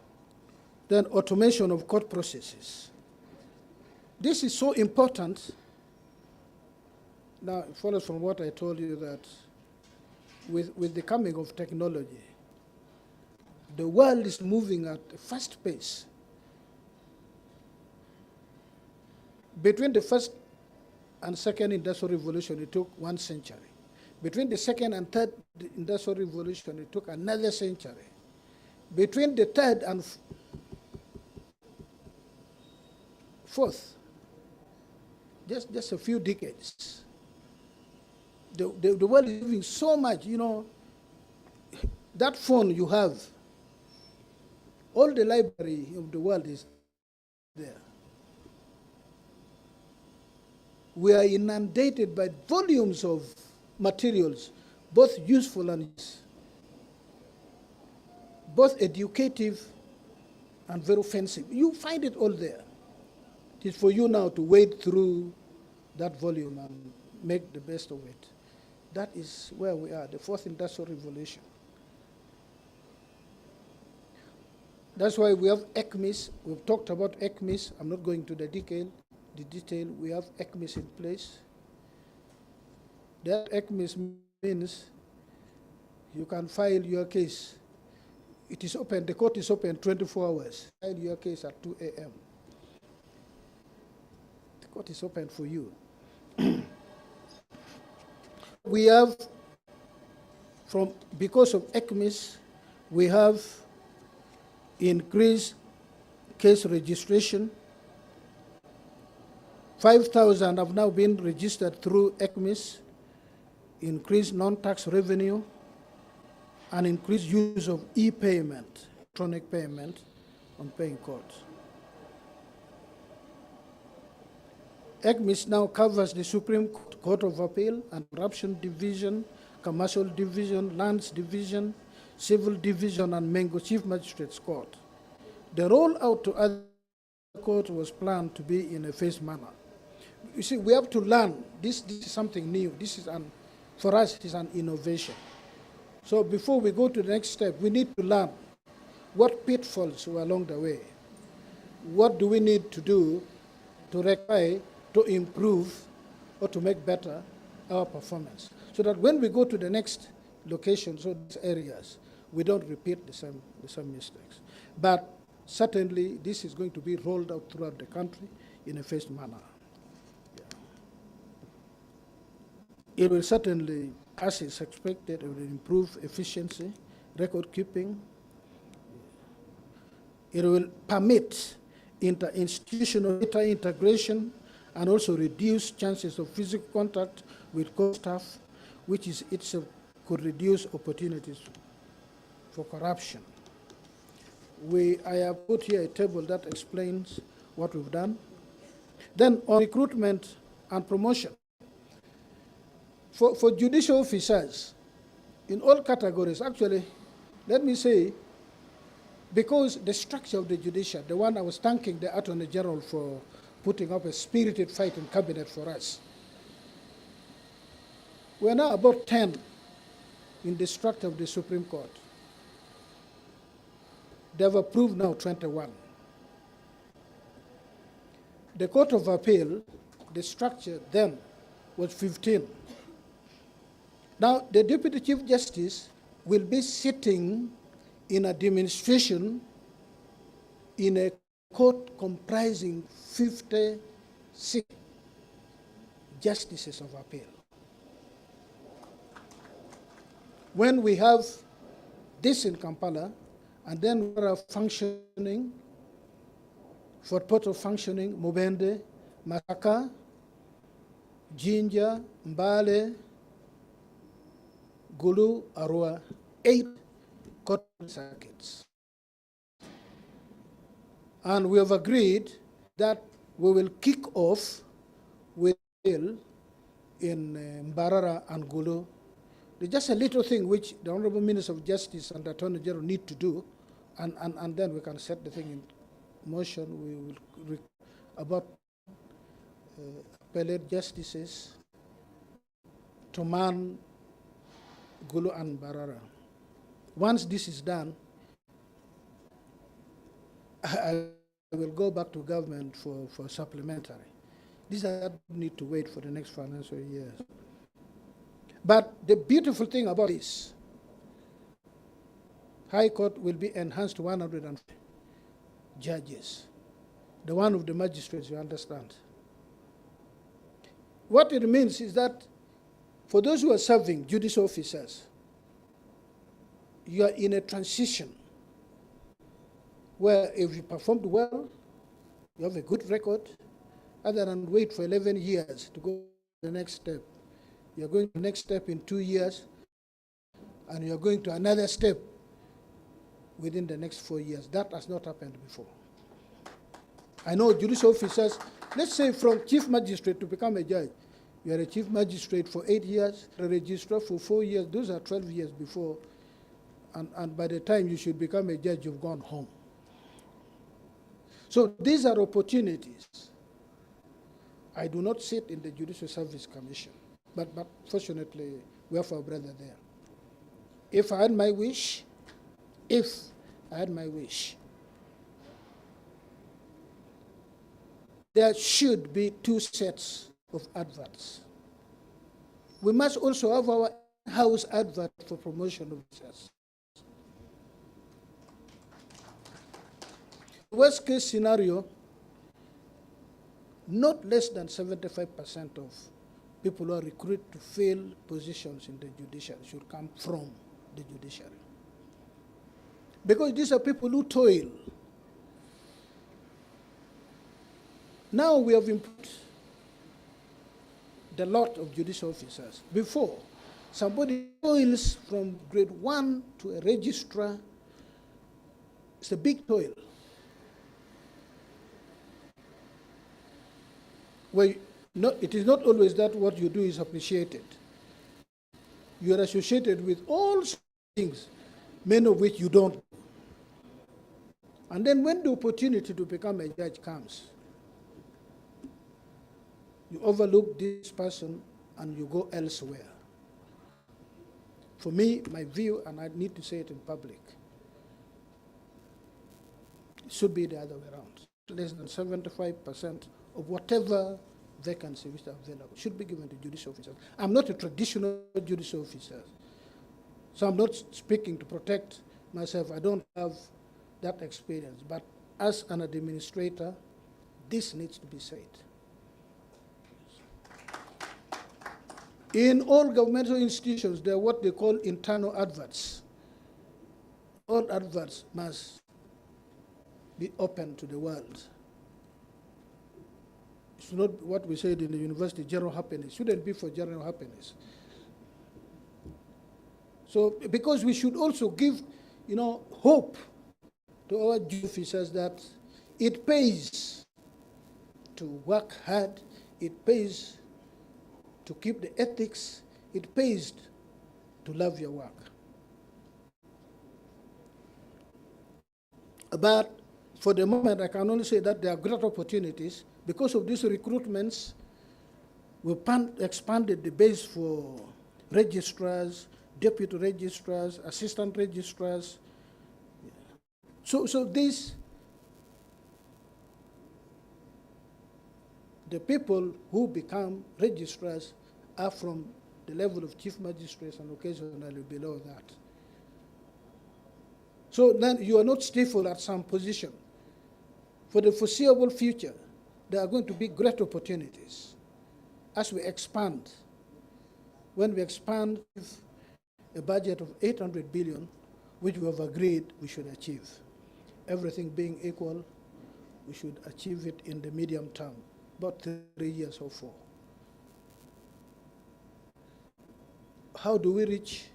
Then automation of court processes. This is so important. Now, it follows from what I told you that with the coming of technology, the world is moving at a fast pace. Between the first and second industrial revolution, it took 1 century. Between the second and third industrial revolution, it took another century. Between the third and fourth, just a few decades. The world is moving so much, you know. That phone you have, all the library of the world is there. We are inundated by volumes of materials, both useful and both educative and very offensive. You find it all there. It is for you now to wade through that volume and make the best of it. That is where we are, the fourth industrial revolution. That's why we have ECMIS. We've talked about ECMIS. I'm not going to the detail. We have ECMIS in place. That ECMIS means you can file your case. It is open, the court is open 24 hours. File your case at 2 a.m. The court is open for you. We have, because of ECMIS, We have increased case registration. 5,000 have now been registered through ECMIS, increased non-tax revenue, and increased use of e-payment, electronic payment on paying courts. ECMIS now covers the Supreme Court of Appeal and Corruption Division, Commercial Division, Lands Division, Civil Division, and Mengo Chief Magistrates Court. The rollout to other courts was planned to be in a phased manner. You see, we have to learn. This is something new. For us, it is an innovation. So before we go to the next step, we need to learn what pitfalls were along the way. What do we need to do to rectify, to improve, or to make better our performance, so that when we go to the next locations or these areas, we don't repeat the same mistakes. But certainly, this is going to be rolled out throughout the country in a phased manner. It will certainly, as is expected, it will improve efficiency, record keeping. It will permit inter-institutional data integration and also reduce chances of physical contact with court staff, which is itself could reduce opportunities for corruption. I have put here a table that explains what we've done. Then on recruitment and promotion. For judicial officers, in all categories, actually, let me say, because the structure of the judiciary, the one I was thanking the Attorney General for putting up a spirited fight in cabinet for us. We're now about 10 in the structure of the Supreme Court. They've approved now 21. The Court of Appeal, the structure then was 15. Now, the Deputy Chief Justice will be sitting in a demonstration in a court comprising 56 justices of appeal. When we have this in Kampala, and then we are functioning, Fort Portal functioning, Mubende, Masaka, Jinja, Mbale, Gulu, Arua, 8 court circuits. And we have agreed that we will kick off with in Mbarara and Gulu. There's just a little thing which the Honorable Minister of Justice and the Attorney General need to do, and then we can set the thing in motion. We will about appellate justices to man Gulu and Mbarara. Once this is done, I will go back to government for supplementary. These are need to wait for the next financial year. But the beautiful thing about this, High Court will be enhanced to 100 judges. The one of the magistrates, you understand. What it means is that for those who are serving judicial officers, you are in a transition where if you performed well, you have a good record, other than wait for 11 years to go to the next step. You're going to the next step in 2 years, and you're going to another step within the next 4 years. That has not happened before. I know judicial officers, let's say from chief magistrate to become a judge, you are a chief magistrate for 8 years, a registrar for 4 years, those are 12 years before, and by the time you should become a judge, you've gone home. So these are opportunities. I do not sit in the Judicial Service Commission, but fortunately, we have our brother there. If I had my wish, there should be 2 sets of adverts. We must also have our house advert for promotion of business. Worst case scenario, not less than 75% of people who are recruited to fill positions in the judiciary should come from the judiciary. Because these are people who toil. Now we have improved the lot of judicial officers. Before, somebody toils from grade 1 to a registrar. It's a big toil. Well, it is not always that what you do is appreciated. You are associated with all things, many of which you don't. And then when the opportunity to become a judge comes, you overlook this person and you go elsewhere. For me, my view, and I need to say it in public, it should be the other way around. Less than 75% of whatever vacancy which are available should be given to judicial officers. I'm not a traditional judicial officer, so I'm not speaking to protect myself. I don't have that experience. But as an administrator, this needs to be said. In all governmental institutions, there are what they call internal adverts. All adverts must be open to the world. It's not what we said in the university, general happiness. It shouldn't be for general happiness. So, because we should also give, hope to our officers that it pays to work hard, it pays to keep the ethics, it pays to love your work. But for the moment, I can only say that there are great opportunities. Because of these recruitments, we've expanded the base for registrars, deputy registrars, assistant registrars. So the people who become registrars are from the level of chief magistrates and occasionally below that. So then you are not stifled at some position. For the foreseeable future, there are going to be great opportunities as we expand. When we expand a budget of 800 billion, which we have agreed we should achieve. Everything being equal, we should achieve it in the medium term, about 3 years or 4. How do we reach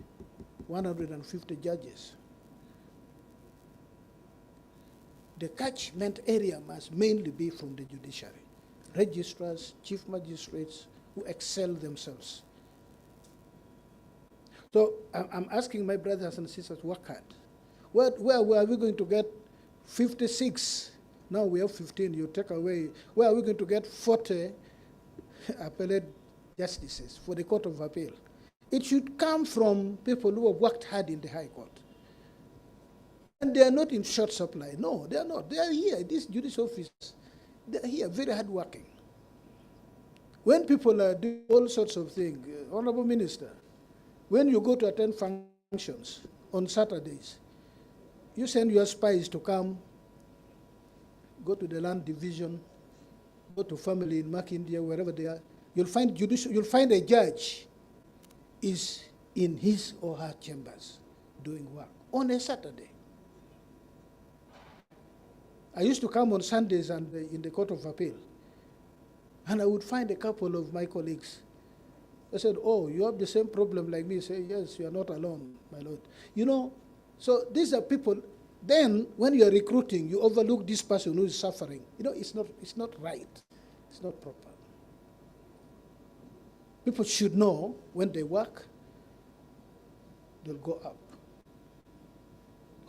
150 judges? The catchment area must mainly be from the judiciary. Registrars, chief magistrates who excel themselves. So I'm asking my brothers and sisters, work hard. Where are we going to get 56? Now we have 15, you take away. Where are we going to get 40 appellate justices for the Court of Appeal? It should come from people who have worked hard in the High Court. And they are not in short supply. No, they are not. They are here. These judicial officers, they are here, very hard working. When people are doing all sorts of things, Honorable Minister, when you go to attend functions on Saturdays, you send your spies to come, go to the land division, go to family in Makindia, wherever they are. You'll find a judge is in his or her chambers doing work on a Saturday. I used to come on Sundays and in the Court of Appeal, and I would find a couple of my colleagues. I said, oh, you have the same problem like me. I say, yes, you are not alone, my lord. So these are people, then when you are recruiting, you overlook this person who is suffering. It's not right. It's not proper. People should know when they work, they'll go up.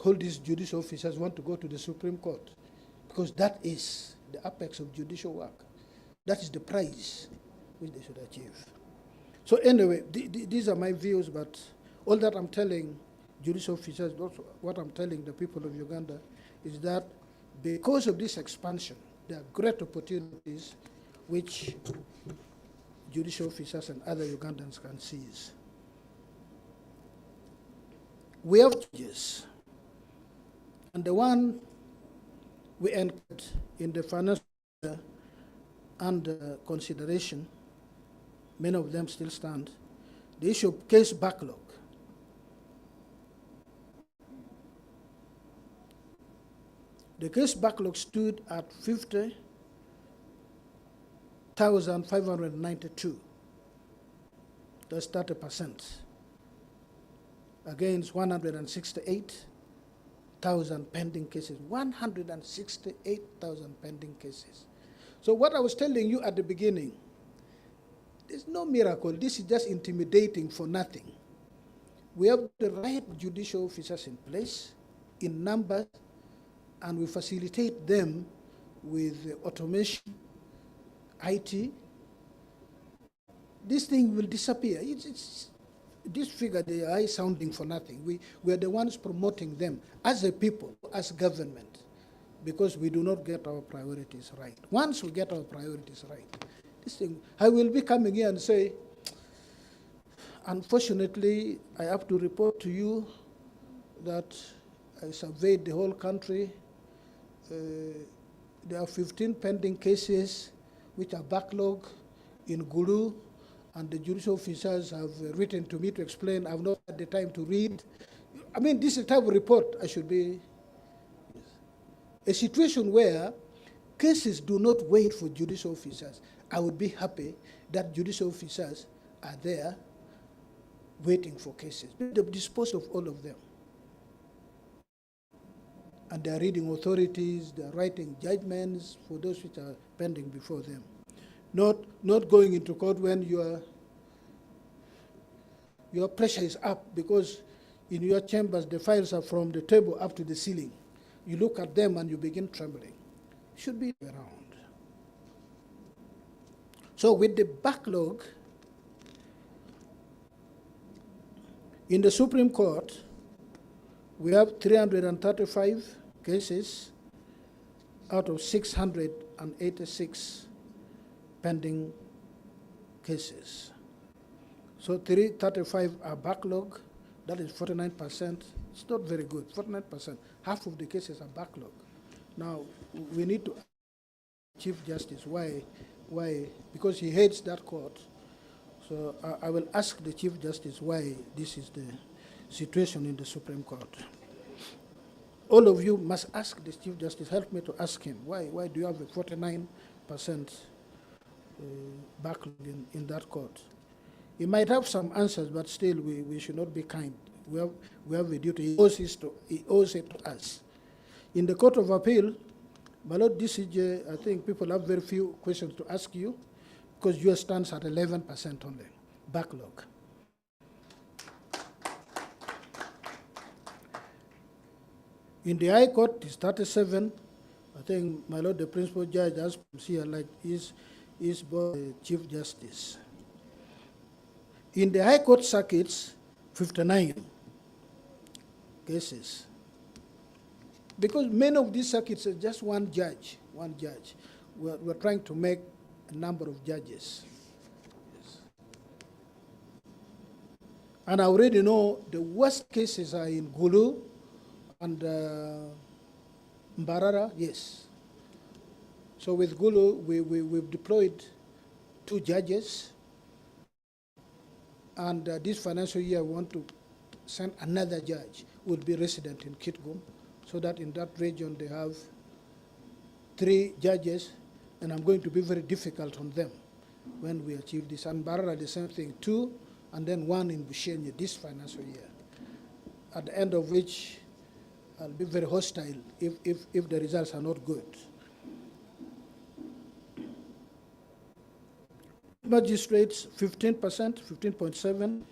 All these judicial officers want to go to the Supreme Court because that is the apex of judicial work. That is the prize which they should achieve. So anyway, these are my views, but all that I'm telling judicial officers, what I'm telling the people of Uganda, is that because of this expansion, there are great opportunities which judicial officers and other Ugandans can seize. We have judges, and the one we entered in the financial year under consideration, many of them still stand, the issue of case backlog. The case backlog stood at 50,592. That's 30%. Against 168,000 pending cases. 168,000 pending cases. So what I was telling you at the beginning, there's no miracle. This is just intimidating for nothing. We have the right judicial officers in place, in numbers, and we facilitate them with automation, IT. This thing will disappear. This figure, they are sounding for nothing. We are the ones promoting them as a people, as government, because we do not get our priorities right. Once we get our priorities right, this thing, I will be coming here and say, unfortunately, I have to report to you that I surveyed the whole country. There are 15 pending cases which are backlog in Gulu, and the judicial officers have written to me to explain. I've not had the time to read. I mean, this is the type of report I should be. A situation where cases do not wait for judicial officers. I would be happy that judicial officers are there waiting for cases. They've disposed of all of them. And they're reading authorities, they're writing judgments for those which are pending before them. Not going into court when your pressure is up, because in your chambers the files are from the table up to the ceiling. You look at them and you begin trembling. Should be around. So with the backlog, in the Supreme Court, we have 335 cases out of 686 pending cases. So 335 are backlog. That is 49%. It's not very good, 49%. Half of the cases are backlog. Now, we need to ask Chief Justice why, because he hates that court. So I will ask the Chief Justice why this is the situation in the Supreme Court. All of you must ask the Chief Justice, help me to ask him, why do you have a 49% backlog in that court? He might have some answers, but still we should not be kind. We have a duty. He owes it to us. In the Court of Appeal, my Lord DCJ, I think people have very few questions to ask you, because yours stands at 11% only, backlog. In the High Court, it's 37. I think, my Lord, the principal judge has here, like, is the Chief Justice. In the High Court circuits, 59 cases. Because many of these circuits are just one judge. We're trying to make a number of judges. Yes. And I already know the worst cases are in Gulu and Mbarara, yes. So with Gulu, we've deployed 2 judges. And this financial year, we want to send another judge who will be resident in Kitgum, so that in that region they have 3 judges, and I'm going to be very difficult on them when we achieve this. And Mbarara, the same thing, 2, and then 1 in Bushenye this financial year, at the end of which I'll be very hostile if the results are not good. Magistrates, 15%, 15.7.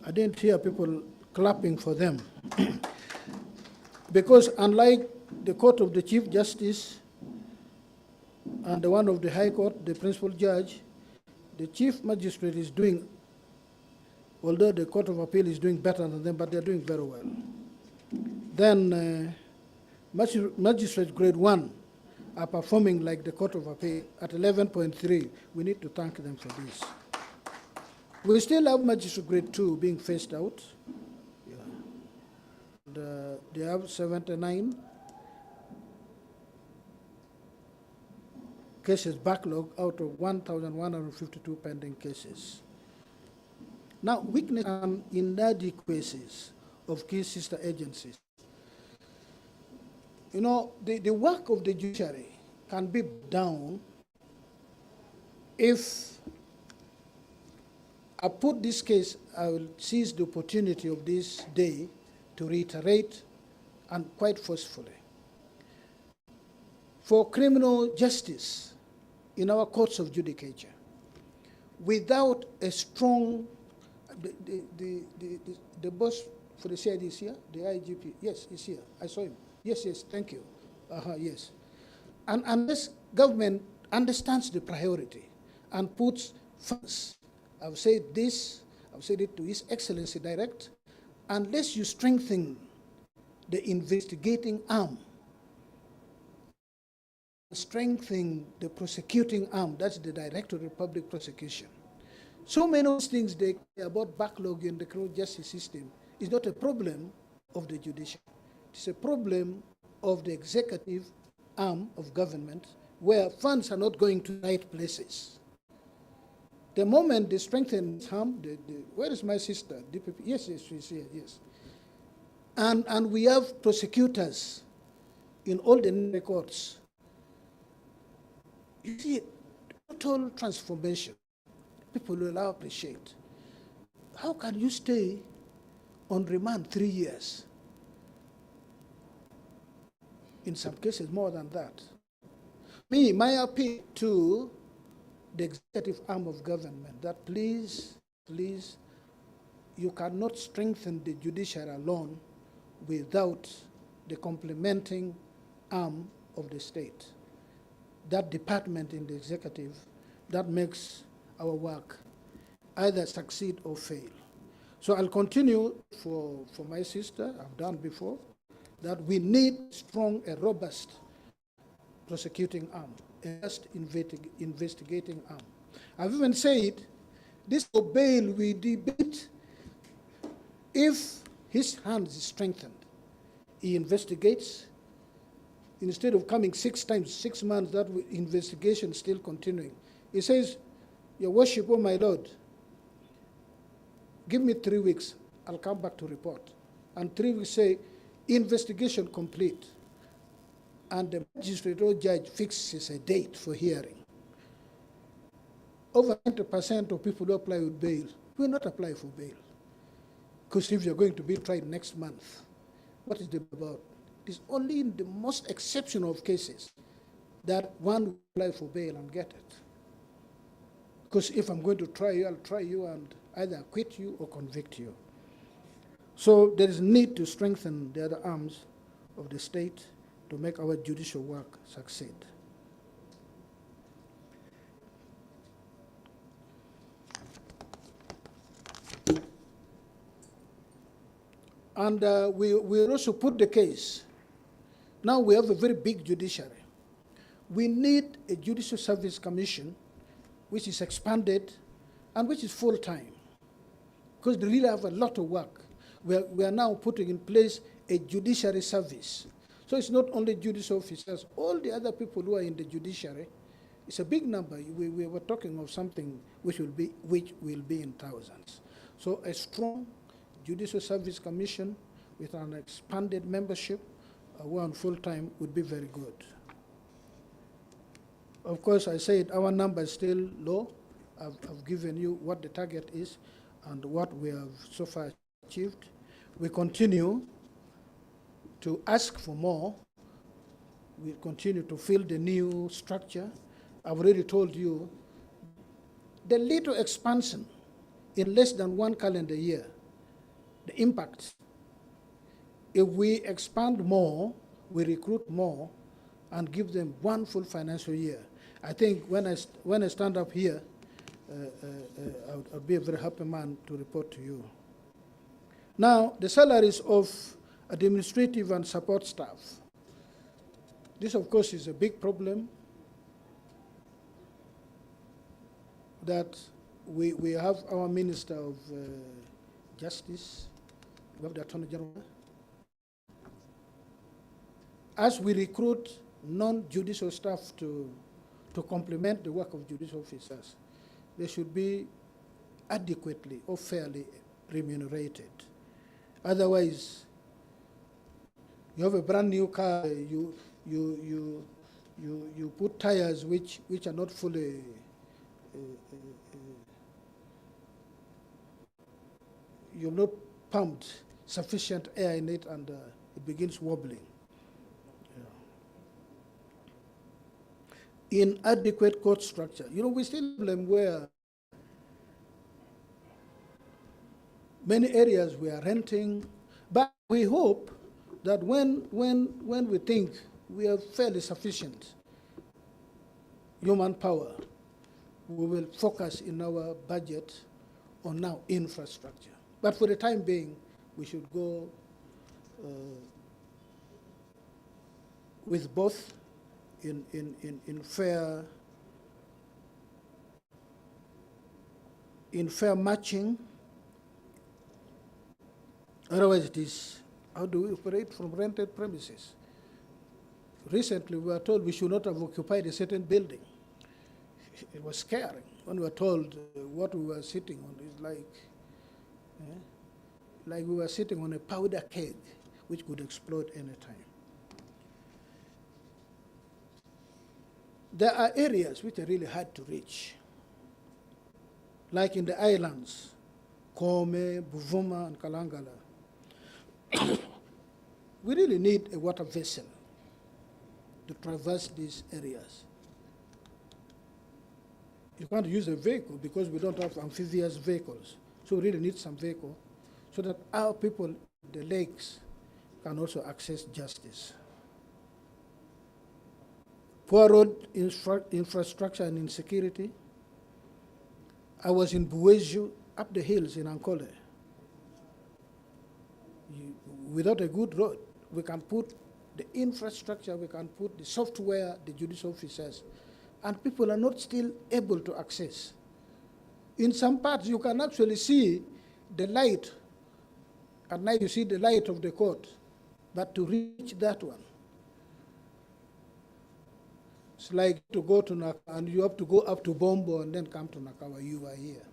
I didn't hear people clapping for them. Because unlike the Court of the Chief Justice and the one of the High Court, the principal judge, the Chief Magistrate is doing, although the Court of Appeal is doing better than them, but they're doing very well. Then Magistrate Grade 1 are performing like the Court of Appeal at 11.3. We need to thank them for this. We still have Magistrate Grade 2 being phased out. Yeah. And, they have 79 cases backlog out of 1,152 pending cases. Now, weakness and inadequacies of key sister agencies. You know, the work of the judiciary can be done if I put this case, I will seize the opportunity of this day to reiterate, and quite forcefully. For criminal justice in our courts of judicature, without a strong, the boss for the CID is here, the IGP, yes, he's here, I saw him. Yes, yes, thank you, yes. And unless government understands the priority and puts funds, I've said this, I've said it to His Excellency direct, unless you strengthen the investigating arm, strengthen the prosecuting arm, that's the Directorate of Public Prosecution. So many of those things they care about backlog in the criminal justice system is not a problem of the judiciary. It's a problem of the executive arm of government where funds are not going to the right places. The moment they strengthen this arm, where is my sister? DPP? Yes, yes, she's here, yes. And we have prosecutors in all the courts. You see, total transformation. People will appreciate. How can you stay on remand 3 years? In some cases, more than that. My appeal to the executive arm of government that please, please, you cannot strengthen the judiciary alone without the complementing arm of the state. That department in the executive that makes our work either succeed or fail. So I'll continue for my sister, I've done before, that we need strong and robust prosecuting arm, a just investigating arm. I've even said, this for bail we debate if his hands is strengthened. He investigates, instead of coming 6 times, 6 months, that investigation is still continuing. He says, Your Worship, oh my Lord, give me 3 weeks, I'll come back to report. And 3 weeks say, investigation complete. And the magistrate or judge fixes a date for hearing. Over 90% of people who apply with bail will not apply for bail. Because if you're going to be tried next month, what is it about? It's only in the most exceptional of cases that one will apply for bail and get it. Because if I'm going to try you, I'll try you and either acquit you or convict you. So there is need to strengthen the other arms of the state to make our judicial work succeed. And we also put the case. Now we have a very big judiciary. We need a Judicial Service Commission which is expanded and which is full-time, because they really have a lot of work. We are now putting in place a judiciary service. So it's not only judicial officers, all the other people who are in the judiciary, it's a big number. We were talking of something which will be in thousands. So a strong Judicial Service Commission with an expanded membership, one full-time, would be very good. Of course, I said our number is still low. I've given you what the target is and what we have so far achieved. We continue to ask for more. We continue to fill the new structure. I've already told you the little expansion in less than 1 calendar year, the impact. If we expand more, we recruit more, and give them 1 full financial year. I think when I stand up here, I'll be a very happy man to report to you. Now, the salaries of administrative and support staff. This, of course, is a big problem that we have our Minister of Justice, we have the Attorney General. As we recruit non-judicial staff to complement the work of judicial officers, they should be adequately or fairly remunerated. Otherwise, You have a brand new car, you put tires which are not fully you've not pumped sufficient air in it, and it begins wobbling. Yeah. Inadequate court structure. We still have them where many areas we are renting, but we hope that when we think we have fairly sufficient human power, we will focus in our budget on now infrastructure. But for the time being, we should go with both in fair matching. Otherwise, it is, how do we operate from rented premises? Recently, we were told we should not have occupied a certain building. It was scary when we were told what we were sitting on. It's like we were sitting on a powder keg, which could explode anytime. There are areas which are really hard to reach, like in the islands, Kome, Buvuma, and Kalangala. We really need a water vessel to traverse these areas. You can't use a vehicle because we don't have amphibious vehicles. So we really need some vehicle so that our people, the lakes, can also access justice. Poor road infrastructure and insecurity. I was in Buweju, up the hills in Ankole. Without a good road, we can put the infrastructure, we can put the software, the judicial officers, and people are not still able to access. In some parts, you can actually see the light. At night, you see the light of the court, but to reach that one, it's like to go to Nakawa, and you have to go up to Bombo and then come to Nakawa. You are here.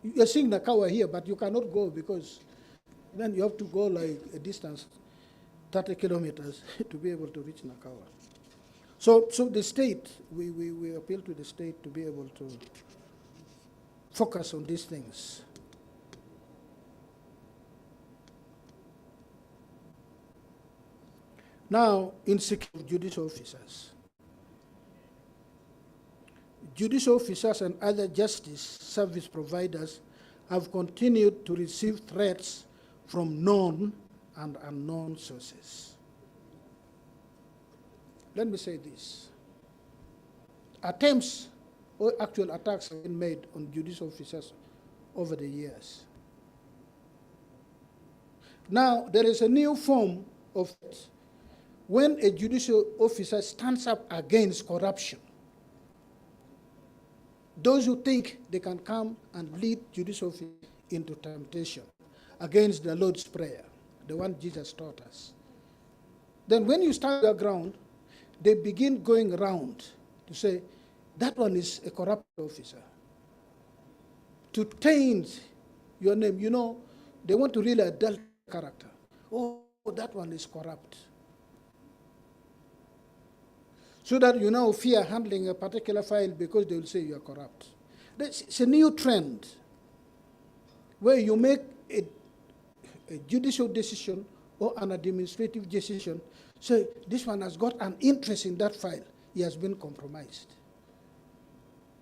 You're seeing Nakawa here, but you cannot go because then you have to go like a distance, 30 kilometers, to be able to reach Nakawa. So the state, we appeal to the state to be able to focus on these things. Now, insecurity of judicial officers. Judicial officers and other justice service providers have continued to receive threats from known and unknown sources. Let me say this. Attempts or actual attacks have been made on judicial officers over the years. Now, there is a new form of when a judicial officer stands up against corruption. Those who think they can come and lead judicial officers into temptation against the Lord's Prayer, the one Jesus taught us. Then when you stand your ground, they begin going around to say, that one is a corrupt officer. To taint your name, they want to really adult character. Oh, that one is corrupt. So that you now fear handling a particular file because they will say you are corrupt. It's a new trend where you make a judicial decision or an administrative decision, so this one has got an interest in that file, he has been compromised.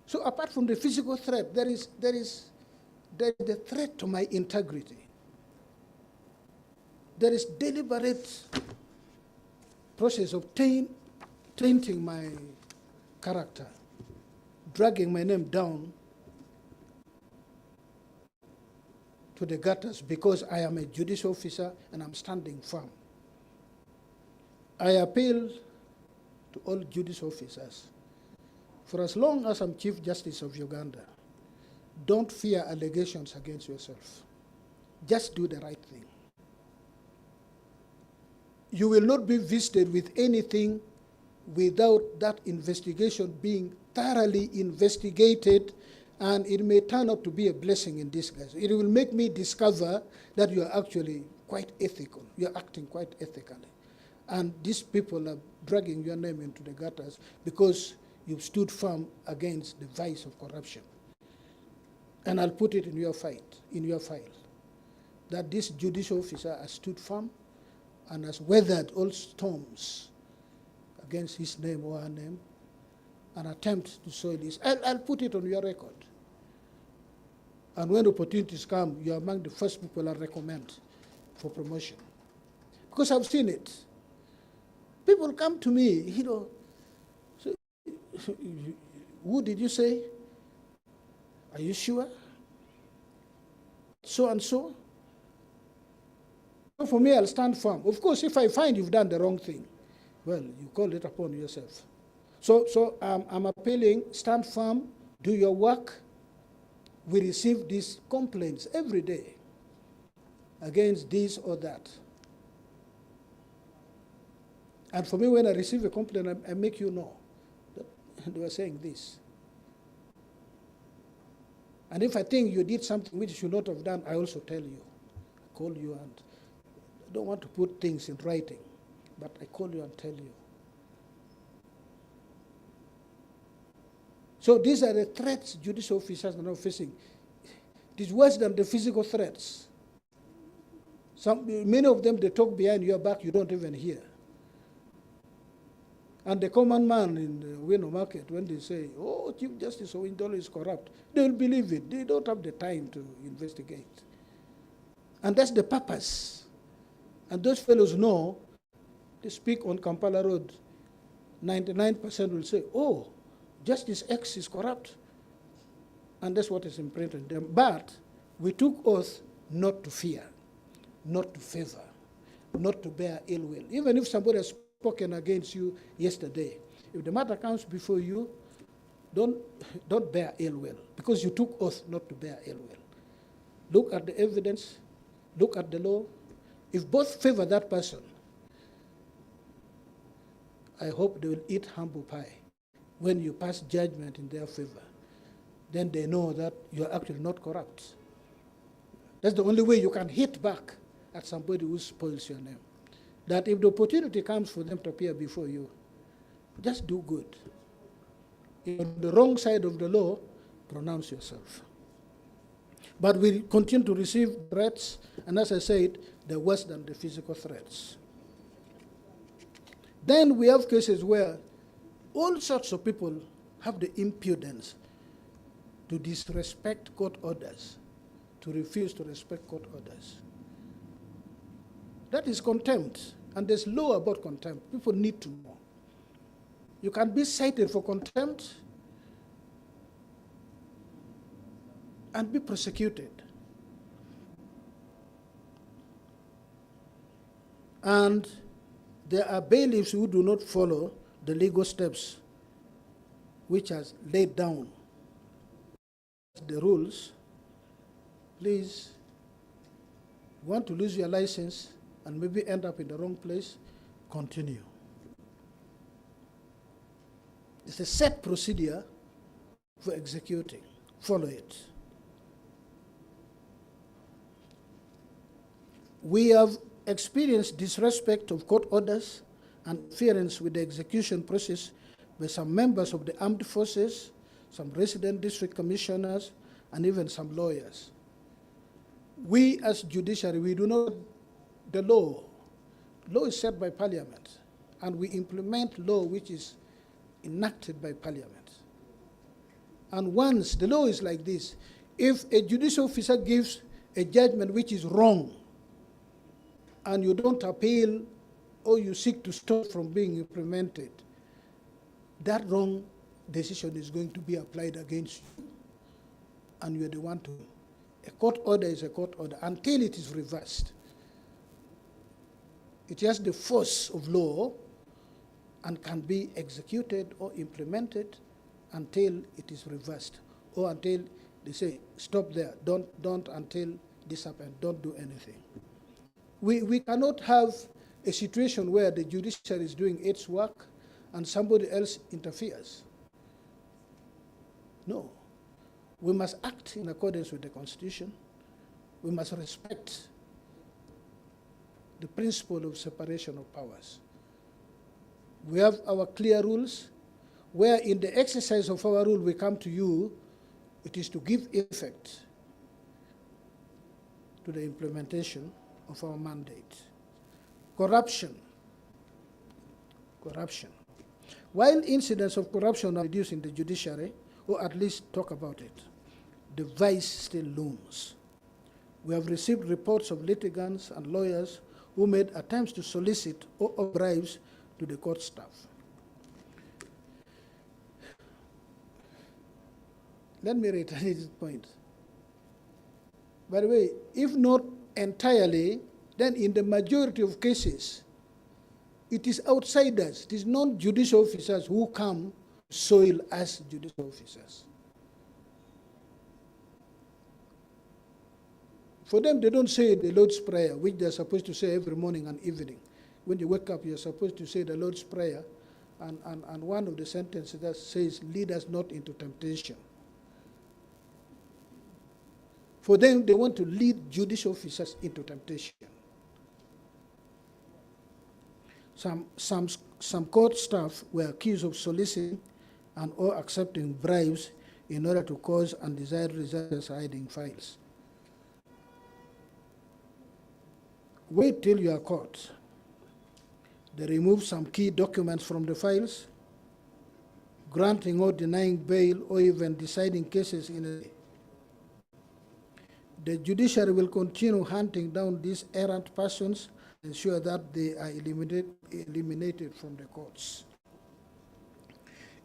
So apart from the physical threat, there is the threat to my integrity. There is deliberate process of tainting my character, dragging my name down to the gutters because I am a judicial officer and I'm standing firm. I appeal to all judicial officers, for as long as I'm Chief Justice of Uganda, don't fear allegations against yourself. Just do the right thing. You will not be visited with anything without that investigation being thoroughly investigated, and it may turn out to be a blessing in disguise. It will make me discover that you are actually quite ethical. You're acting quite ethically. And these people are dragging your name into the gutters because you've stood firm against the vice of corruption. And I'll put it in your file, that this judicial officer has stood firm and has weathered all storms against his name or her name, an attempt to soil this. I'll put it on your record. And when opportunities come, you're among the first people I recommend for promotion. Because I've seen it. People come to me, so, who did you say? Are you sure? So and so? So for me, I'll stand firm. Of course, if I find you've done the wrong thing, well, you call it upon yourself. So I'm appealing, stand firm, do your work. We receive these complaints every day against this or that. And for me, when I receive a complaint, I make you know that they were saying this. And if I think you did something which you should not have done, I also tell you. I call you, and I don't want to put things in writing, but I call you and tell you. So these are the threats judicial officers are now facing. It is worse than the physical threats. Many of them, they talk behind your back, you don't even hear. And the common man in the Wino market, when they say, oh, Chief Justice Owindolo is corrupt, they will believe it. They don't have the time to investigate. And that's the purpose. And those fellows know, they speak on Kampala Road, 99% will say, oh, Justice X is corrupt. And that's what is imprinted in them. But we took oath not to fear, not to favor, not to bear ill will. Even if somebody has spoken against you yesterday, if the matter comes before you, don't bear ill will, because you took oath not to bear ill will. Look at the evidence, look at the law. If both favor that person, I hope they will eat humble pie when you pass judgment in their favor. Then they know that you're actually not corrupt. That's the only way you can hit back at somebody who spoils your name. That if the opportunity comes for them to appear before you, just do good. If you're on the wrong side of the law, pronounce yourself. But we continue to receive threats, and as I said, they're worse than the physical threats. Then we have cases where all sorts of people have the impudence to disrespect court orders, to refuse to respect court orders. That is contempt, and there's law about contempt. People need to know. You can be cited for contempt and be prosecuted. And there are bailiffs who do not follow the legal steps which are laid down. The rules, please, you want to lose your license and maybe end up in the wrong place, continue. It's a set procedure for executing. Follow it. We have experienced disrespect of court orders and interference with the execution process by some members of the armed forces, some resident district commissioners, and even some lawyers. We as judiciary, we do not, the law. Law is set by Parliament, and we implement law which is enacted by Parliament. And once the law is like this, if a judicial officer gives a judgment which is wrong, and you don't appeal or you seek to stop from being implemented, that wrong decision is going to be applied against you. And you're the one to. A court order is a court order until it is reversed. It has the force of law and can be executed or implemented until it is reversed, or until they say, stop there, don't until this happens, don't do anything. We cannot have a situation where the judiciary is doing its work and somebody else interferes. No. We must act in accordance with the Constitution. We must respect the principle of separation of powers. We have our clear rules, where in the exercise of our rule we come to you, it is to give effect to the implementation of our mandate. Corruption. While incidents of corruption are reduced in the judiciary, or at least talk about it, the vice still looms. We have received reports of litigants and lawyers who made attempts to solicit or offer bribes to the court staff. Let me reiterate this point. By the way, if not entirely, then in the majority of cases, it is outsiders, it is non-judicial officers who come soil as judicial officers. For them, they don't say the Lord's Prayer, which they're supposed to say every morning and evening. When you wake up, you're supposed to say the Lord's Prayer, and one of the sentences that says, lead us not into temptation. For them, they want to lead judicial officers into temptation. Some court staff were accused of soliciting and or accepting bribes in order to cause undesired results hiding files. Wait till you are caught. They remove some key documents from the files, granting or denying bail or even deciding cases in a day. The judiciary will continue hunting down these errant persons and ensure that they are eliminated from the courts.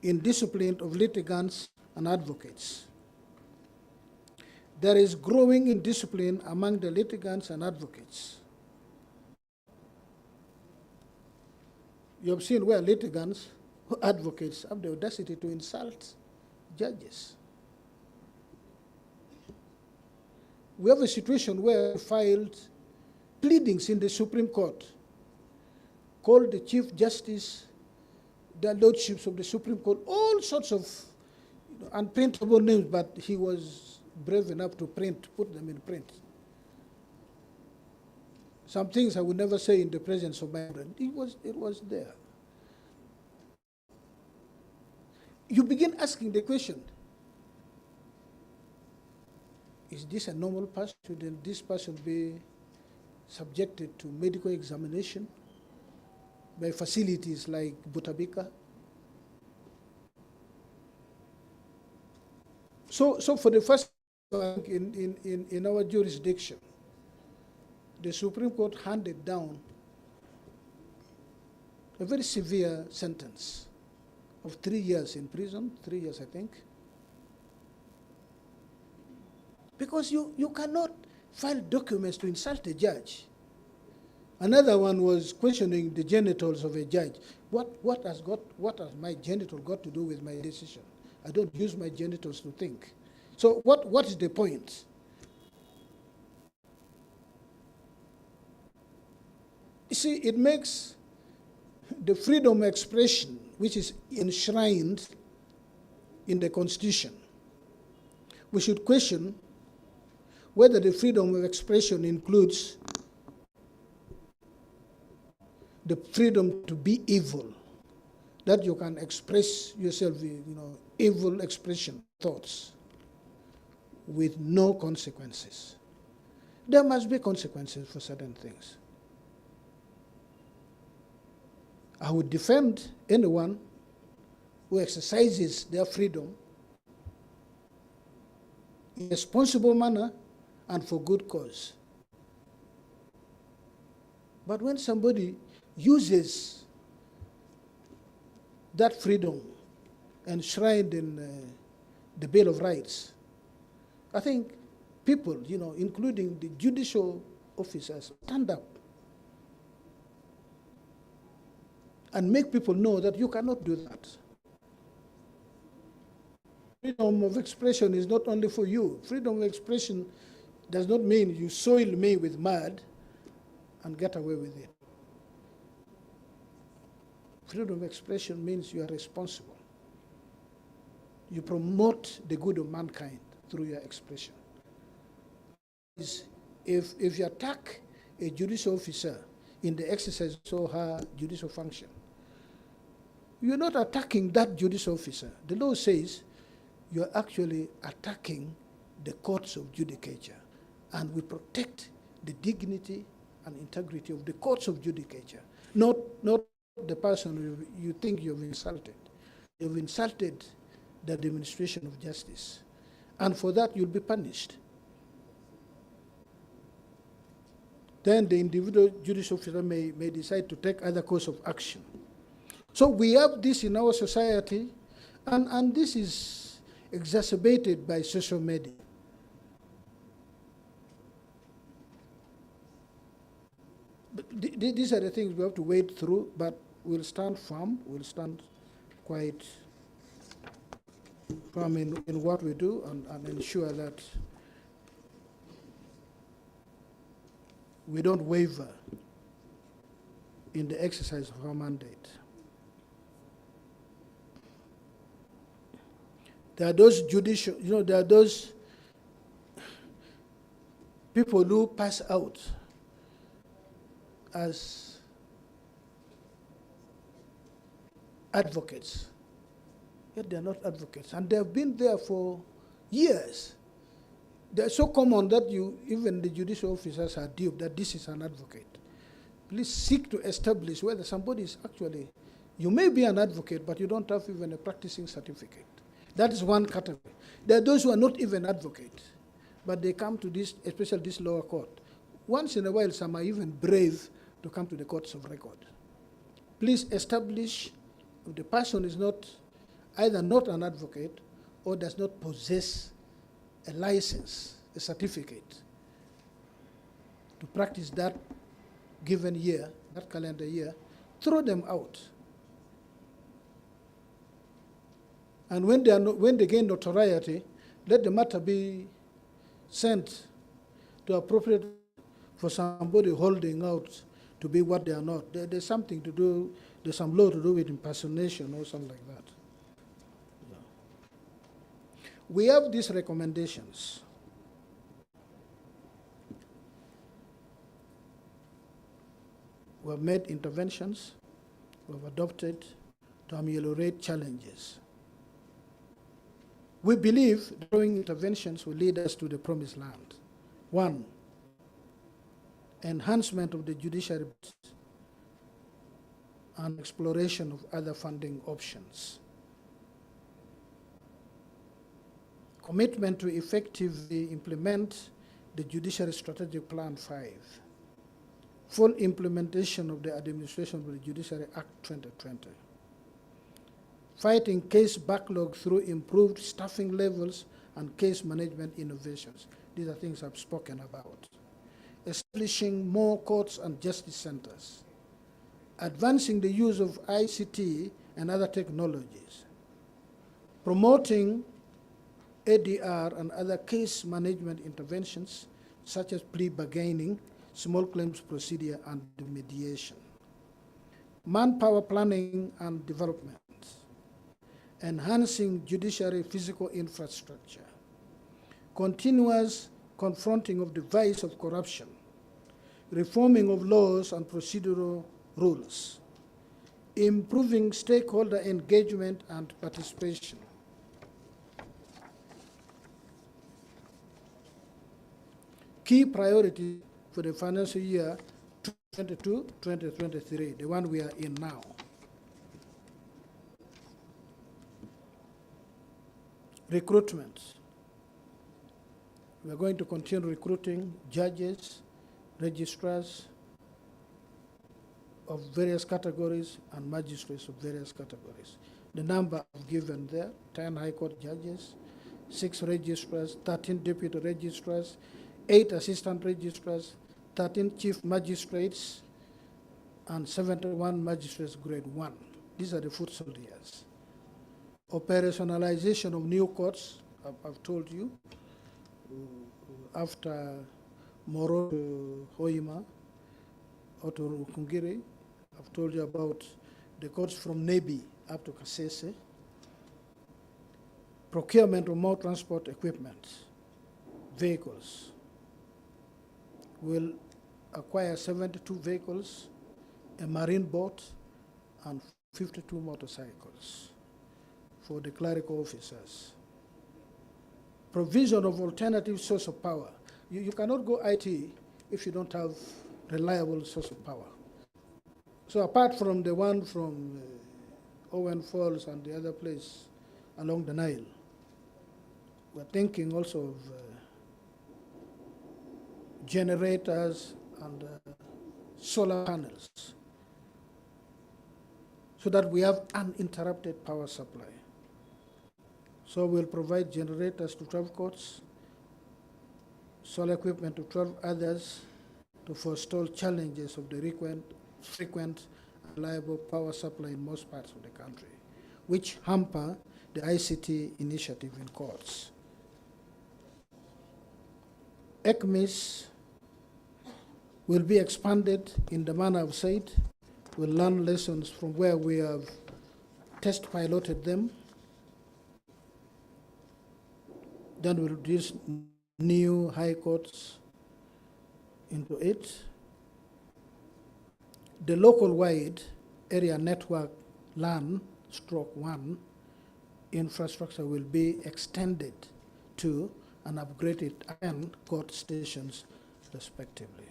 Indiscipline of litigants and advocates. There is growing indiscipline among the litigants and advocates. You have seen where litigants or advocates have the audacity to insult judges. We have a situation where we filed pleadings in the Supreme Court, called the Chief Justice, the Lordships of the Supreme Court, all sorts of unprintable names, but he was brave enough to put them in print. Some things I would never say in the presence of my friend. It was there. You begin asking the question, is this a normal person? Should this person be subjected to medical examination by facilities like Butabika? So for the first time in our jurisdiction, the Supreme Court handed down a very severe sentence of 3 years in prison, 3 years I think, because you cannot file documents to insult a judge. Another one was questioning the genitals of a judge. What has my genital got to do with my decision? I don't use my genitals to think. So what is the point? You see, it makes the freedom of expression, which is enshrined in the Constitution. We should question whether the freedom of expression includes the freedom to be evil, that you can express yourself, evil expression, thoughts, with no consequences. There must be consequences for certain things. I would defend anyone who exercises their freedom in a responsible manner and for good cause. But when somebody uses that freedom enshrined in the Bill of Rights, I think people, including the judicial officers, stand up and make people know that you cannot do that. Freedom of expression is not only for you. Freedom of expression does not mean you soil me with mud and get away with it. Freedom of expression means you are responsible. You promote the good of mankind through your expression. If you attack a judicial officer, in the exercise of her judicial function. You're not attacking that judicial officer. The law says you're actually attacking the courts of judicature, and we protect the dignity and integrity of the courts of judicature, not the person you think you've insulted. You've insulted the administration of justice, and for that you'll be punished. Then the individual judicial officer may decide to take other course of action. So we have this in our society, and this is exacerbated by social media. But these are the things we have to wade through, but we'll stand firm, we'll stand quite firm in what we do, and ensure that we don't waver in the exercise of our mandate. There are those judicial, there are those people who pass out as advocates, yet they are not advocates, and they have been there for years. They are so common that even the judicial officers are duped that this is an advocate. Please seek to establish whether somebody is actually, you may be an advocate, but you don't have even a practicing certificate. That is one category. There are those who are not even advocates, but they come to this, especially this lower court. Once in a while, some are even brave to come to the courts of record. Please establish if the person is either not an advocate or does not possess a license, a certificate to practice that given year, that calendar year, throw them out. And when they gain notoriety, let the matter be sent to appropriate for somebody holding out to be what they are not. There's something to do, there's some law to do with impersonation or something like that. Yeah. We have these recommendations. We have made interventions, we have adopted to ameliorate challenges. We believe drawing interventions will lead us to the promised land. 1, enhancement of the judiciary and exploration of other funding options. Commitment to effectively implement the Judiciary Strategic Plan 5. Full implementation of the Administration of the Judiciary Act 2020. Fighting case backlog through improved staffing levels and case management innovations. These are things I've spoken about. Establishing more courts and justice centers. Advancing the use of ICT and other technologies. Promoting ADR and other case management interventions such as plea bargaining, small claims procedure, and mediation. Manpower planning and development. Enhancing judiciary physical infrastructure. Continuous confronting of the vice of corruption. Reforming of laws and procedural rules. Improving stakeholder engagement and participation. Key priority for the financial year 2022-2023, the one we are in now. Recruitment. We are going to continue recruiting judges, registrars of various categories and magistrates of various categories. The number I've given there, 10 High Court judges, 6 registrars, 13 deputy registrars, 8 assistant registrars, 13 chief magistrates, and 71 magistrates grade 1. These are the foot soldiers. Operationalization of new courts, I've told you, after Moro to Hoima, or to Rukungiri. I've told you about the courts from Nebi up to Kasese. Procurement of more transport equipment, vehicles. We'll acquire 72 vehicles a marine boat, and 52 motorcycles for the clerical officers. Provision of alternative source of power. You cannot go IT if you don't have reliable source of power. So apart from the one from Owen Falls and the other place along the Nile, we're thinking also of generators and solar panels so that we have uninterrupted power supply. So we'll provide generators to 12 courts, solar equipment to 12 others to forestall challenges of the frequent and reliable power supply in most parts of the country, which hamper the ICT initiative in courts. ECMIS will be expanded in the manner I've said. We'll learn lessons from where we have test piloted them. Then we'll introduce new high courts into it. The local-wide area network LAN/1 infrastructure will be extended to and upgraded 10 court stations respectively.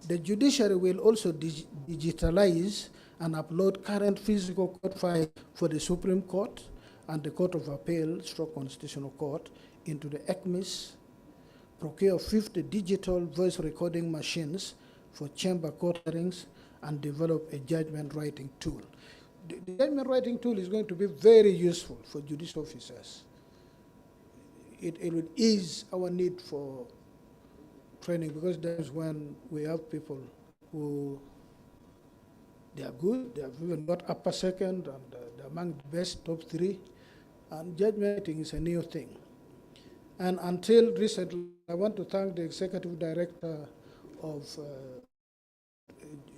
The judiciary will also digitalize and upload current physical court files for the Supreme Court and the Court of Appeal / Constitutional Court into the ECMIS, procure 50 digital voice recording machines for chamber court hearings, and develop a judgment writing tool. The judgment writing tool is going to be very useful for judicial officers. It will ease our need for training, because that's when we have people who they are good, they have even got upper second, and they're among the best top 3, and judgment writing is a new thing. And until recently, I want to thank the Executive Director of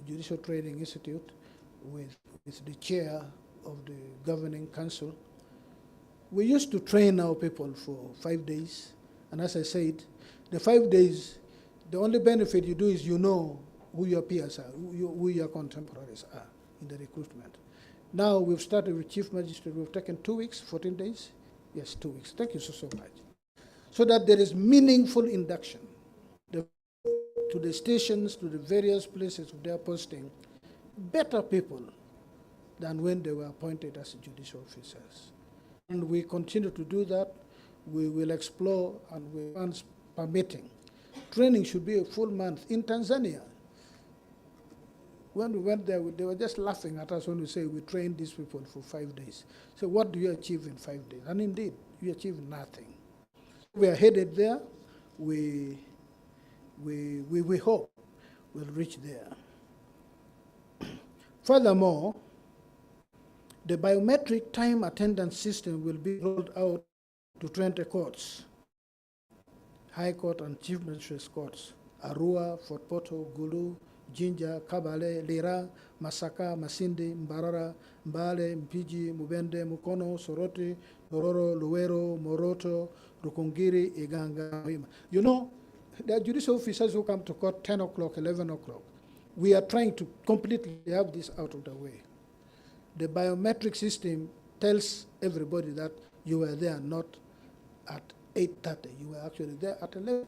Judicial Training Institute with the chair of the Governing Council. We used to train our people for 5 days, and as I said, the 5 days, the only benefit you do is you know who your peers are, who your contemporaries are in the recruitment. Now we've started with Chief Magistrate, we've taken 2 weeks, 14 days? Yes, 2 weeks. Thank you so much. So that there is meaningful induction to the stations, to the various places of their posting, better people than when they were appointed as judicial officers. And we continue to do that. We will explore, and we once permitting. Training should be a full month. In Tanzania, when we went there, they were just laughing at us when we say we trained these people for 5 days. So what do you achieve in 5 days? And indeed, you achieve nothing. We are headed there. We hope we'll reach there. Furthermore, the biometric time attendance system will be rolled out to 20 courts, High Court and Chief Magistrates Courts, Arua, Fort Portal, Gulu, Jinja, Kabale, Lira, Masaka, Masindi, Mbarara, Mbale, Mpiji, Mubende, Mukono, Soroti, Dororo, Luwero, Moroto, Rukungiri, Iganga, Hima. You know, there are judicial officers who come to court 10 o'clock, 11 o'clock. We are trying to completely have this out of the way. The biometric system tells everybody that you were there not at 8:30, you were actually there at 11.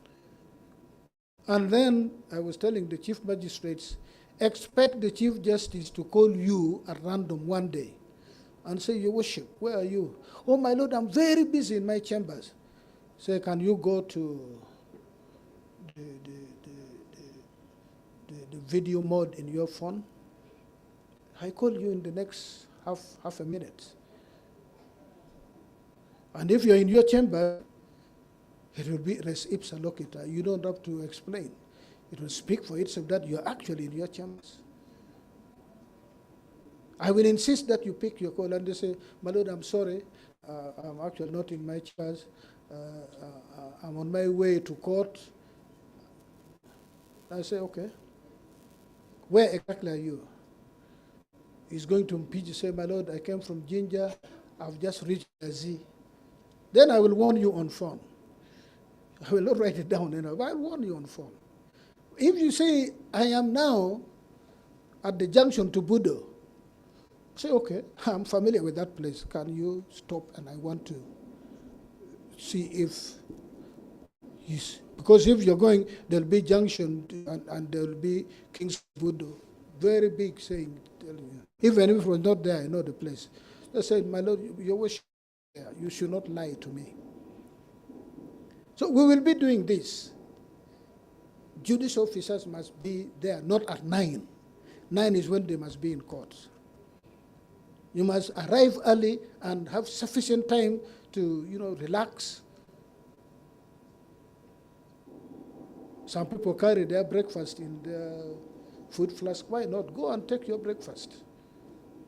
And then I was telling the chief magistrates, expect the Chief Justice to call you at random one day and say, Your Worship, where are you? Oh, my Lord, I'm very busy in my chambers. Say, can you go to the video mode in your phone? I call you in the next half a minute. And if you're in your chamber, it will be res ipsa loquitur. You don't have to explain. It will speak for itself that you're actually in your chambers. I will insist that you pick your call and they say, My Lord, I'm sorry, I'm actually not in my chambers. I'm on my way to court. I say, okay. Where exactly are you? He's going to Mpiji, say, My Lord, I came from Jinja, I've just reached Z. Then I will warn you on phone. I will not write it down, I'll warn you on phone. If you say, I am now at the junction to Budo. Say, okay, I'm familiar with that place. Can you stop? And I want to see if he's, because if you're going, there'll be junction and there'll be King's Budo. Very big saying, telling you. Even if it was not there, I know the place. They said, my Lord, your worship, you should not lie to me. So we will be doing this. Judicial officers must be there, not at 9. 9 is when they must be in court. You must arrive early and have sufficient time to, relax. Some people carry their breakfast in their food flask. Why not? Go and take your breakfast.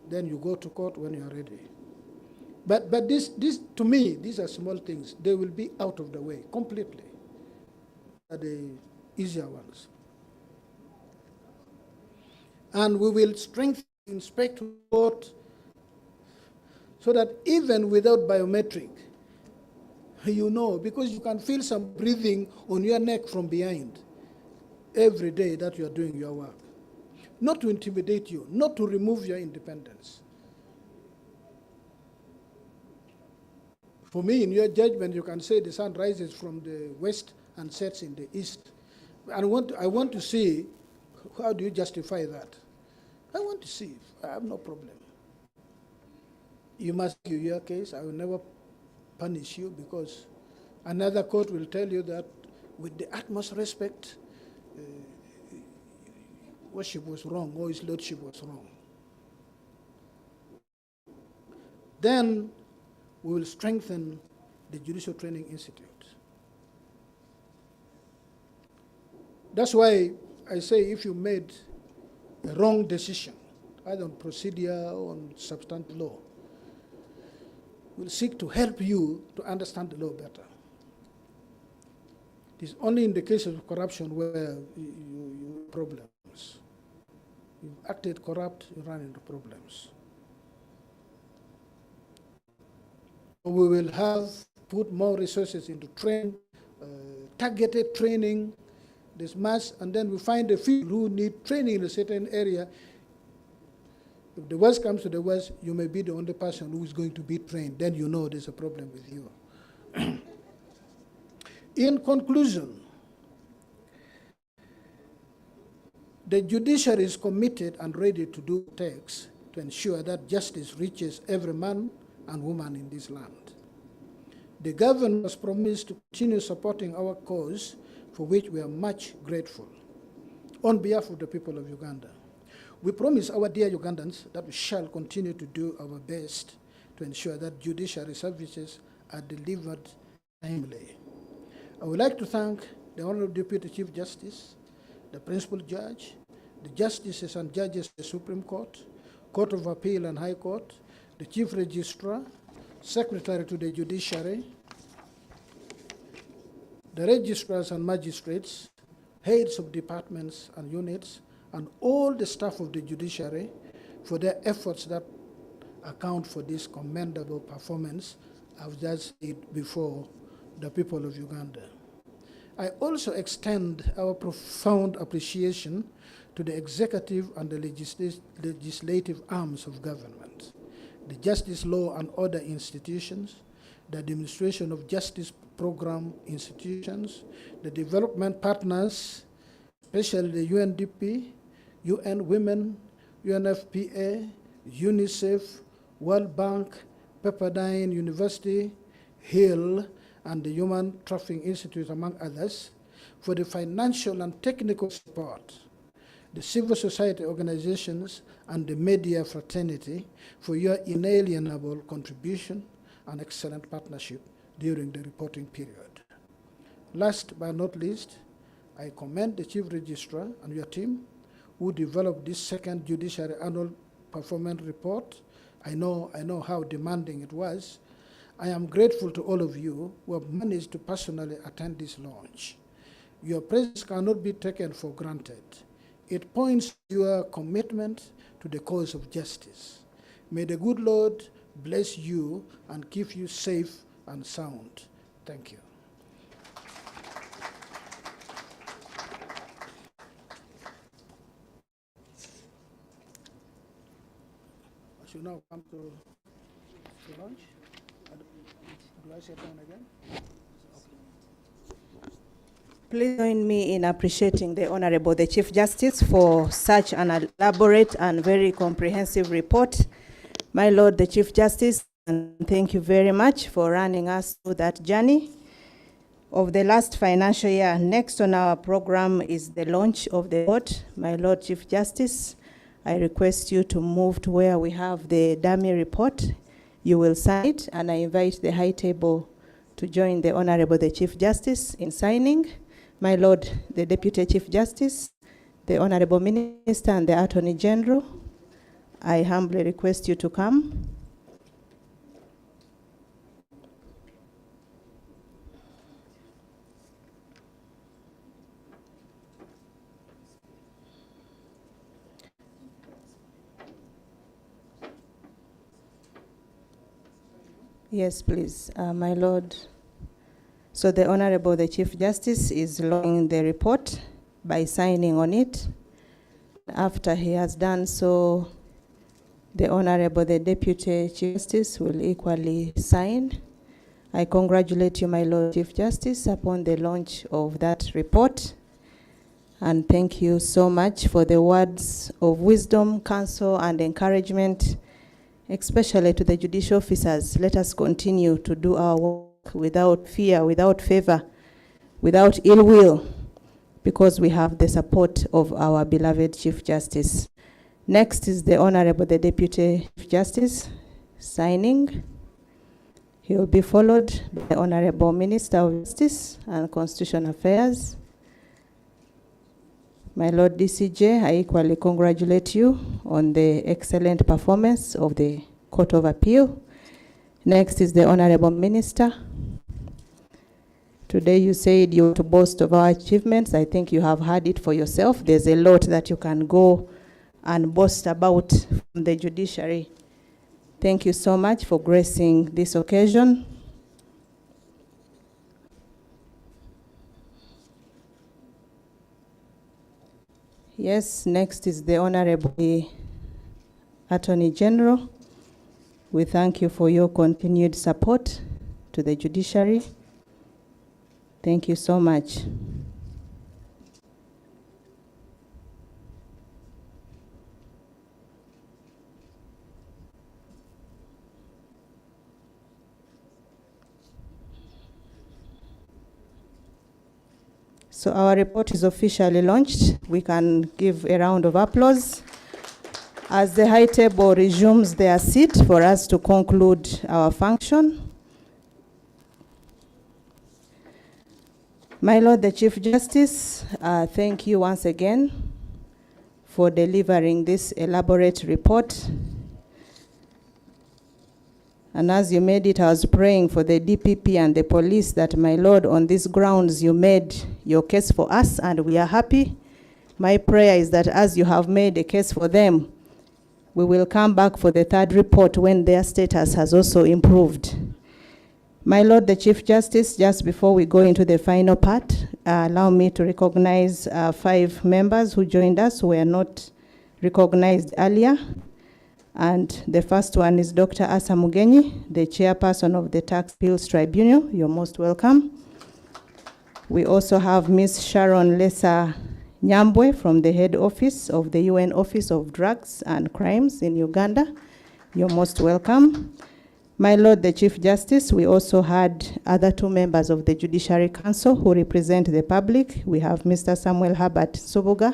Then you go to court when you are ready. But this to me, these are small things. They will be out of the way completely. Are the easier ones. And we will strengthen inspect court so that even without biometric, because you can feel some breathing on your neck from behind every day that you are doing your work. Not to intimidate you, not to remove your independence. For me, in your judgment, you can say the sun rises from the west and sets in the east. I want to see, how do you justify that? I want to see. I have no problem. You must give your case. I will never punish you, because another court will tell you that with the utmost respect, worship was wrong, or his lordship was wrong. Then we will strengthen the Judicial Training Institute. That's why I say, if you made a wrong decision, either on procedure or on substantive law, we'll seek to help you to understand the law better. It is only in the case of corruption where you problems. You've acted corrupt, you run into problems. We will have put more resources into targeted training. There's mass, and then we find the people who need training in a certain area. If the worst comes to the worst, you may be the only person who is going to be trained. Then you know there's a problem with you. In conclusion, the judiciary is committed and ready to do what it takes to ensure that justice reaches every man and woman in this land. The government has promised to continue supporting our cause, for which we are much grateful. On behalf of the people of Uganda, we promise our dear Ugandans that we shall continue to do our best to ensure that judiciary services are delivered timely. I would like to thank the Honorable Deputy Chief Justice, the Principal Judge, the Justices and Judges of the Supreme Court, Court of Appeal and High Court, the Chief Registrar, Secretary to the Judiciary, the registrars and magistrates, heads of departments and units, and all the staff of the judiciary for their efforts that account for this commendable performance I've just said before the people of Uganda. I also extend our profound appreciation to the executive and the legislative arms of government, the justice, law, and order institutions, the administration of justice program institutions, the development partners, especially the UNDP, UN Women, UNFPA, UNICEF, World Bank, Pepperdine University, HIL, and the Human Trafficking Institute, among others, for the financial and technical support, the civil society organizations, and the media fraternity for your inalienable contribution and excellent partnership during the reporting period. Last but not least, I commend the Chief Registrar and your team who developed this second Judiciary Annual Performance Report. I know how demanding it was. I am grateful to all of you who have managed to personally attend this launch. Your presence cannot be taken for granted. It points to your commitment to the cause of justice. May the good Lord bless you and keep you safe and sound. Thank you. we now come to lunch. Do I say down again? Please join me in appreciating the Honorable the Chief Justice for such an elaborate and very comprehensive report. My Lord the Chief Justice, and thank you very much for running us through that journey of the last financial year. Next on our program is the launch of the report. My Lord Chief Justice, I request you to move to where we have the dummy report. You will sign it, and I invite the High Table to join the Honorable the Chief Justice in signing. My Lord the Deputy Chief Justice, the Honorable Minister and the Attorney General, I humbly request you to come. Yes, please, my Lord. So the Honorable the Chief Justice is launching the report by signing on it. After he has done so, the Honorable the Deputy Chief Justice will equally sign. I congratulate you, my Lord Chief Justice, upon the launch of that report. And thank you so much for the words of wisdom, counsel, and encouragement, especially to the judicial officers. Let us continue to do our work without fear, without favor, without ill will, because we have the support of our beloved Chief Justice. Next is the Honorable the Deputy Chief Justice signing. He will be followed by the Honorable Minister of Justice and Constitutional Affairs. My Lord DCJ, I equally congratulate you on the excellent performance of the Court of Appeal. Next is the Honorable Minister. Today you said you want to boast of our achievements. I think you have heard it for yourself. There's a lot that you can go and boast about from the judiciary. Thank you so much for gracing this occasion. Yes, next is the Honorable Attorney General. We thank you for your continued support to the judiciary. Thank you so much. So our report is officially launched. We can give a round of applause as the High Table resumes their seat for us to conclude our function. My Lord the Chief Justice, thank you once again for delivering this elaborate report. And as you made it, I was praying for the DPP and the police that, my Lord, on these grounds you made your case for us, and we are happy. My prayer is that as you have made a case for them, we will come back for the third report when their status has also improved. My Lord the Chief Justice, just before we go into the final part, allow me to recognize 5 members who joined us who were not recognized earlier. And the first one is Dr. Asa Mugenyi, the chairperson of the Tax Appeals Tribunal. You're most welcome. We also have Ms. Sharon Lesa Nyambwe from the head office of the UN Office of Drugs and Crimes in Uganda. You're most welcome. My Lord the Chief Justice, we also had other 2 members of the Judiciary Council who represent the public. We have Mr. Samuel Herbert Subuga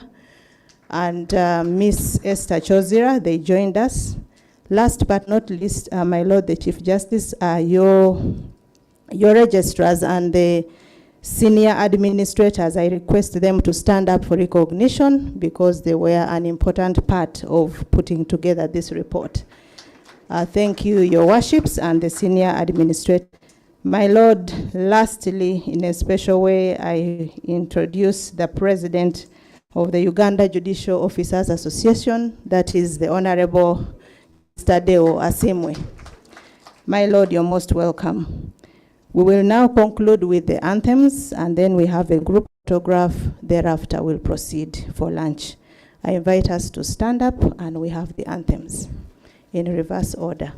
and Ms. Esther Chozira. They joined us. Last but not least, my Lord the Chief Justice, your registrars and the senior administrators, I request them to stand up for recognition because they were an important part of putting together this report. Thank you, your worships, and the senior administrator. My Lord, lastly, in a special way, I introduce the president of the Uganda Judicial Officers Association, that is the Honorable Tadeo Asimwe. My Lord, you're most welcome. We will now conclude with the anthems, and then we have a group photograph. Thereafter, we'll proceed for lunch. I invite us to stand up, and we have the anthems. in reverse order.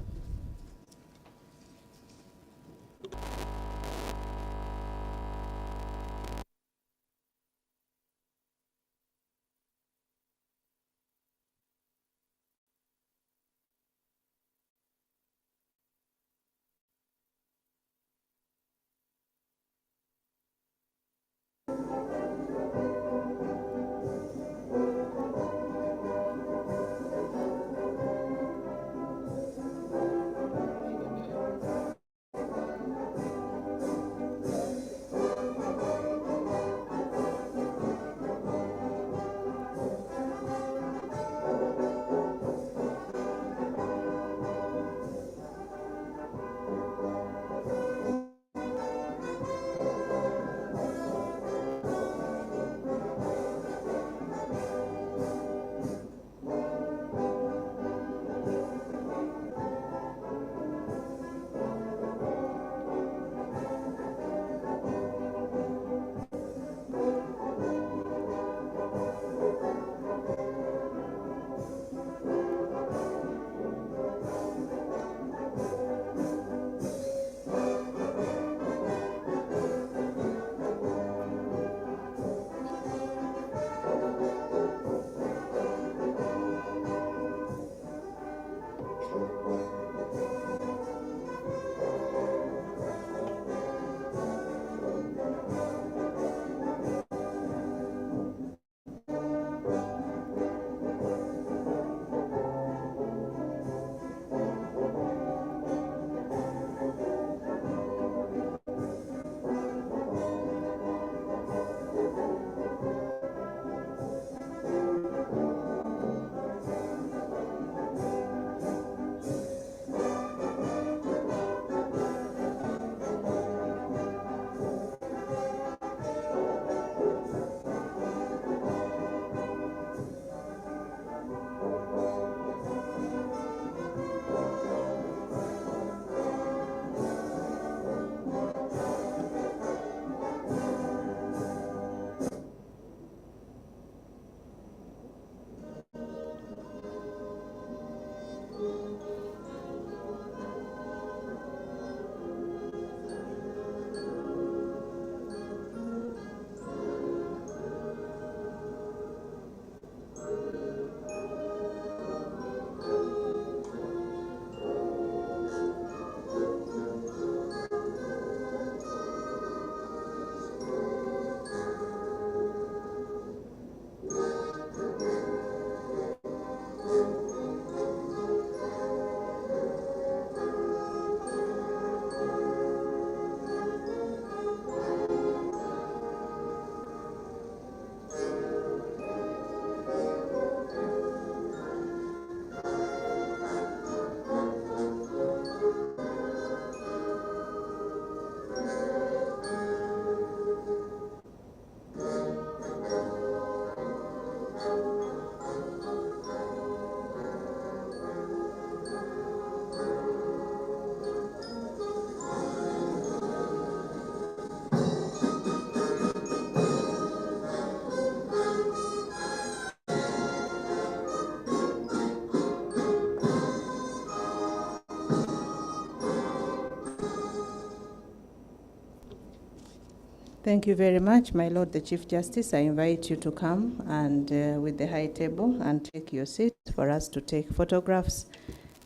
Thank you very much, my Lord the Chief Justice. I invite you to come and with the high table and take your seat for us to take photographs.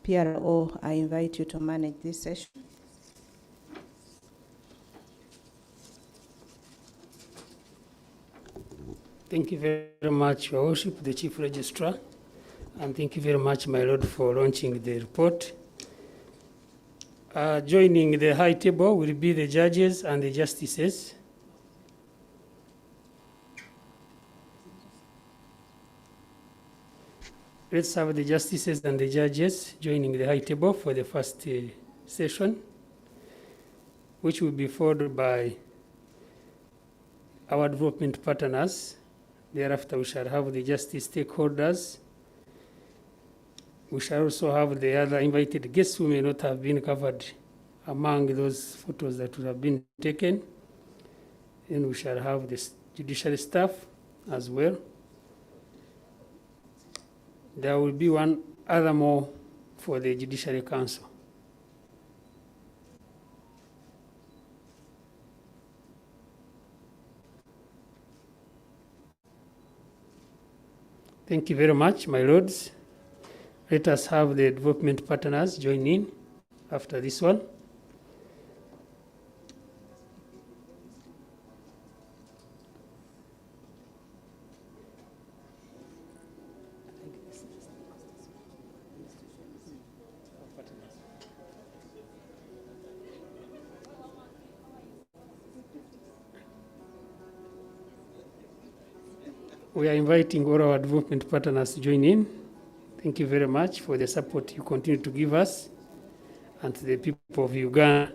PRO, I invite you to manage this session. Thank you very much, Your Worship, the Chief Registrar, and thank you very much, my Lord, for launching the report. Joining the high table will be the judges and the justices. Let's have the justices and the judges joining the high table for the first session, which will be followed by our development partners. Thereafter, we shall have the justice stakeholders. We shall also have the other invited guests who may not have been covered among those photos that will have been taken. And we shall have the judiciary staff as well. There will be one other more for the Judiciary Council. Thank you very much, my lords. Let us have the development partners join in after this one. We are inviting all our development partners to join in. Thank you very much for the support you continue to give us and to the people of Uganda.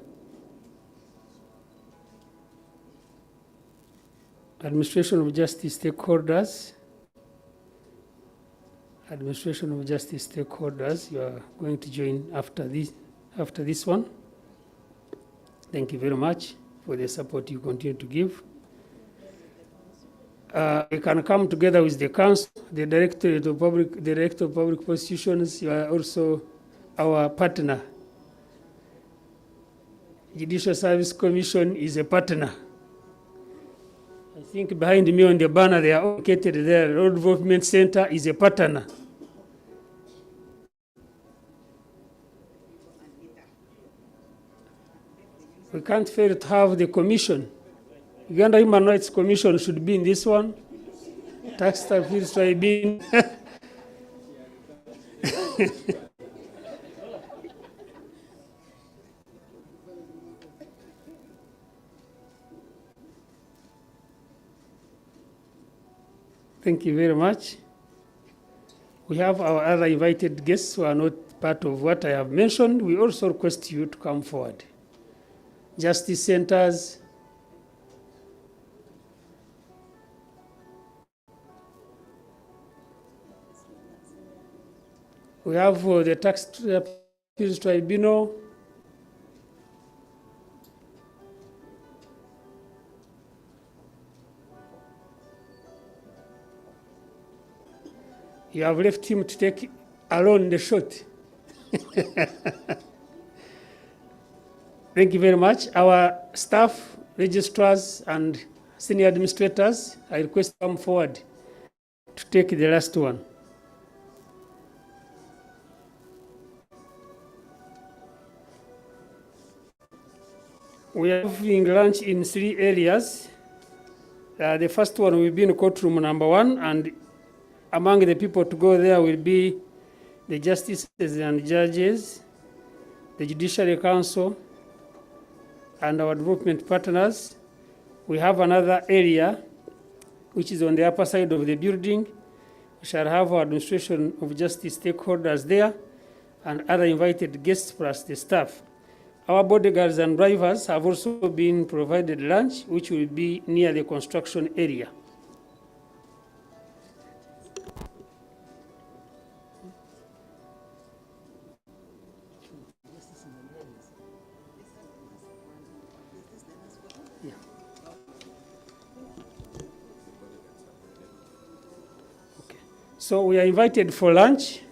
Administration of Justice stakeholders. Administration of Justice stakeholders, you are going to join after this one. Thank you very much for the support you continue to give. We can come together with the council, the Director of Public Prosecutions. You are also our partner. Judicial Service Commission is a partner. I think behind me on the banner they are located there. Road Development Center is a partner. We can't fail to have the commission. Uganda Human Rights Commission should be in this one. Tax Appeals Tribunal. Thank you very much. We have our other invited guests who are not part of what I have mentioned. We also request you to come forward. Justice centers. We have the Tax Appeals Tribunal. You have left him to take alone the shot. Thank you very much. Our staff, registrars, and senior administrators, I request come forward to take the last one. We are having lunch in 3 areas. The first one will be in courtroom number 1, and among the people to go there will be the justices and judges, the Judiciary Council, and our development partners. We have another area which is on the upper side of the building. We shall have our administration of justice stakeholders there and other invited guests plus the staff. Our bodyguards and drivers have also been provided lunch, which will be near the construction area. So we are invited for lunch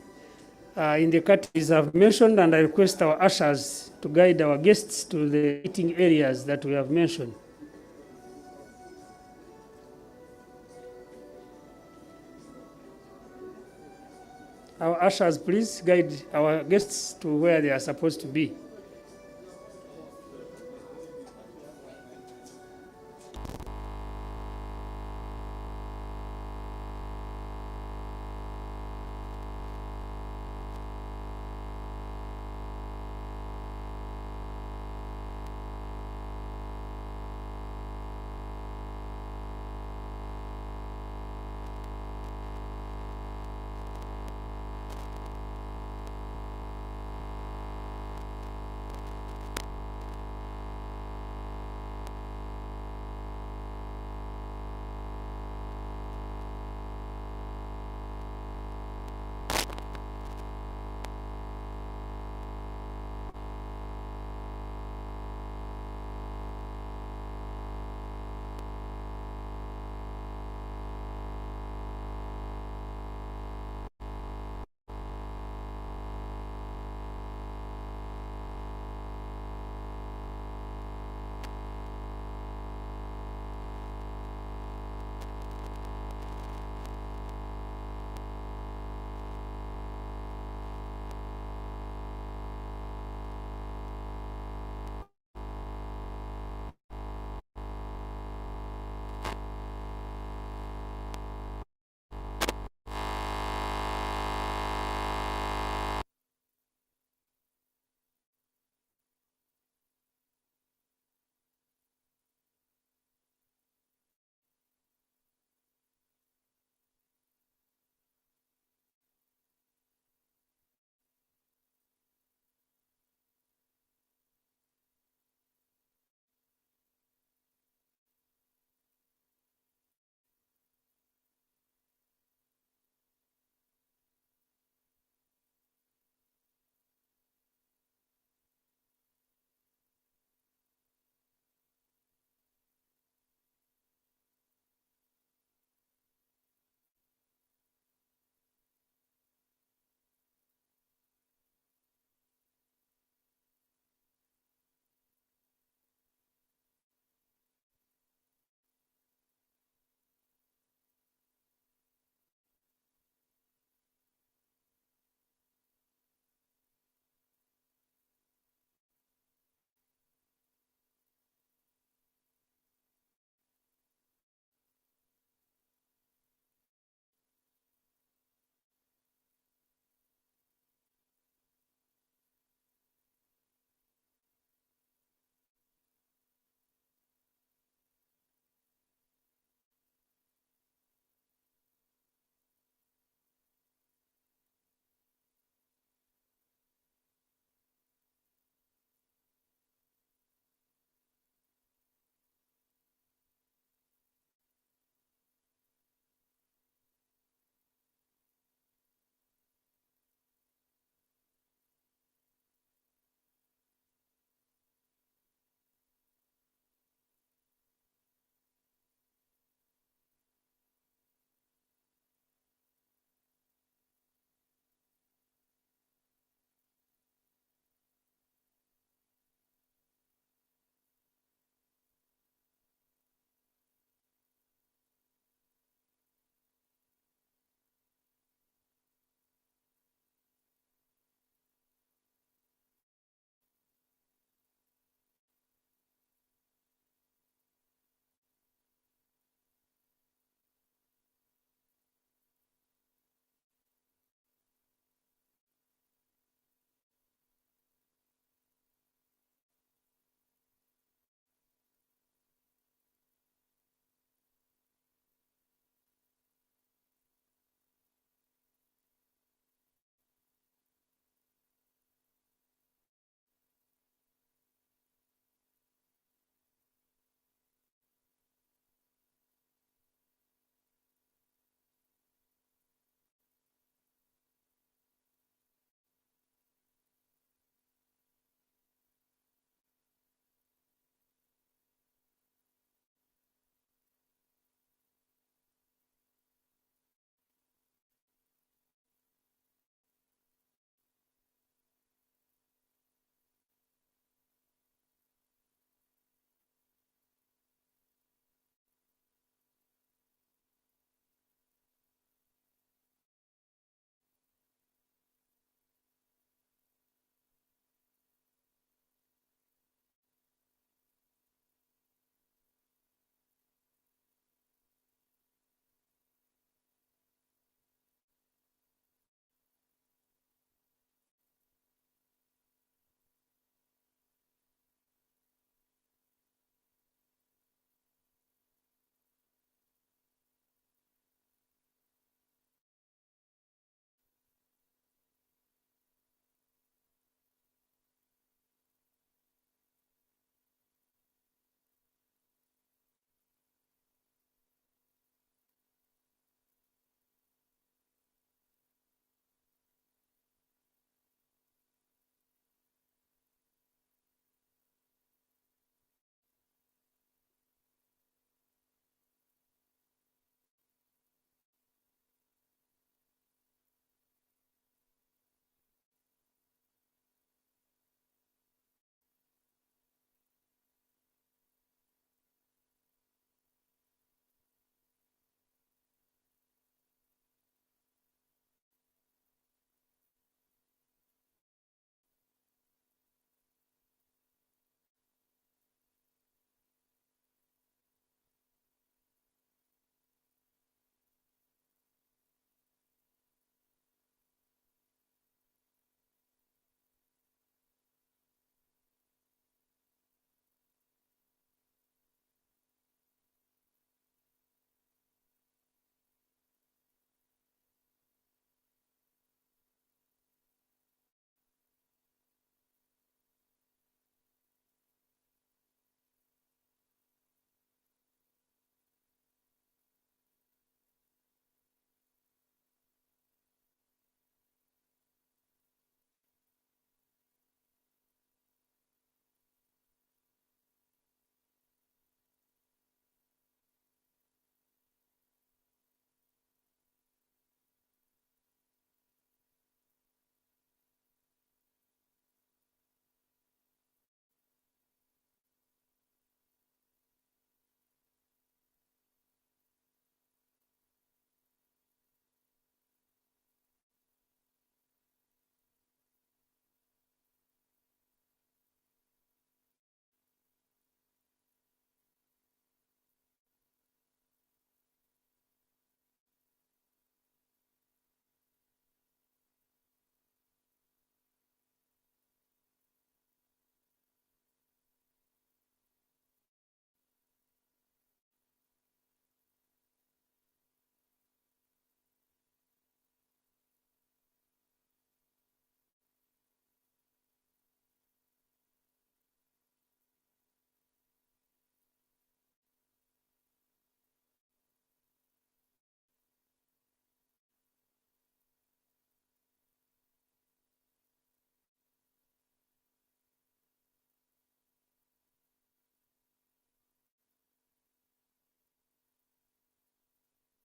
in the categories I've mentioned, and I request our ushers to guide our guests to the eating areas that we have mentioned. Our ushers, please guide our guests to where they are supposed to be.